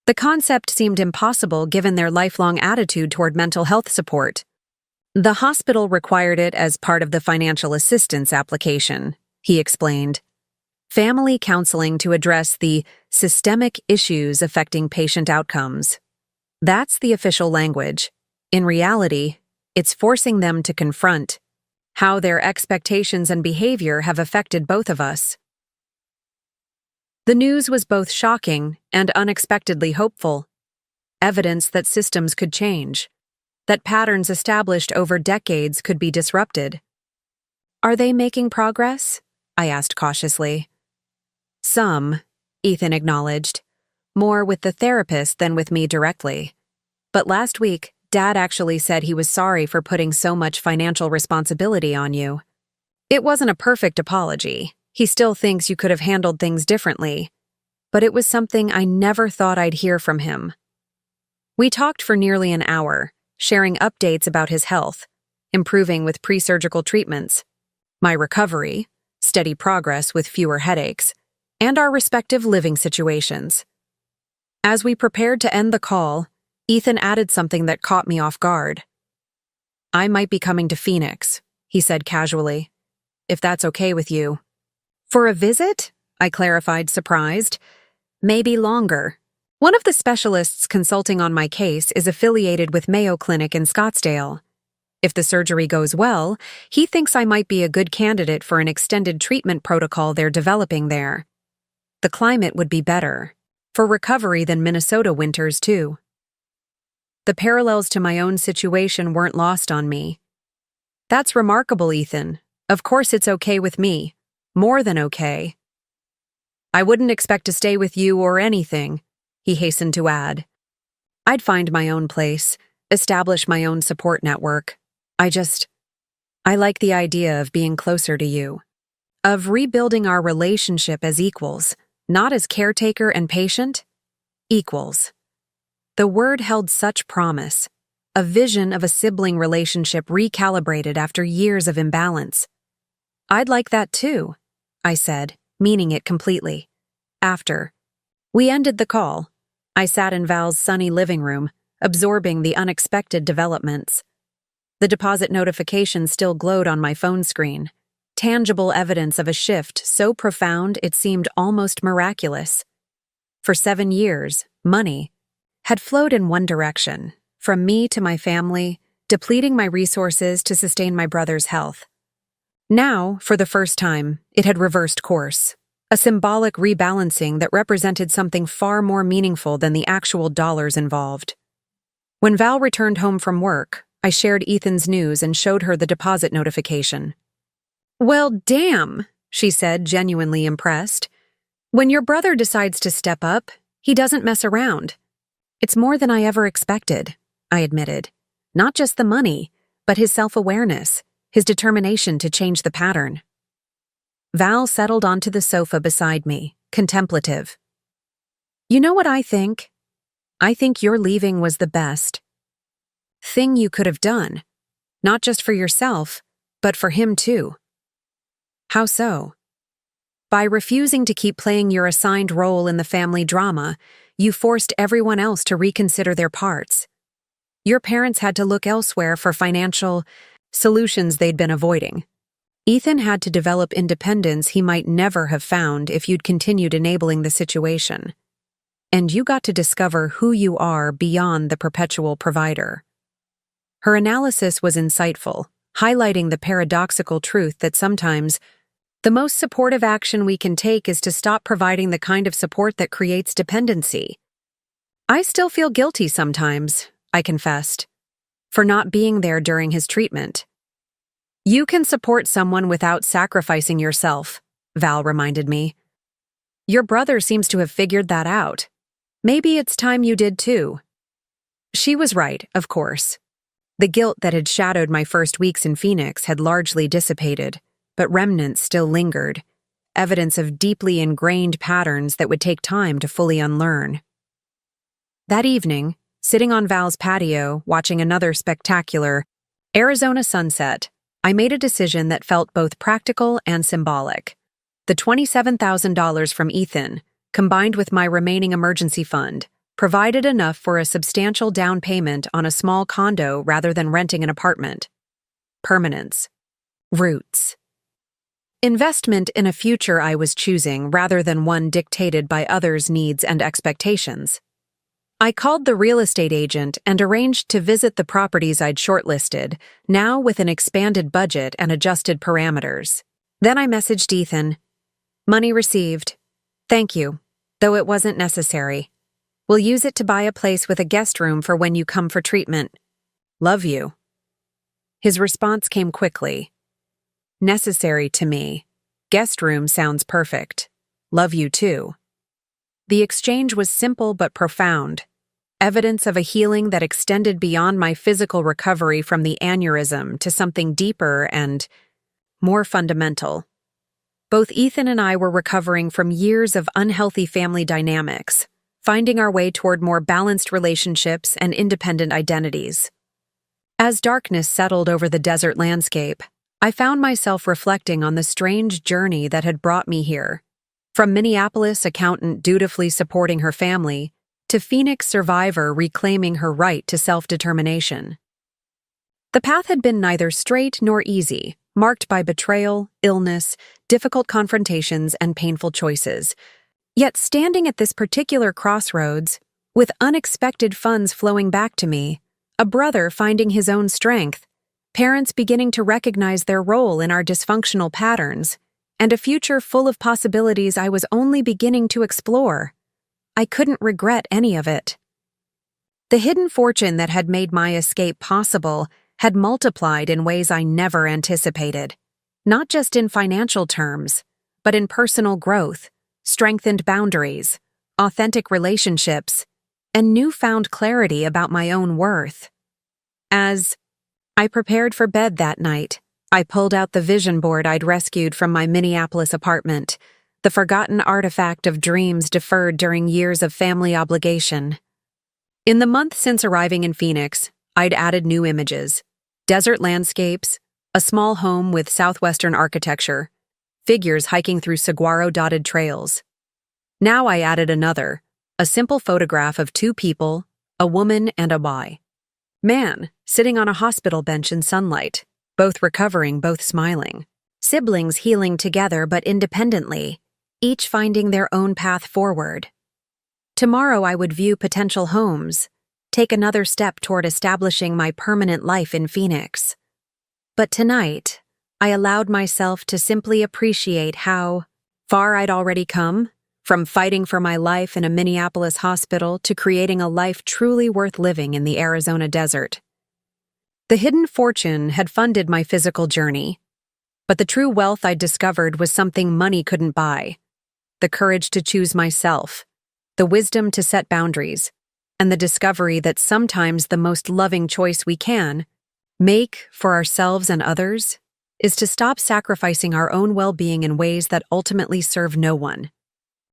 The concept seemed impossible given their lifelong attitude toward mental health support. The hospital required it as part of the financial assistance application, he explained. Family counseling to address the systemic issues affecting patient outcomes. That's the official language. In reality, it's forcing them to confront how their expectations and behavior have affected both of us. The news was both shocking and unexpectedly hopeful. Evidence that systems could change, that patterns established over decades could be disrupted. Are they making progress? I asked cautiously. Some, Ethan acknowledged, more with the therapist than with me directly. But last week, Dad actually said he was sorry for putting so much financial responsibility on you. It wasn't a perfect apology. He still thinks you could have handled things differently. But it was something I never thought I'd hear from him. We talked for nearly an hour, sharing updates about his health, improving with pre-surgical treatments, my recovery, steady progress with fewer headaches, and our respective living situations. As we prepared to end the call, Ethan added something that caught me off guard. I might be coming to Phoenix, he said casually, if that's okay with you. For a visit? I clarified, surprised. Maybe longer. One of the specialists consulting on my case is affiliated with Mayo Clinic in Scottsdale. If the surgery goes well, he thinks I might be a good candidate for an extended treatment protocol they're developing there. The climate would be better for recovery than Minnesota winters, too. The parallels to my own situation weren't lost on me. That's remarkable, Ethan. Of course it's okay with me. More than okay. I wouldn't expect to stay with you or anything, he hastened to add. I'd find my own place, establish my own support network. I like the idea of being closer to you, of rebuilding our relationship as equals, not as caretaker and patient. Equals. The word held such promise, a vision of a sibling relationship recalibrated after years of imbalance. I'd like that too, I said, meaning it completely. After we ended the call, I sat in Val's sunny living room, absorbing the unexpected developments. The deposit notification still glowed on my phone screen, tangible evidence of a shift so profound it seemed almost miraculous. For 7 years, money had flowed in one direction, from me to my family, depleting my resources to sustain my brother's health. Now, for the first time, it had reversed course, a symbolic rebalancing that represented something far more meaningful than the actual dollars involved. When Val returned home from work, I shared Ethan's news and showed her the deposit notification. "Well, damn," she said, genuinely impressed. "When your brother decides to step up, he doesn't mess around." "It's more than I ever expected," I admitted. "Not just the money, but his self-awareness, his determination to change the pattern." Val settled onto the sofa beside me, contemplative. "You know what I think? I think your leaving was the best thing you could have done, not just for yourself, but for him too." "How so?" "By refusing to keep playing your assigned role in the family drama, you forced everyone else to reconsider their parts. Your parents had to look elsewhere for financial solutions they'd been avoiding. Ethan had to develop independence he might never have found if you'd continued enabling the situation. And you got to discover who you are beyond the perpetual provider." Her analysis was insightful, highlighting the paradoxical truth that sometimes the most supportive action we can take is to stop providing the kind of support that creates dependency. "I still feel guilty sometimes," I confessed, "for not being there during his treatment." "You can support someone without sacrificing yourself," Val reminded me. "Your brother seems to have figured that out. Maybe it's time you did too." She was right, of course. The guilt that had shadowed my first weeks in Phoenix had largely dissipated, but remnants still lingered, evidence of deeply ingrained patterns that would take time to fully unlearn. That evening, sitting on Val's patio, watching another spectacular Arizona sunset, I made a decision that felt both practical and symbolic. The $27,000 from Ethan, combined with my remaining emergency fund, provided enough for a substantial down payment on a small condo rather than renting an apartment. Permanence. Roots. Investment in a future I was choosing rather than one dictated by others' needs and expectations. I called the real estate agent and arranged to visit the properties I'd shortlisted, now with an expanded budget and adjusted parameters. Then I messaged Ethan. "Money received. Thank you, though it wasn't necessary. We'll use it to buy a place with a guest room for when you come for treatment. Love you." His response came quickly. "Necessary to me. Guest room sounds perfect. Love you too." The exchange was simple but profound, evidence of a healing that extended beyond my physical recovery from the aneurysm to something deeper and more fundamental. Both Ethan and I were recovering from years of unhealthy family dynamics, finding our way toward more balanced relationships and independent identities. As darkness settled over the desert landscape, I found myself reflecting on the strange journey that had brought me here. From Minneapolis accountant dutifully supporting her family, to Phoenix survivor reclaiming her right to self-determination. The path had been neither straight nor easy, marked by betrayal, illness, difficult confrontations, and painful choices. Yet standing at this particular crossroads, with unexpected funds flowing back to me, a brother finding his own strength, parents beginning to recognize their role in our dysfunctional patterns, and a future full of possibilities I was only beginning to explore, I couldn't regret any of it. The hidden fortune that had made my escape possible had multiplied in ways I never anticipated, not just in financial terms, but in personal growth, strengthened boundaries, authentic relationships, and newfound clarity about my own worth. As I prepared for bed that night, I pulled out the vision board I'd rescued from my Minneapolis apartment, the forgotten artifact of dreams deferred during years of family obligation. In the month since arriving in Phoenix, I'd added new images: desert landscapes, a small home with southwestern architecture, figures hiking through saguaro-dotted trails. Now I added another, a simple photograph of two people, a woman and a man, sitting on a hospital bench in sunlight, both recovering, both smiling. Siblings healing together but independently, each finding their own path forward. Tomorrow I would view potential homes, take another step toward establishing my permanent life in Phoenix. But tonight, I allowed myself to simply appreciate how far I'd already come, from fighting for my life in a Minneapolis hospital to creating a life truly worth living in the Arizona desert. The hidden fortune had funded my physical journey, but the true wealth I'd discovered was something money couldn't buy: the courage to choose myself, the wisdom to set boundaries, and the discovery that sometimes the most loving choice we can make for ourselves and others is to stop sacrificing our own well-being in ways that ultimately serve no one.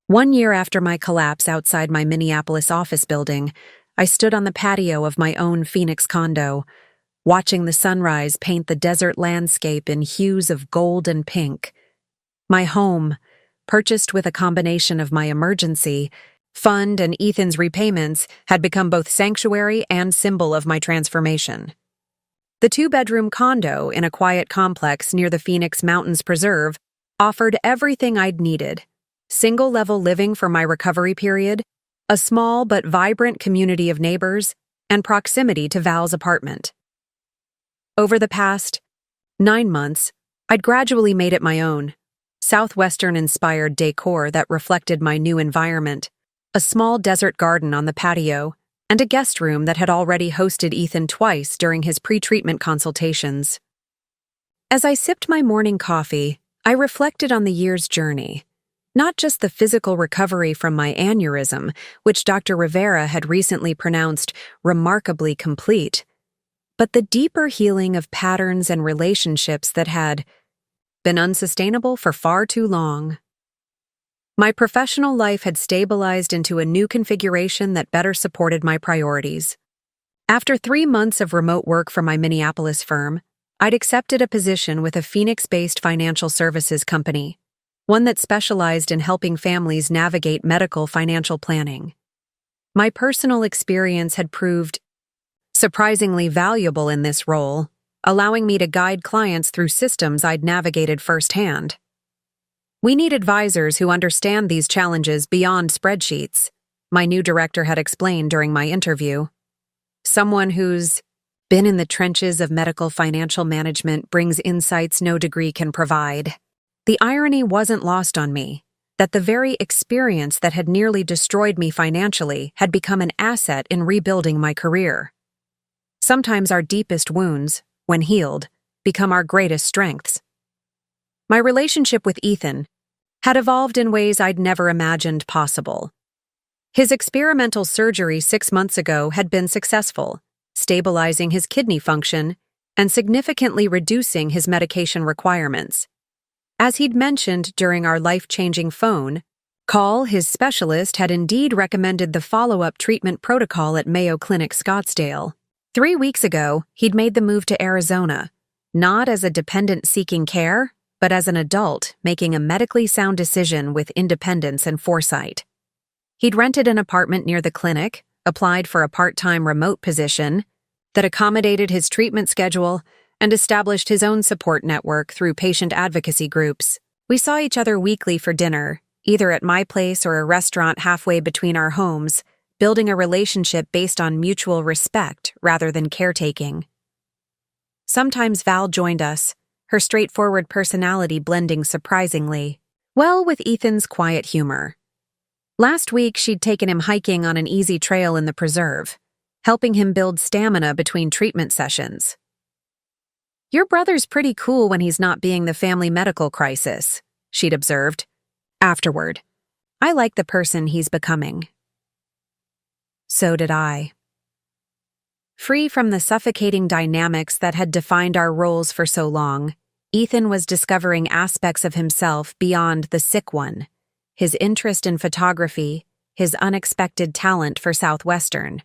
1 year after my collapse outside my Minneapolis office building, I stood on the patio of my own Phoenix condo, watching the sunrise paint the desert landscape in hues of gold and pink. My home, purchased with a combination of my emergency fund and Ethan's repayments, had become both sanctuary and symbol of my transformation. The 2-bedroom condo in a quiet complex near the Phoenix Mountains Preserve offered everything I'd needed: single-level living for my recovery period, a small but vibrant community of neighbors, and proximity to Val's apartment. Over the past 9 months, I'd gradually made it my own: Southwestern-inspired decor that reflected my new environment, a small desert garden on the patio, and a guest room that had already hosted Ethan twice during his pre-treatment consultations. As I sipped my morning coffee, I reflected on the year's journey. Not just the physical recovery from my aneurysm, which Dr. Rivera had recently pronounced remarkably complete, but the deeper healing of patterns and relationships that had been unsustainable for far too long. My professional life had stabilized into a new configuration that better supported my priorities. After 3 months of remote work for my Minneapolis firm, I'd accepted a position with a Phoenix-based financial services company, one that specialized in helping families navigate medical financial planning. My personal experience had proved surprisingly valuable in this role, allowing me to guide clients through systems I'd navigated firsthand. "We need advisors who understand these challenges beyond spreadsheets," my new director had explained during my interview. "Someone who's been in the trenches of medical financial management brings insights no degree can provide." The irony wasn't lost on me that the very experience that had nearly destroyed me financially had become an asset in rebuilding my career. Sometimes our deepest wounds, when healed, become our greatest strengths. My relationship with Ethan had evolved in ways I'd never imagined possible. His experimental surgery 6 months ago had been successful, stabilizing his kidney function and significantly reducing his medication requirements. As he'd mentioned during our life-changing phone call, his specialist had indeed recommended the follow-up treatment protocol at Mayo Clinic Scottsdale. 3 weeks ago, he'd made the move to Arizona, not as a dependent seeking care, but as an adult making a medically sound decision with independence and foresight. He'd rented an apartment near the clinic, applied for a part-time remote position that accommodated his treatment schedule, and established his own support network through patient advocacy groups. We saw each other weekly for dinner, either at my place or a restaurant halfway between our homes, building a relationship based on mutual respect rather than caretaking. Sometimes Val joined us, her straightforward personality blending surprisingly well with Ethan's quiet humor. Last week, she'd taken him hiking on an easy trail in the preserve, helping him build stamina between treatment sessions. "Your brother's pretty cool when he's not being the family medical crisis," she'd observed. Afterward, "I like the person he's becoming." So did I. Free from the suffocating dynamics that had defined our roles for so long, Ethan was discovering aspects of himself beyond the sick one, his interest in photography, his unexpected talent for Southwestern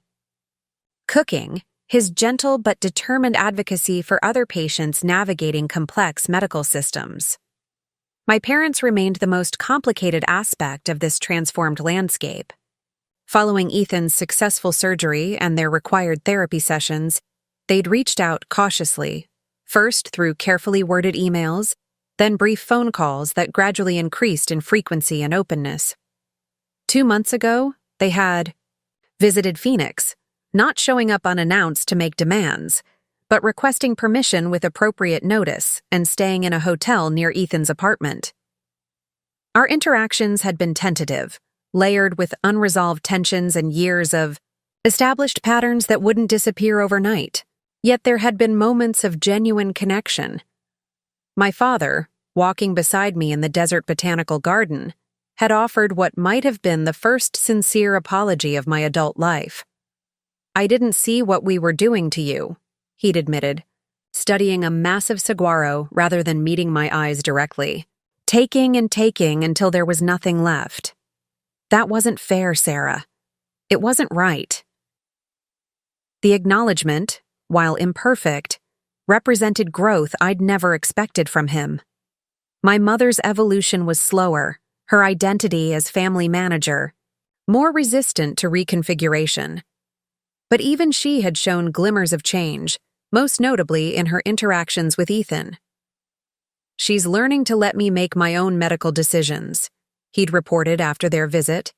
cooking, his gentle but determined advocacy for other patients navigating complex medical systems. My parents remained the most complicated aspect of this transformed landscape. Following Ethan's successful surgery and their required therapy sessions, they'd reached out cautiously, first through carefully worded emails, then brief phone calls that gradually increased in frequency and openness. 2 months ago, they had visited Phoenix, not showing up unannounced to make demands, but requesting permission with appropriate notice and staying in a hotel near Ethan's apartment. Our interactions had been tentative, layered with unresolved tensions and years of established patterns that wouldn't disappear overnight. Yet there had been moments of genuine connection. My father, walking beside me in the desert botanical garden, had offered what might have been the first sincere apology of my adult life. "I didn't see what we were doing to you," he'd admitted, studying a massive saguaro rather than meeting my eyes directly, taking and taking until there was nothing left. "That wasn't fair, Sarah. It wasn't right." The acknowledgement, while imperfect, represented growth I'd never expected from him. My mother's evolution was slower, her identity as family manager, more resistant to reconfiguration. But even she had shown glimmers of change, most notably in her interactions with Ethan. "She's learning to let me make my own medical decisions," he'd reported after their visit.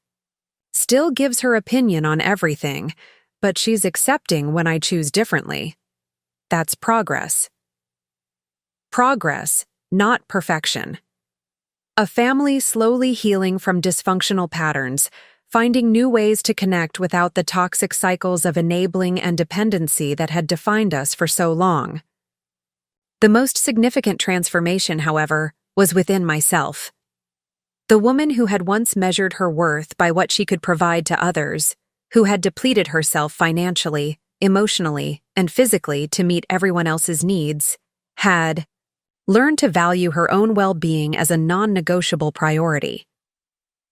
"Still gives her opinion on everything, but she's accepting when I choose differently. That's progress." Progress, not perfection. A family slowly healing from dysfunctional patterns, finding new ways to connect without the toxic cycles of enabling and dependency that had defined us for so long. The most significant transformation, however, was within myself. The woman who had once measured her worth by what she could provide to others, who had depleted herself financially, emotionally, and physically to meet everyone else's needs, had learned to value her own well-being as a non-negotiable priority.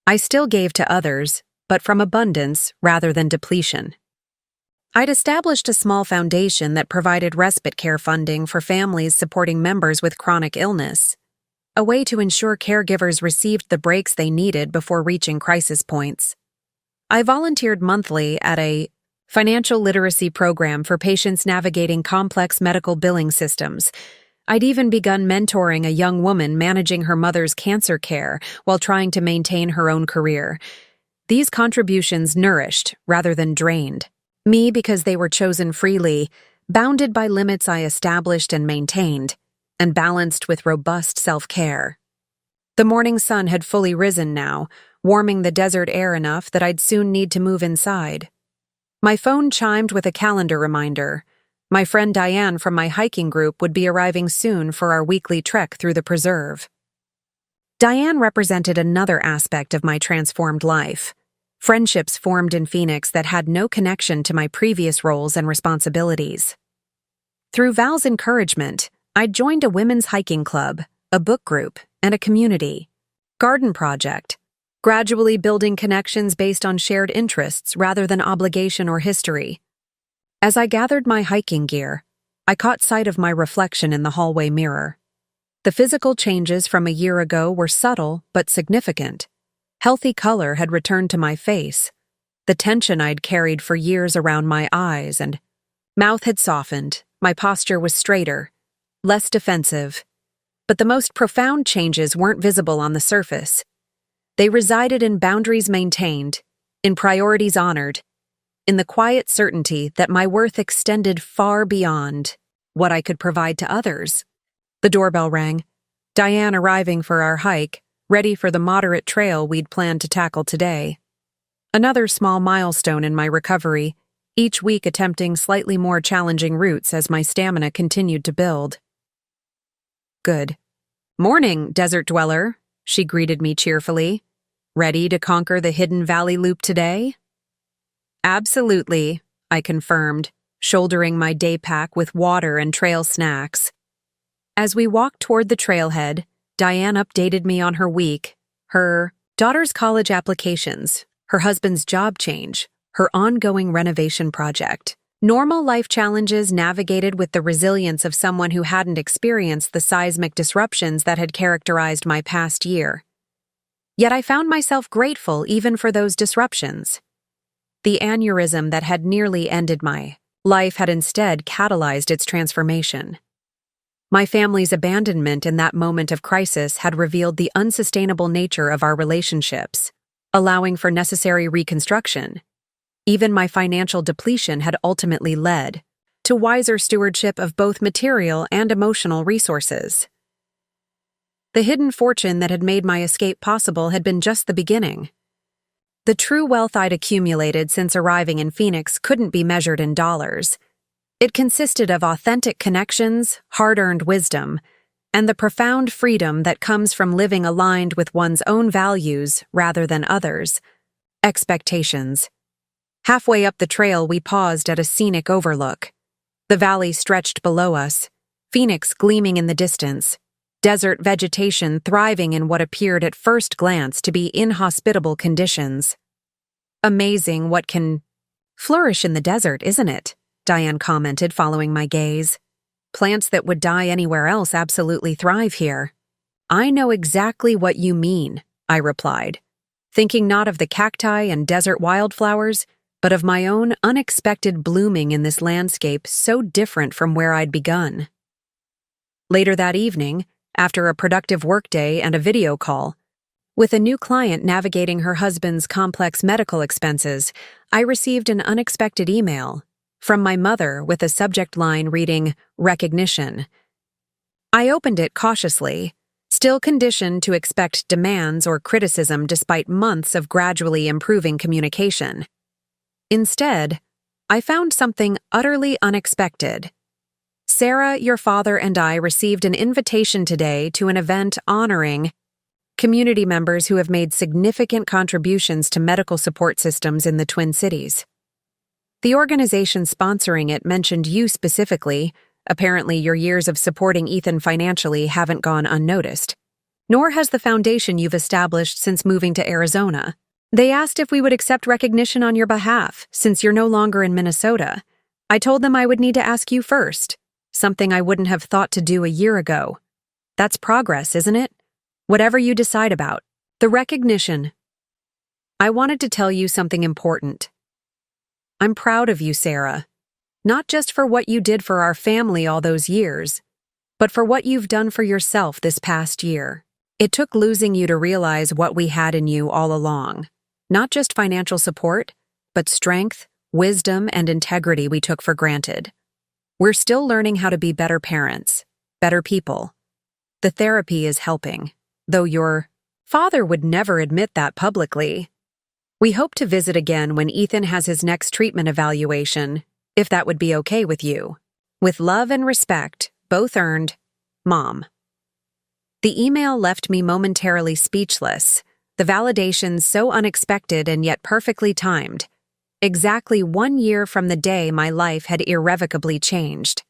I still gave to others, but from abundance rather than depletion. I'd established a small foundation that provided respite care funding for families supporting members with chronic illness, a way to ensure caregivers received the breaks they needed before reaching crisis points. I volunteered monthly at a financial literacy program for patients navigating complex medical billing systems. I'd even begun mentoring a young woman managing her mother's cancer care while trying to maintain her own career. These contributions nourished rather than drained me because they were chosen freely, bounded by limits I established and maintained, and balanced with robust self-care. The morning sun had fully risen now, warming the desert air enough that I'd soon need to move inside. My phone chimed with a calendar reminder. My friend Diane from my hiking group would be arriving soon for our weekly trek through the preserve. Diane represented another aspect of my transformed life. Friendships formed in Phoenix that had no connection to my previous roles and responsibilities. Through Val's encouragement, I'd joined a women's hiking club, a book group, and a community garden project, gradually building connections based on shared interests rather than obligation or history. As I gathered my hiking gear, I caught sight of my reflection in the hallway mirror. The physical changes from a year ago were subtle but significant. Healthy color had returned to my face. The tension I'd carried for years around my eyes and mouth had softened. My posture was straighter, less defensive. But the most profound changes weren't visible on the surface. They resided in boundaries maintained, in priorities honored, in the quiet certainty that my worth extended far beyond what I could provide to others. The doorbell rang. Diane arriving for our hike, ready for the moderate trail we'd planned to tackle today. Another small milestone in my recovery, each week attempting slightly more challenging routes as my stamina continued to build. Good morning, desert dweller, she greeted me cheerfully. Ready to conquer the hidden valley loop today? Absolutely, I confirmed, shouldering my day pack with water and trail snacks. As we walked toward the trailhead, Diane updated me on her week, her daughter's college applications, her husband's job change, her ongoing renovation project. Normal life challenges navigated with the resilience of someone who hadn't experienced the seismic disruptions that had characterized my past year. Yet I found myself grateful even for those disruptions. The aneurysm that had nearly ended my life had instead catalyzed its transformation. My family's abandonment in that moment of crisis had revealed the unsustainable nature of our relationships, allowing for necessary reconstruction. Even my financial depletion had ultimately led to wiser stewardship of both material and emotional resources. The hidden fortune that had made my escape possible had been just the beginning. The true wealth I'd accumulated since arriving in Phoenix couldn't be measured in dollars. It consisted of authentic connections, hard-earned wisdom, and the profound freedom that comes from living aligned with one's own values rather than others' expectations. Halfway up the trail, we paused at a scenic overlook. The valley stretched below us, Phoenix gleaming in the distance, desert vegetation thriving in what appeared at first glance to be inhospitable conditions. Amazing what can flourish in the desert, isn't it? Diane commented, following my gaze. Plants that would die anywhere else absolutely thrive here. I know exactly what you mean, I replied, thinking not of the cacti and desert wildflowers, but of my own unexpected blooming in this landscape so different from where I'd begun. Later that evening, after a productive workday and a video call, with a new client navigating her husband's complex medical expenses, I received an unexpected email from my mother with a subject line reading, "Recognition." I opened it cautiously, still conditioned to expect demands or criticism despite months of gradually improving communication. Instead, I found something utterly unexpected. Sarah, your father, and I received an invitation today to an event honoring community members who have made significant contributions to medical support systems in the Twin Cities. The organization sponsoring it mentioned you specifically. Apparently, your years of supporting Ethan financially haven't gone unnoticed. Nor has the foundation you've established since moving to Arizona. They asked if we would accept recognition on your behalf, since you're no longer in Minnesota. I told them I would need to ask you first, something I wouldn't have thought to do a year ago. That's progress, isn't it? Whatever you decide about. The recognition. I wanted to tell you something important. I'm proud of you, Sarah. Not just for what you did for our family all those years, but for what you've done for yourself this past year. It took losing you to realize what we had in you all along. Not just financial support, but strength, wisdom, and integrity we took for granted. We're still learning how to be better parents, better people. The therapy is helping, though your father would never admit that publicly. We hope to visit again when Ethan has his next treatment evaluation, if that would be okay with you. With love and respect, both earned, Mom. The email left me momentarily speechless, the validation so unexpected and yet perfectly timed. Exactly 1 year from the day my life had irrevocably changed.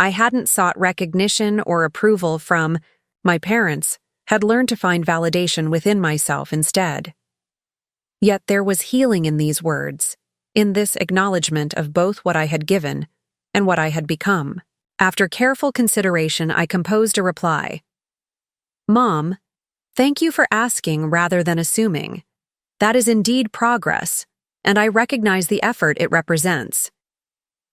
I hadn't sought recognition or approval from my parents, had learned to find validation within myself instead. Yet there was healing in these words, in this acknowledgement of both what I had given and what I had become. After careful consideration, I composed a reply. Mom, thank you for asking rather than assuming. That is indeed progress, and I recognize the effort it represents.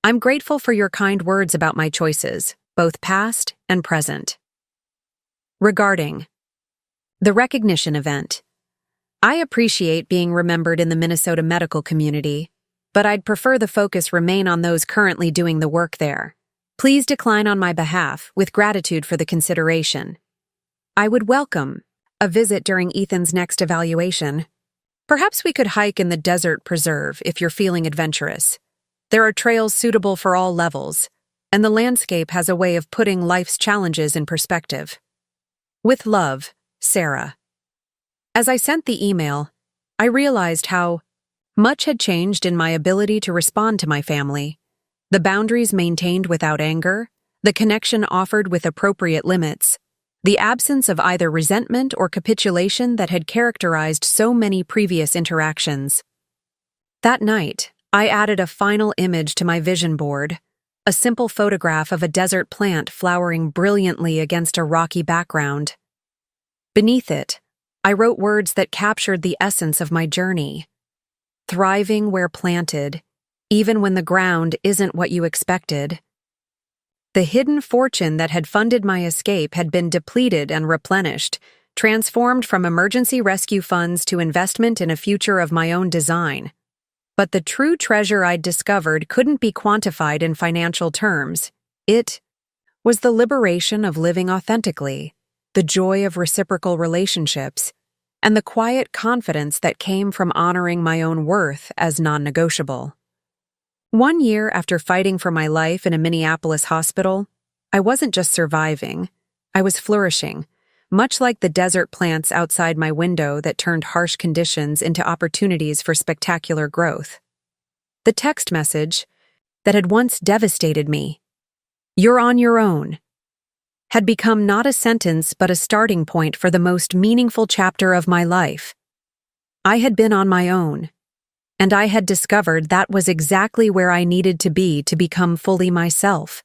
I'm grateful for your kind words about my choices, both past and present. Regarding the recognition event, I appreciate being remembered in the Minnesota medical community, but I'd prefer the focus remain on those currently doing the work there. Please decline on my behalf, with gratitude for the consideration. I would welcome a visit during Ethan's next evaluation. Perhaps we could hike in the desert preserve if you're feeling adventurous. There are trails suitable for all levels, and the landscape has a way of putting life's challenges in perspective. With love, Sarah. As I sent the email, I realized how much had changed in my ability to respond to my family. The boundaries maintained without anger, the connection offered with appropriate limits, the absence of either resentment or capitulation that had characterized so many previous interactions. That night, I added a final image to my vision board, a simple photograph of a desert plant flowering brilliantly against a rocky background. Beneath it, I wrote words that captured the essence of my journey. Thriving where planted, even when the ground isn't what you expected. The hidden fortune that had funded my escape had been depleted and replenished, transformed from emergency rescue funds to investment in a future of my own design. But the true treasure I'd discovered couldn't be quantified in financial terms. It was the liberation of living authentically, the joy of reciprocal relationships, and the quiet confidence that came from honoring my own worth as non-negotiable. 1 year after fighting for my life in a Minneapolis hospital, I wasn't just surviving, I was flourishing, much like the desert plants outside my window that turned harsh conditions into opportunities for spectacular growth. The text message that had once devastated me, "You're on your own," had become not a sentence but a starting point for the most meaningful chapter of my life. I had been on my own, and I had discovered that was exactly where I needed to be to become fully myself.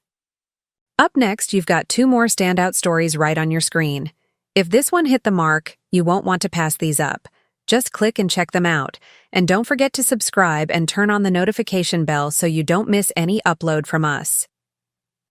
Up next, you've got 2 more standout stories right on your screen. If this one hit the mark, you won't want to pass these up. Just click and check them out, and don't forget to subscribe and turn on the notification bell so you don't miss any upload from us.